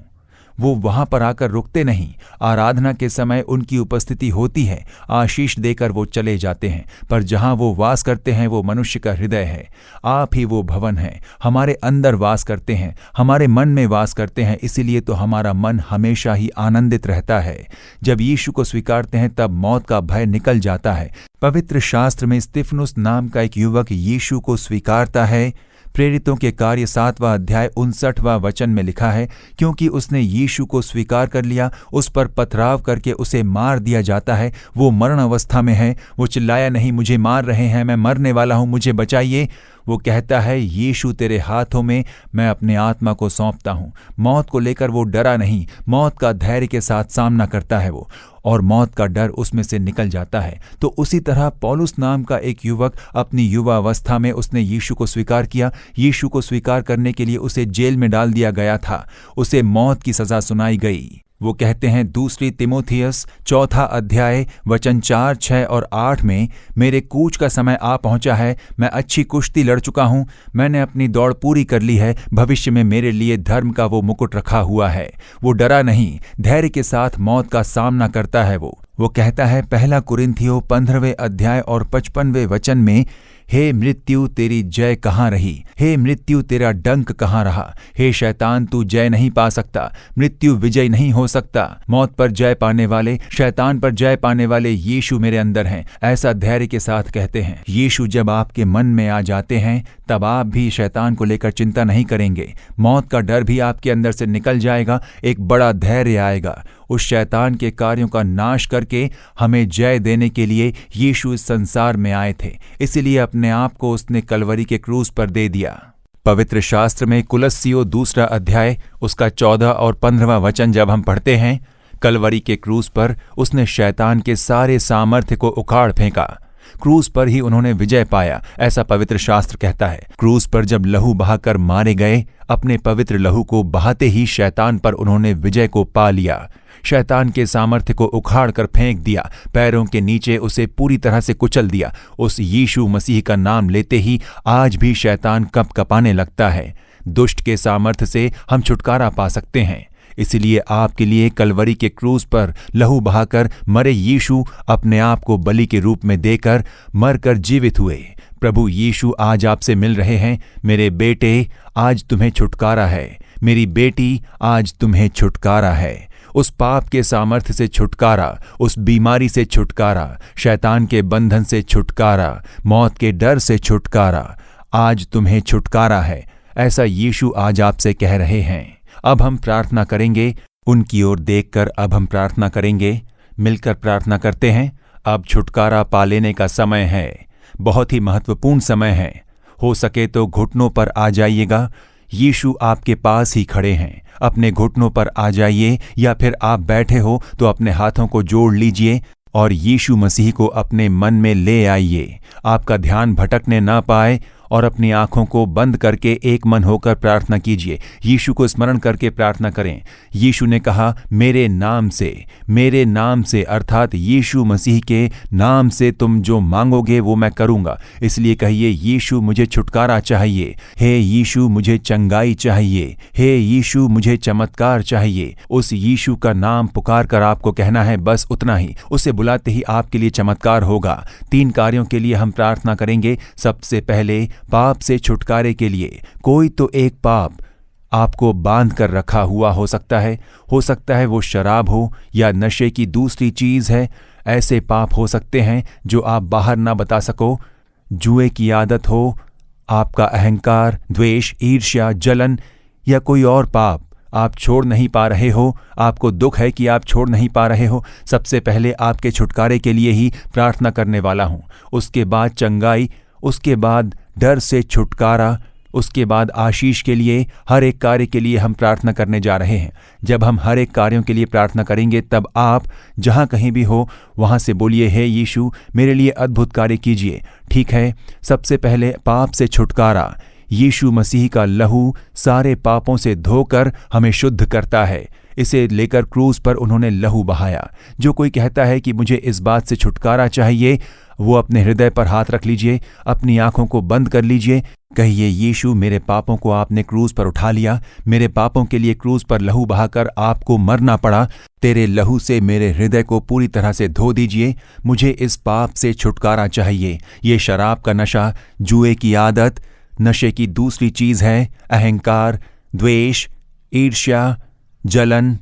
Speaker 1: वो वहां पर आकर रुकते नहीं। आराधना के समय उनकी उपस्थिति होती है, आशीष देकर वो चले जाते हैं, पर जहां वो वास करते हैं वो मनुष्य का हृदय है। आप ही वो भवन है, हमारे अंदर वास करते हैं, हमारे मन में वास करते हैं। इसीलिए तो हमारा मन हमेशा ही आनंदित रहता है। जब यीशु को स्वीकारते हैं तब मौत का भय निकल जाता है। पवित्र शास्त्र में स्तिफनुस नाम का एक युवक यीशु को स्वीकारता है। प्रेरितों के कार्य 7वां अध्याय 59वां वचन में लिखा है, क्योंकि उसने यीशु को स्वीकार कर लिया, उस पर पथराव करके उसे मार दिया जाता है। वो मरण अवस्था में है। वो चिल्लाया नहीं, मुझे मार रहे हैं, मैं मरने वाला हूं, मुझे बचाइए। वो कहता है, यीशु तेरे हाथों में मैं अपने आत्मा को सौंपता हूँ। मौत को लेकर वो डरा नहीं, मौत का धैर्य के साथ सामना करता है वो, और मौत का डर उसमें से निकल जाता है। तो उसी तरह पौलुस नाम का एक युवक अपनी युवावस्था में उसने यीशु को स्वीकार किया। यीशु को स्वीकार करने के लिए उसे जेल में डाल दिया गया था, उसे मौत की सजा सुनाई गई। वो कहते हैं दूसरी तिमोथियस 4 अध्याय वचन 4, 6 और 8 में, मेरे कूच का समय आ पहुंचा है, मैं अच्छी कुश्ती लड़ चुका हूं, मैंने अपनी दौड़ पूरी कर ली है, भविष्य में मेरे लिए धर्म का वो मुकुट रखा हुआ है। वो डरा नहीं, धैर्य के साथ मौत का सामना करता है। वो कहता है 1 कुरिन्थियों 15वें अध्याय और 55वें वचन में, हे मृत्यु तेरी जय कहाँ रही, हे मृत्यु तेरा डंक कहाँ रहा, हे शैतान तू जय नहीं पा सकता, मृत्यु विजय नहीं हो सकता। मौत पर जय पाने वाले, शैतान पर जय पाने वाले यीशु मेरे अंदर हैं, ऐसा धैर्य के साथ कहते हैं। यीशु जब आपके मन में आ जाते हैं तब आप भी शैतान को लेकर चिंता नहीं करेंगे, मौत का डर भी आपके अंदर से निकल जाएगा, एक बड़ा धैर्य आएगा। उस शैतान के कार्यों का नाश करके हमें जय देने के लिए यीशु इस संसार में आए थे, इसीलिए अपने आप को उसने कलवरी के क्रूस पर दे दिया। पवित्र शास्त्र में कुलस्सियों 2 अध्याय उसका 14 और 15वां वचन जब हम पढ़ते हैं, कलवरी के क्रूस पर उसने शैतान के सारे सामर्थ्य को उखाड़ फेंका, क्रूस पर ही उन्होंने विजय पाया, ऐसा पवित्र शास्त्र कहता है। क्रूस पर जब लहू बहाकर मारे गए, अपने पवित्र लहू को बहाते ही शैतान पर उन्होंने विजय को पा लिया, शैतान के सामर्थ्य को उखाड़ कर फेंक दिया, पैरों के नीचे उसे पूरी तरह से कुचल दिया। उस यीशु मसीह का नाम लेते ही आज भी शैतान कँपकँपाने लगता है। दुष्ट के सामर्थ्य से हम छुटकारा पा सकते हैं। इसलिए आपके लिए कलवरी के क्रूस पर लहू बहाकर मरे यीशु अपने आप को बलि के रूप में देकर मरकर जीवित हुए। प्रभु यीशु आज आपसे मिल रहे हैं, मेरे बेटे आज तुम्हें छुटकारा है, मेरी बेटी आज तुम्हें छुटकारा है। उस पाप के सामर्थ्य से छुटकारा, उस बीमारी से छुटकारा, शैतान के बंधन से छुटकारा, मौत के डर से छुटकारा, आज तुम्हें छुटकारा है, ऐसा यीशु आज आपसे कह रहे हैं। अब हम प्रार्थना करेंगे, उनकी ओर देखकर अब हम प्रार्थना करेंगे, मिलकर प्रार्थना करते हैं। अब छुटकारा पा लेने का समय है, बहुत ही महत्वपूर्ण समय है। हो सके तो घुटनों पर आ जाइएगा, यीशु आपके पास ही खड़े हैं, अपने घुटनों पर आ जाइए, या फिर आप बैठे हो तो अपने हाथों को जोड़ लीजिए और यीशु मसीह को अपने मन में ले आइए। आपका ध्यान भटकने ना पाए और अपनी आंखों को बंद करके एक मन होकर प्रार्थना कीजिए। यीशु को स्मरण करके प्रार्थना करें। यीशु ने कहा, मेरे नाम से अर्थात यीशु मसीह के नाम से तुम जो मांगोगे वो मैं करूंगा। इसलिए कहिए, यीशु मुझे छुटकारा चाहिए, हे यीशु मुझे चंगाई चाहिए, हे यीशु मुझे चमत्कार चाहिए। उस यीशु का नाम पुकार कर आपको कहना है, बस उतना ही। उसे बुलाते ही आपके लिए चमत्कार होगा। 3 कार्यों के लिए हम प्रार्थना करेंगे। सबसे पहले पाप से छुटकारे के लिए। कोई तो एक पाप आपको बांध कर रखा हुआ हो सकता है वो शराब हो या नशे की दूसरी चीज है। ऐसे पाप हो सकते हैं जो आप बाहर ना बता सको। जुए की आदत हो, आपका अहंकार, द्वेष, ईर्ष्या, जलन या कोई और पाप आप छोड़ नहीं पा रहे हो, आपको दुख है कि आप छोड़ नहीं पा रहे हो। सबसे पहले आपके छुटकारे के लिए ही प्रार्थना करने वाला हूं। उसके बाद चंगाई, उसके बाद डर से छुटकारा, उसके बाद आशीष के लिए, हर एक कार्य के लिए हम प्रार्थना करने जा रहे हैं। जब हम हर एक कार्यों के लिए प्रार्थना करेंगे तब आप जहां कहीं भी हो वहां से बोलिए, हे यीशु मेरे लिए अद्भुत कार्य कीजिए। ठीक है, सबसे पहले पाप से छुटकारा। यीशु मसीह का लहू सारे पापों से धोकर हमें शुद्ध करता है। इसे लेकर क्रूस पर उन्होंने लहू बहाया। जो कोई कहता है कि मुझे इस बात से छुटकारा चाहिए, वो अपने हृदय पर हाथ रख लीजिए, अपनी आंखों को बंद कर लीजिए। कहिए, यीशु मेरे पापों को आपने क्रूस पर उठा लिया, मेरे पापों के लिए क्रूस पर लहू बहाकर आपको मरना पड़ा। तेरे लहू से मेरे हृदय को पूरी तरह से धो दीजिए। मुझे इस पाप से छुटकारा चाहिए। ये शराब का नशा, जुए की आदत, नशे की दूसरी चीज है, अहंकार, द्वेष, ईर्ष्या, जलन,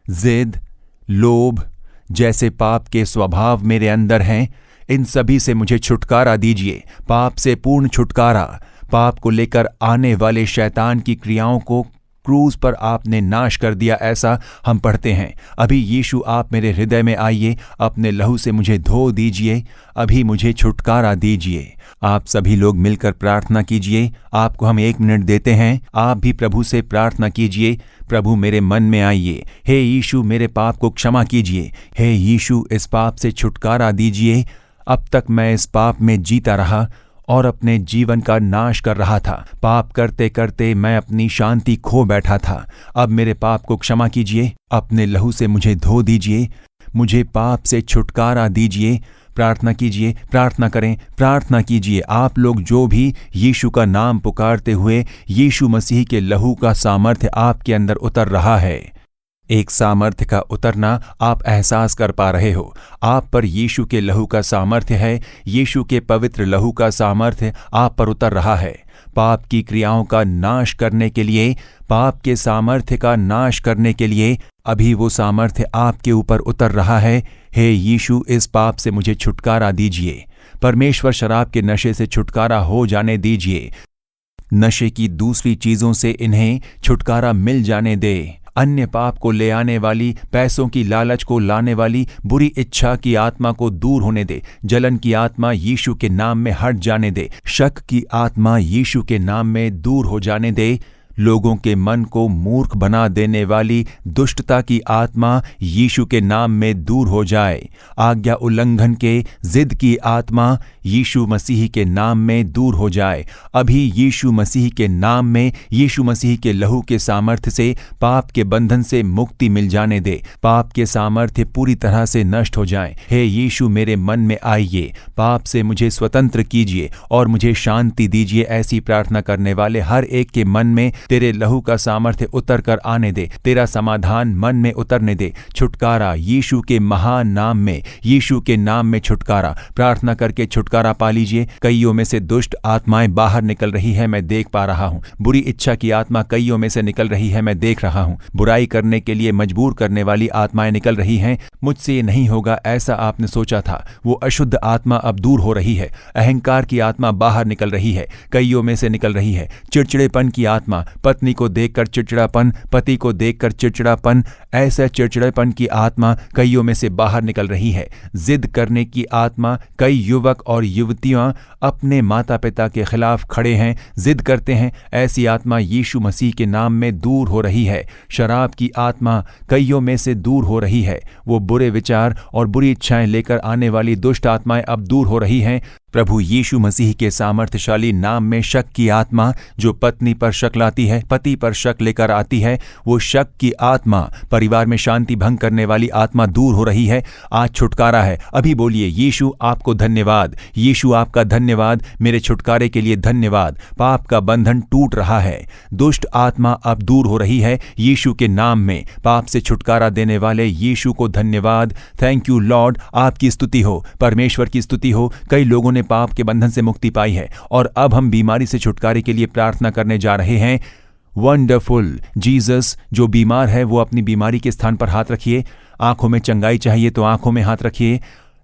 Speaker 1: जिद, लोभ जैसे पाप के स्वभाव मेरे अंदर हैं। इन सभी से मुझे छुटकारा दीजिए। पाप से पूर्ण छुटकारा, पाप को लेकर आने वाले शैतान की क्रियाओं को क्रूज पर आपने नाश कर दिया, ऐसा हम पढ़ते हैं। अभी यीशु आप मेरे हृदय में आइए, अपने लहू से मुझे धो दीजिए, अभी मुझे छुटकारा दीजिए। आप सभी लोग मिलकर प्रार्थना कीजिए। आपको हम 1 मिनट देते हैं, आप भी प्रभु से प्रार्थना कीजिए। प्रभु मेरे मन में आइए। हे यीशु मेरे पाप को क्षमा कीजिए। हे यीशु इस पाप से छुटकारा दीजिए। अब तक मैं इस पाप में जीता रहा और अपने जीवन का नाश कर रहा था। पाप करते करते मैं अपनी शांति खो बैठा था। अब मेरे पाप को क्षमा कीजिए, अपने लहू से मुझे धो दीजिए, मुझे पाप से छुटकारा दीजिए। प्रार्थना कीजिए, प्रार्थना करें, प्रार्थना कीजिए। आप लोग जो भी यीशु का नाम पुकारते हुए यीशु मसीह के लहू का सामर्थ्य आपके अंदर उतर रहा है। एक सामर्थ्य का उतरना आप एहसास कर पा रहे हो। आप पर यीशु के लहू का सामर्थ्य है। यीशु के पवित्र लहू का सामर्थ्य आप पर उतर रहा है। पाप की क्रियाओं का नाश करने के लिए, पाप के सामर्थ्य का नाश करने के लिए अभी वो सामर्थ्य आपके ऊपर उतर रहा है। हे यीशु इस पाप से मुझे छुटकारा दीजिए। परमेश्वर शराब के नशे से छुटकारा हो जाने दीजिए। नशे की दूसरी चीजों से इन्हें छुटकारा मिल जाने दे। अन्य पाप को ले आने वाली, पैसों की लालच को लाने वाली बुरी इच्छा की आत्मा को दूर होने दे। जलन की आत्मा यीशु के नाम में हट जाने दे। शक की आत्मा यीशु के नाम में दूर हो जाने दे। लोगों के मन को मूर्ख बना देने वाली दुष्टता की आत्मा यीशु के नाम में दूर हो जाए। आज्ञा उल्लंघन के जिद की आत्मा यीशु मसीह के नाम में दूर हो जाए। अभी यीशु मसीह के नाम में, यीशु मसीह के लहू के सामर्थ्य से पाप के बंधन से मुक्ति मिल जाने दे। पाप के सामर्थ्य पूरी तरह से नष्ट हो जाए। हे यीशु मेरे मन में आइए, पाप से मुझे स्वतंत्र कीजिए और मुझे शांति दीजिए। ऐसी प्रार्थना करने वाले हर एक के मन में तेरे लहू का सामर्थ्य उतर कर आने दे। तेरा समाधान मन में उतरने दे। छुटकारा यीशु के महान नाम में, यीशु के नाम में छुटकारा। प्रार्थना करके छुटकारा पा लीजिए। कईयों में से दुष्ट आत्माएं बाहर निकल रही है, मैं देख पा रहा हूं। बुरी इच्छा की आत्मा कईयों में से निकल रही है, मैं देख रहा हूं। बुराई करने के लिए मजबूर करने वाली आत्माएं निकल रही हैं। मुझसे ये नहीं होगा ऐसा आपने सोचा था, वो अशुद्ध आत्मा अब दूर हो रही है। अहंकार की आत्मा बाहर निकल रही है, कईयों में से निकल रही है। चिड़चिड़ेपन की आत्मा, पत्नी को देखकर चिड़चिड़ापन, पति को देखकर चिड़चिड़ापन, ऐसा चिड़चिड़ेपन की आत्मा कईयों में से बाहर निकल रही है। जिद करने की आत्मा, कई युवक और युवतियां अपने माता पिता के खिलाफ खड़े हैं, जिद करते हैं। ऐसी आत्मा यीशु मसीह के नाम में दूर हो रही है। शराब की आत्मा कईयों में से दूर हो रही है। वो बुरे विचार और बुरी इच्छाएं लेकर आने वाली दुष्ट आत्माएं अब दूर हो रही हैं। प्रभु यीशु मसीह के सामर्थ्यशाली नाम में शक की आत्मा जो पत्नी पर शक लाती है, पति पर शक लेकर आती है, वो शक की आत्मा, परिवार में शांति भंग करने वाली आत्मा दूर हो रही है। आज छुटकारा है। अभी बोलिए, यीशु आपको धन्यवाद, यीशु आपका धन्यवाद, मेरे छुटकारे के लिए धन्यवाद। पाप का बंधन टूट रहा है, दुष्ट आत्मा अब दूर हो रही है यीशु के नाम में। पाप से छुटकारा देने वाले यीशु को धन्यवाद। थैंक यू लॉर्ड, आपकी स्तुति हो, परमेश्वर की स्तुति हो। कई लोगों ने पाप के बंधन से मुक्ति पाई है और अब हम बीमारी से छुटकारे के लिए प्रार्थना करने जा रहे हैं। वंडरफुल जीसस, जो बीमार है वो अपनी बीमारी के स्थान पर हाथ रखिए। आंखों में चंगाई चाहिए तो आंखों में हाथ रखिए।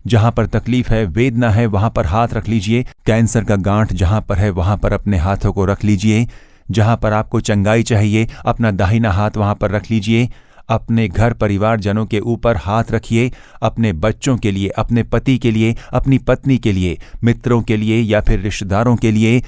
Speaker 1: जहां पर तकलीफ है, वेदना है, वहां पर हाथ रख लीजिए। कैंसर का गांठ जहां पर है वहां पर अपने हाथों को रख लीजिए। जहां पर आपको चंगाई चाहिए अपना दाहिना हाथ वहां पर रख लीजिए। अपने घर परिवारजनों के ऊपर हाथ रखिए। अपने बच्चों के लिए, अपने पति के लिए, अपनी पत्नी के लिए, मित्रों के लिए या फिर रिश्तेदारों के लिए,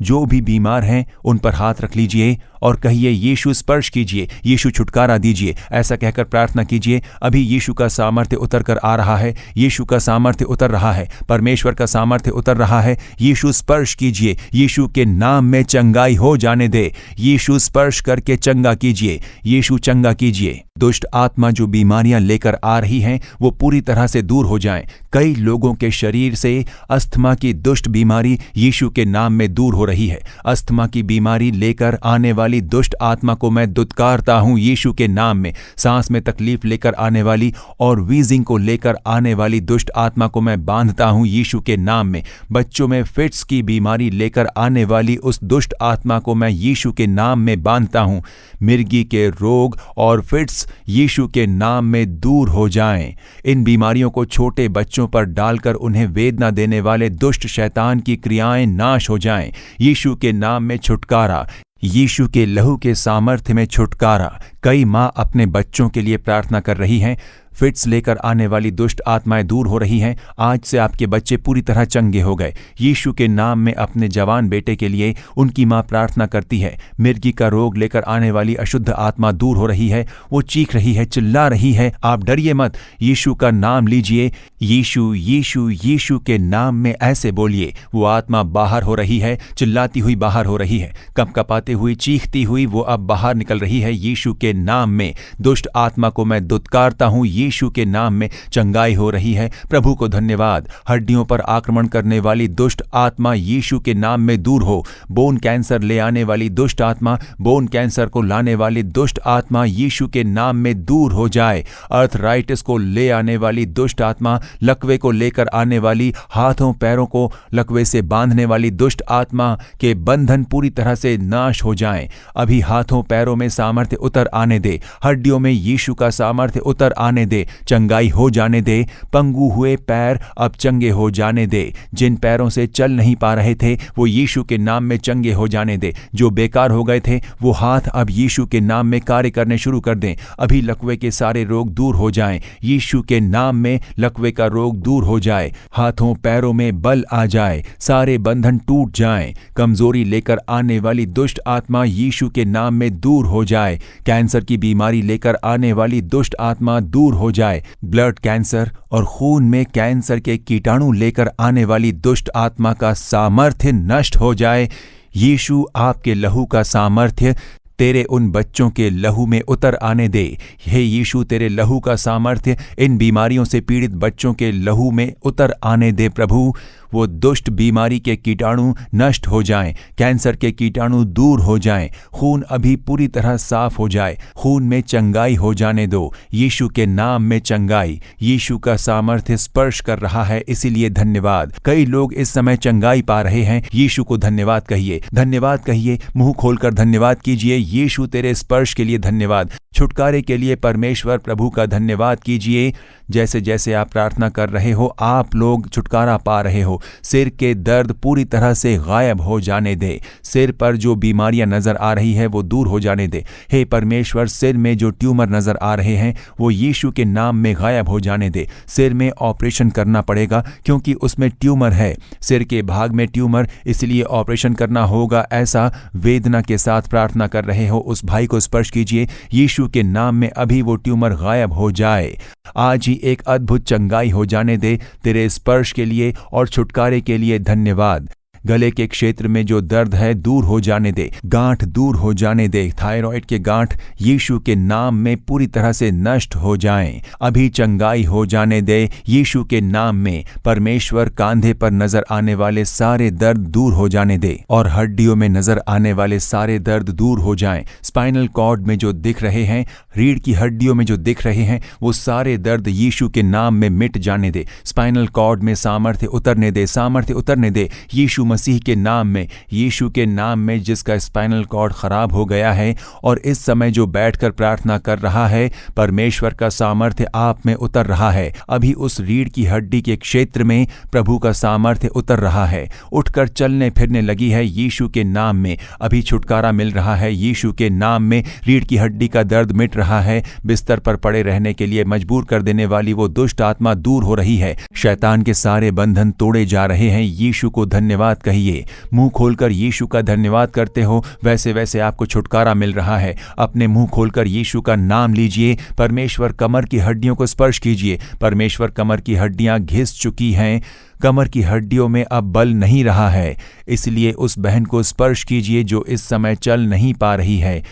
Speaker 1: जो भी बीमार हैं उन पर हाथ रख लीजिए और कहिए, यीशु स्पर्श कीजिए, यीशु छुटकारा दीजिए। ऐसा कहकर प्रार्थना कीजिए। अभी यीशु का सामर्थ्य उतर कर आ रहा है, यीशु का सामर्थ्य उतर रहा है, परमेश्वर का सामर्थ्य उतर रहा है। यीशु स्पर्श कीजिए, यीशु के नाम में चंगाई हो जाने दे। यीशु स्पर्श करके चंगा कीजिए, यीशु चंगा कीजिए। दुष्ट आत्मा जो बीमारियां लेकर आ रही हैं वो पूरी तरह से दूर हो जाएं। कई लोगों के शरीर से अस्थमा की दुष्ट बीमारी यीशु के नाम में दूर हो रही है। अस्थमा की बीमारी लेकर आने वाली दुष्ट आत्मा को मैं दुत्कारता हूं यीशु के नाम में। सांस में तकलीफ लेकर आने वाली और वीजिंग को लेकर आने वाली दुष्ट आत्मा को मैं बांधता हूं यीशु के नाम में। बच्चों में फिट्स की बीमारी लेकर आने वाली उस दुष्ट आत्मा को मैं यीशु के नाम में बांधता हूं। मिर्गी के रोग और फिट्स यीशु के नाम में दूर हो जाएं। इन बीमारियों को छोटे बच्चों पर डालकर उन्हें वेदना देने वाले दुष्ट शैतान की क्रियाएं नाश हो जाएं। यीशु के नाम में छुटकारा, यीशु के लहू के सामर्थ्य में छुटकारा। कई माँ अपने बच्चों के लिए प्रार्थना कर रही हैं। फिट्स लेकर आने वाली दुष्ट आत्माएं दूर हो रही हैं। आज से आपके बच्चे पूरी तरह चंगे हो गए। यीशु के नाम में अपने जवान बेटे के लिए उनकी माँ प्रार्थना करती है। मिर्गी का रोग लेकर आने वाली अशुद्ध आत्मा दूर हो रही है। वो चीख रही है, चिल्ला रही है। आप डरिए मत, यीशु का नाम लीजिए। यीशु यीशु यीशु के नाम में ऐसे बोलिए। वो आत्मा बाहर हो रही है, चिल्लाती हुई बाहर हो रही है, कपकपाते हुई, चीखती हुई वो अब बाहर निकल रही है। यीशु के नाम में दुष्ट आत्मा को मैं दुत्कारता हूँ। यीशु के नाम में चंगाई हो रही है। प्रभु को धन्यवाद। हड्डियों पर आक्रमण करने वाली दुष्ट आत्मा यीशु के नाम में दूर हो। बोन कैंसर ले आने वाली दुष्ट आत्मा, बोन कैंसर को लाने वाली दुष्ट आत्मा यीशु के नाम में दूर हो जाए। अर्थराइटिस को ले आने वाली दुष्ट आत्मा, लकवे को लेकर आने वाली, हाथों पैरों को लकवे से बांधने वाली दुष्ट आत्मा के बंधन पूरी तरह से नाश हो जाएं। अभी हाथों पैरों में सामर्थ्य उतर आने दे। हड्डियों में यीशु का सामर्थ्य उतर आने दे। चंगाई हो जाने दे। पंगु हुए पैर अब चंगे हो जाने दे। जिन पैरों से चल नहीं पा रहे थे वो यीशु के नाम में चंगे हो जाने दे। जो बेकार हो गए थे वो हाथ अब यीशु के नाम में कार्य करने शुरू कर दें। अभी लकवे के सारे रोग दूर हो जाएं। यीशु के नाम में लकवे का रोग दूर हो जाए। हाथों पैरों में बल आ जाए। सारे बंधन टूट जाएं। कमजोरी लेकर आने वाली दुष्ट आत्मा यीशु के नाम में दूर हो जाए। कैंसर की बीमारी लेकर आने वाली दुष्ट आत्मा दूर हो जाए। ब्लड कैंसर और खून में कैंसर के कीटाणु लेकर आने वाली दुष्ट आत्मा का सामर्थ्य नष्ट हो जाए। यीशु आपके लहू का सामर्थ्य तेरे उन बच्चों के लहू में उतर आने दे। हे यीशु, तेरे लहू का सामर्थ्य इन बीमारियों से पीड़ित बच्चों के लहू में उतर आने दे। प्रभु, वो दुष्ट बीमारी के कीटाणु नष्ट हो जाएं। कैंसर के कीटाणु दूर हो जाएं। खून अभी पूरी तरह साफ हो जाए। खून में चंगाई हो जाने दो। यीशु के नाम में चंगाई। यीशु का सामर्थ्य स्पर्श कर रहा है, इसीलिए धन्यवाद। कई लोग इस समय चंगाई पा रहे हैं। यीशु को धन्यवाद कहिए, धन्यवाद कहिए। मुंह खोलकर धन्यवाद कीजिए। यीशु, तेरे स्पर्श के लिए धन्यवाद। छुटकारे के लिए परमेश्वर प्रभु का धन्यवाद कीजिए। जैसे जैसे आप प्रार्थना कर रहे हो, आप लोग छुटकारा पा रहे हो। सिर के दर्द पूरी तरह से गायब हो जाने दे। सिर पर जो बीमारियां नजर आ रही है वो दूर हो जाने दे। हे परमेश्वर, सिर में जो ट्यूमर नजर आ रहे हैं वो यीशु के नाम में गायब हो जाने दे। सिर में ऑपरेशन करना पड़ेगा क्योंकि उसमें ट्यूमर है। सिर के भाग में ट्यूमर, इसलिए ऑपरेशन करना होगा। ऐसा वेदना के साथ प्रार्थना कर रहे हो, उस भाई को स्पर्श कीजिए। यीशु के नाम में अभी वो ट्यूमर गायब हो जाए। आज ही एक अद्भुत चंगाई हो जाने दे। तेरे स्पर्श के लिए और छुटकारे के लिए धन्यवाद। गले के क्षेत्र में जो दर्द है दूर हो जाने दे। गांठ दूर हो जाने दे। थायराइड के गांठ यीशु के नाम में पूरी तरह से नष्ट हो जाएं। अभी चंगाई हो जाने दे यीशु के नाम में। परमेश्वर, कांधे पर नजर आने वाले सारे दर्द दूर हो जाने दे और हड्डियों में नजर आने वाले सारे दर्द दूर हो जाएं। स्पाइनल कॉर्ड में जो दिख रहे हैं, रीढ़ की हड्डियों में जो दिख रहे हैं, वो सारे दर्द यीशु के नाम में मिट जाने दे। स्पाइनल कॉर्ड में सामर्थ्य उतरने दे, सामर्थ्य उतरने दे। यीशु मसीह के नाम में, यीशु के नाम में, जिसका स्पाइनल कॉर्ड खराब हो गया है और इस समय जो बैठकर प्रार्थना कर रहा है, परमेश्वर का सामर्थ्य आप में उतर रहा है। अभी उस रीढ़ की हड्डी के क्षेत्र में प्रभु का सामर्थ्य उतर रहा है। उठकर चलने फिरने लगी है यीशु के नाम में। अभी छुटकारा मिल रहा है यीशु के नाम में। रीढ़ की हड्डी का दर्द मिट रहा है। बिस्तर पर पड़े रहने के लिए मजबूर कर देने वाली वो दुष्ट आत्मा दूर हो रही है। शैतान के सारे बंधन तोड़े जा रहे हैं। यीशु को धन्यवाद कहिए। मुंह खोलकर यीशु का धन्यवाद करते हो, वैसे वैसे आपको छुटकारा मिल रहा है। अपने मुंह खोलकर यीशु का नाम लीजिए। परमेश्वर, कमर की हड्डियों को स्पर्श कीजिए। परमेश्वर, कमर की हड्डियां घिस चुकी हैं। कमर की हड्डियों में अब बल नहीं रहा है, इसलिए उस बहन को स्पर्श कीजिए जो इस समय चल नहीं पा रही है।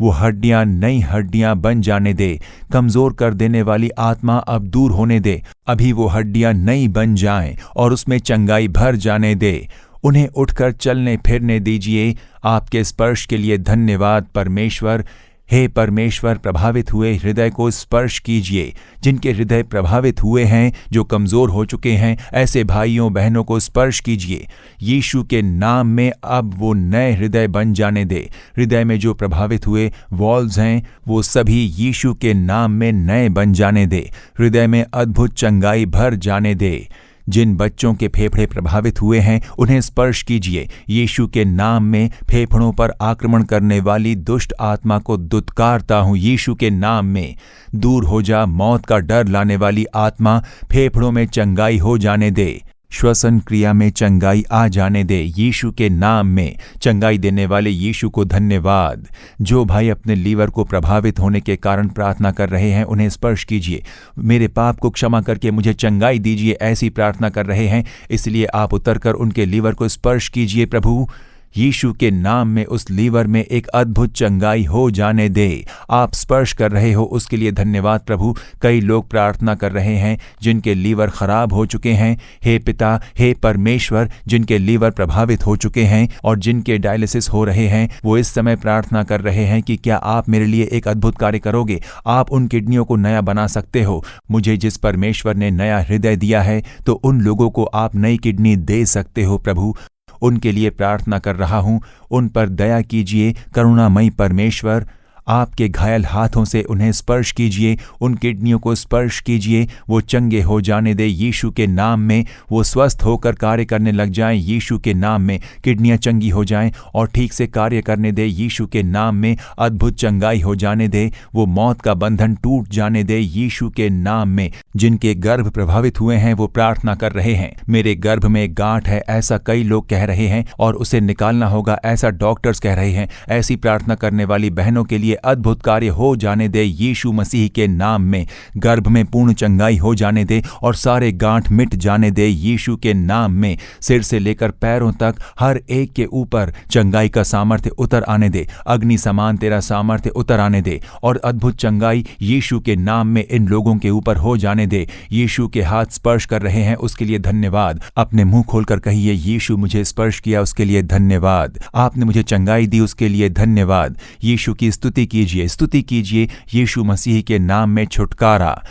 Speaker 1: वो हड्डियां नई हड्डियां बन जाने दे। कमजोर कर देने वाली आत्मा अब दूर होने दे। अभी वो हड्डियां नई बन जाएं और उसमें चंगाई भर जाने दे। उन्हें उठकर चलने फिरने दीजिए। आपके स्पर्श के लिए धन्यवाद परमेश्वर। हे परमेश्वर, प्रभावित हुए हृदय को स्पर्श कीजिए। जिनके हृदय प्रभावित हुए हैं, जो कमजोर हो चुके हैं, ऐसे भाइयों बहनों को स्पर्श कीजिए। यीशु के नाम में अब वो नए हृदय बन जाने दे। हृदय में जो प्रभावित हुए वॉल्व्स हैं, वो सभी यीशु के नाम में नए बन जाने दे। हृदय में अद्भुत चंगाई भर जाने दे। जिन बच्चों के फेफड़े प्रभावित हुए हैं उन्हें स्पर्श कीजिए। यीशु के नाम में फेफड़ों पर आक्रमण करने वाली दुष्ट आत्मा को दुत्कारता हूं। यीशु के नाम में दूर हो जा मौत का डर लाने वाली आत्मा, फेफड़ों में चंगाई हो जाने दे, श्वसन क्रिया में चंगाई आ जाने दे। यीशु के नाम में चंगाई देने वाले यीशु को धन्यवाद। जो भाई अपने लीवर को प्रभावित होने के कारण प्रार्थना कर रहे हैं उन्हें स्पर्श कीजिए। मेरे पाप को क्षमा करके मुझे चंगाई दीजिए, ऐसी प्रार्थना कर रहे हैं, इसलिए आप उतरकर उनके लीवर को स्पर्श कीजिए। प्रभु यीशु के नाम में उस लीवर में एक अद्भुत चंगाई हो जाने दे। आप स्पर्श कर रहे हो उसके लिए धन्यवाद प्रभु। कई लोग प्रार्थना कर रहे हैं जिनके लीवर खराब हो चुके हैं। हे पिता, हे परमेश्वर, जिनके लीवर प्रभावित हो चुके हैं और जिनके डायलिसिस हो रहे हैं, वो इस समय प्रार्थना कर रहे हैं कि क्या आप मेरे लिए एक अद्भुत कार्य करोगे। आप उन किडनियों को नया बना सकते हो। मुझे जिस परमेश्वर ने नया हृदय दिया है तो उन लोगों को आप नई किडनी दे सकते हो प्रभु। उनके लिए प्रार्थना कर रहा हूं, उन पर दया कीजिए करुणामयी परमेश्वर। आपके घायल हाथों से उन्हें स्पर्श कीजिए, उन किडनियों को स्पर्श कीजिए, वो चंगे हो जाने दे यीशु के नाम में। वो स्वस्थ होकर कार्य करने लग जाएं यीशु के नाम में। किडनियां चंगी हो जाएं और ठीक से कार्य करने दे यीशु के नाम में। अद्भुत चंगाई हो जाने दे, वो मौत का बंधन टूट जाने दे यीशु के नाम में। जिनके गर्भ प्रभावित हुए हैं वो प्रार्थना कर रहे हैं, मेरे गर्भ में एक गांठ है, ऐसा कई लोग कह रहे हैं, और उसे निकालना होगा, ऐसा डॉक्टर्स कह रहे हैं। ऐसी प्रार्थना करने वाली बहनों के लिए अद्भुत कार्य हो जाने दे यीशु मसीह के नाम में। गर्भ में पूर्ण चंगाई हो जाने दे और सारे गांठ मिट जाने दे यीशु के नाम में। सिर से लेकर पैरों तक हर एक के ऊपर चंगाई का सामर्थ्य उतर आने दे। अग्नि समान तेरा सामर्थ्य उतर आने दे और अद्भुत चंगाई यीशु के नाम में इन लोगों के ऊपर हो जाने दे। यीशु के हाथ स्पर्श कर रहे हैं, उसके लिए धन्यवाद। अपने मुंह खोलकर कहिए, यीशु मुझे स्पर्श किया, उसके लिए धन्यवाद। आपने मुझे चंगाई दी, उसके लिए धन्यवाद। यीशु की स्तुति स्तुति कीजिए। यीशु मसीह के नाम में छुटकारा।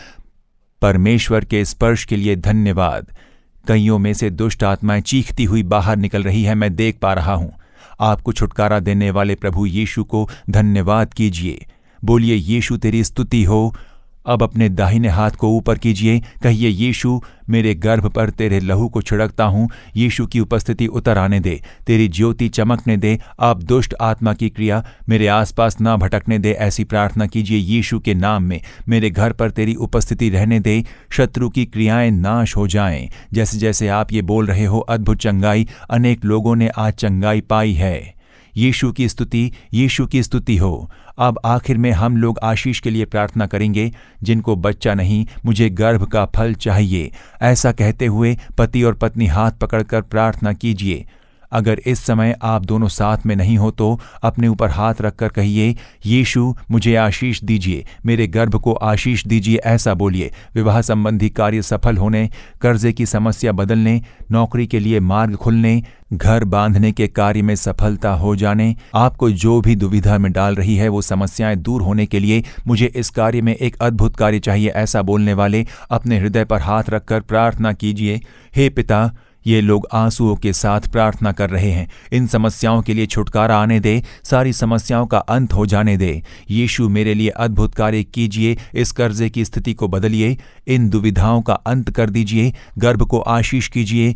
Speaker 1: परमेश्वर के स्पर्श के लिए धन्यवाद। कईयों में से दुष्ट आत्माएं चीखती हुई बाहर निकल रही है, मैं देख पा रहा हूं। आपको छुटकारा देने वाले प्रभु यीशु को धन्यवाद कीजिए। बोलिए, यीशु तेरी स्तुति हो। अब अपने दाहिने हाथ को ऊपर कीजिए, कहिए, यीशु मेरे गर्भ पर तेरे लहू को छिड़कता हूं। यीशु की उपस्थिति उतर आने दे, तेरी ज्योति चमकने दे। आप दुष्ट आत्मा की क्रिया मेरे आसपास ना भटकने दे, ऐसी प्रार्थना कीजिए यीशु के नाम में। मेरे घर पर तेरी उपस्थिति रहने दे, शत्रु की क्रियाएं नाश हो जाएं। जैसे जैसे आप ये बोल रहे हो, अद्भुत चंगाई, अनेक लोगों ने आज चंगाई पाई है। यीशु की स्तुति, यीशु की स्तुति हो। अब आखिर में हम लोग आशीष के लिए प्रार्थना करेंगे। जिनको बच्चा नहीं, मुझे गर्भ का फल चाहिए, ऐसा कहते हुए पति और पत्नी हाथ पकड़कर प्रार्थना कीजिए। अगर इस समय आप दोनों साथ में नहीं हो तो अपने ऊपर हाथ रखकर कहिए, यीशु मुझे आशीष दीजिए, मेरे गर्भ को आशीष दीजिए, ऐसा बोलिए। विवाह संबंधी कार्य सफल होने, कर्जे की समस्या बदलने, नौकरी के लिए मार्ग खुलने, घर बांधने के कार्य में सफलता हो जाने, आपको जो भी दुविधा में डाल रही है वो समस्याएं दूर होने के लिए मुझे इस कार्य में एक अद्भुत कार्य चाहिए, ऐसा बोलने वाले अपने हृदय पर हाथ रखकर प्रार्थना कीजिए। हे पिता, ये लोग आंसुओं के साथ प्रार्थना कर रहे हैं। इन समस्याओं के लिए छुटकारा आने दे, सारी समस्याओं का अंत हो जाने दे। यीशु मेरे लिए अद्भुत कार्य कीजिए, इस कर्जे की स्थिति को बदलिए, इन दुविधाओं का अंत कर दीजिए, गर्भ को आशीष कीजिए,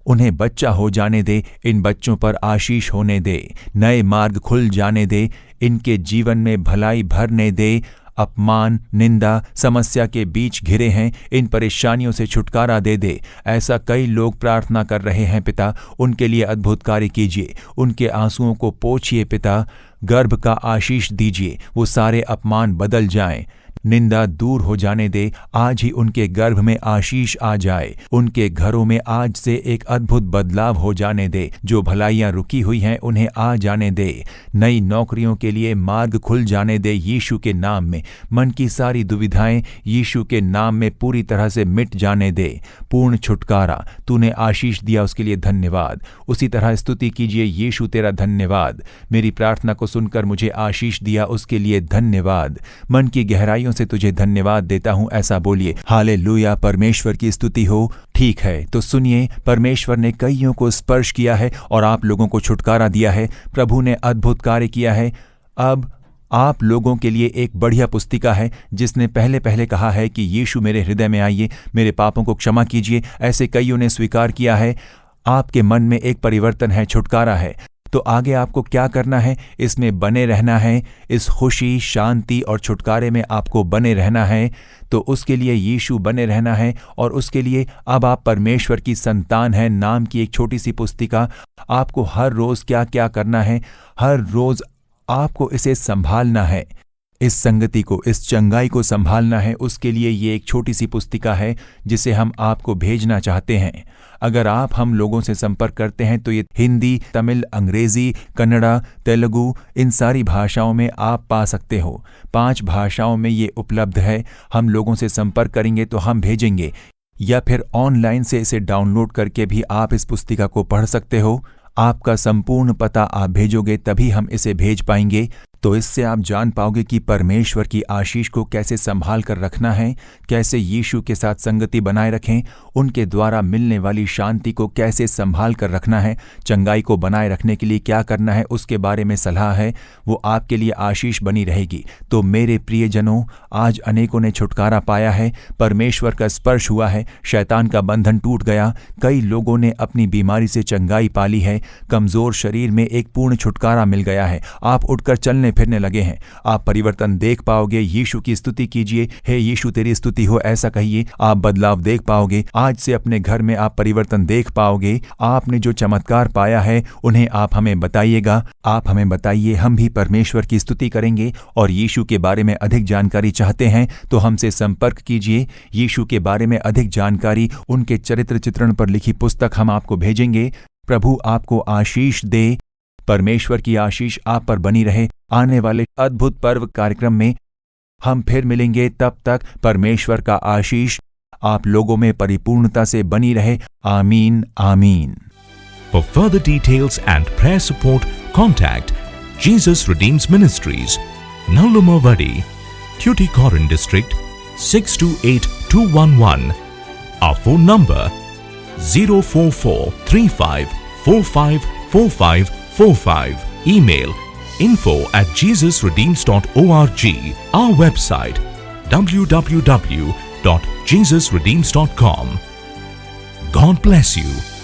Speaker 1: उन्हें बच्चा हो जाने दे, इन बच्चों पर आशीष होने दे, नए मार्ग खुल जाने दे, इनके जीवन में भलाई भरने दे। अपमान, निंदा, समस्या के बीच घिरे हैं, इन परेशानियों से छुटकारा दे दे। ऐसा कई लोग प्रार्थना कर रहे हैं पिता, उनके लिए अद्भुत कार्य कीजिए, उनके आंसुओं को पोंछिए पिता, गर्भ का आशीष दीजिए, वो सारे अपमान बदल जाएं, निंदा दूर हो जाने दे। आज ही उनके गर्भ में आशीष आ जाए, उनके घरों में आज से एक अद्भुत बदलाव हो जाने दे। जो भलाइयां रुकी हुई हैं उन्हें आ जाने दे, नई नौकरियों के लिए मार्ग खुल जाने दे यीशु के नाम में। मन की सारी दुविधाएं यीशु के नाम में पूरी तरह से मिट जाने दे। पूर्ण छुटकारा तूने आशीष दिया, उसके लिए धन्यवाद। उसी तरह स्तुति कीजिए, यीशु तेरा धन्यवाद, मेरी प्रार्थना को सुनकर मुझे आशीष दिया, उसके लिए धन्यवाद। मन की गहराइयों से तुझे धन्यवाद देता हूं, ऐसा बोलिए। हालेलुया, परमेश्वर की स्तुति हो। ठीक है, तो सुनिए, परमेश्वर ने कईयों को स्पर्श किया है और आप लोगों को छुटकारा दिया है। प्रभु ने अद्भुत कार्य किया है। अब आप लोगों के लिए एक बढ़िया पुस्तिका है जिसने पहले पहले कहा है कि यीशु मेरे हृदय में आइए, मेरे पापों को क्षमा कीजिए। ऐसे कईयों ने स्वीकार किया है। आपके मन में एक परिवर्तन है, छुटकारा है। तो आगे आपको क्या करना है? इसमें बने रहना है। इस खुशी, शांति और छुटकारे में आपको बने रहना है। तो उसके लिए यीशु बने रहना है और उसके लिए अब आप परमेश्वर की संतान हैं नाम की एक छोटी सी पुस्तिका। आपको हर रोज़ क्या क्या करना है, हर रोज़ आपको इसे संभालना है, इस संगति को, इस चंगाई को संभालना है। उसके लिए ये एक छोटी सी पुस्तिका है जिसे हम आपको भेजना चाहते हैं। अगर आप हम लोगों से संपर्क करते हैं तो ये हिंदी, तमिल, अंग्रेजी, कन्नड़ा, तेलुगु, इन सारी भाषाओं में आप पा सकते हो। 5 भाषाओं में ये उपलब्ध है। हम लोगों से संपर्क करेंगे तो हम भेजेंगे, या फिर ऑनलाइन से इसे डाउनलोड करके भी आप इस पुस्तिका को पढ़ सकते हो। आपका संपूर्ण पता आप भेजोगे तभी हम इसे भेज पाएंगे। तो इससे आप जान पाओगे कि परमेश्वर की आशीष को कैसे संभाल कर रखना है, कैसे यीशु के साथ संगति बनाए रखें, उनके द्वारा मिलने वाली शांति को कैसे संभाल कर रखना है, चंगाई को बनाए रखने के लिए क्या करना है, उसके बारे में सलाह है। वो आपके लिए आशीष बनी रहेगी। तो मेरे प्रियजनों, आज अनेकों ने छुटकारा पाया है, परमेश्वर का स्पर्श हुआ है, शैतान का बंधन टूट गया। कई लोगों ने अपनी बीमारी से चंगाई पाली है, कमजोर शरीर में एक पूर्ण छुटकारा मिल गया है। आप उठकर चलने फिरने लगे हैं। आप परिवर्तन देख पाओगे। यीशु की स्तुति कीजिए, हे यीशु तेरी स्तुति हो, ऐसा कहिए। आप बदलाव देख पाओगे। आज से अपने घर में आप परिवर्तन देख पाओगे। आपने जो चमत्कार पाया है उन्हें आप हमें बताइएगा। आप हमें बताइए, हम भी परमेश्वर की स्तुति करेंगे। और यीशु के बारे में अधिक जानकारी चाहते हैं तो हमसे संपर्क कीजिए। यीशु के बारे में अधिक जानकारी, उनके चरित्र चित्रण पर लिखी पुस्तक हम आपको भेजेंगे। प्रभु आपको आशीष दे। परमेश्वर की आशीष आप पर बनी रहे। आने वाले अद्भुत पर्व कार्यक्रम में हम फिर मिलेंगे। तब तक परमेश्वर का आशीष आप लोगों में परिपूर्णता से बनी रहे। आमीन, आमीन।
Speaker 9: For further details and prayer support, contact Jesus Redeems Ministries, Nallumavadi, Tuticorin District, 628211. Our phone number 04435454545. Email info@jesusredeems.org. Our website www.jesusredeems.com. God bless you.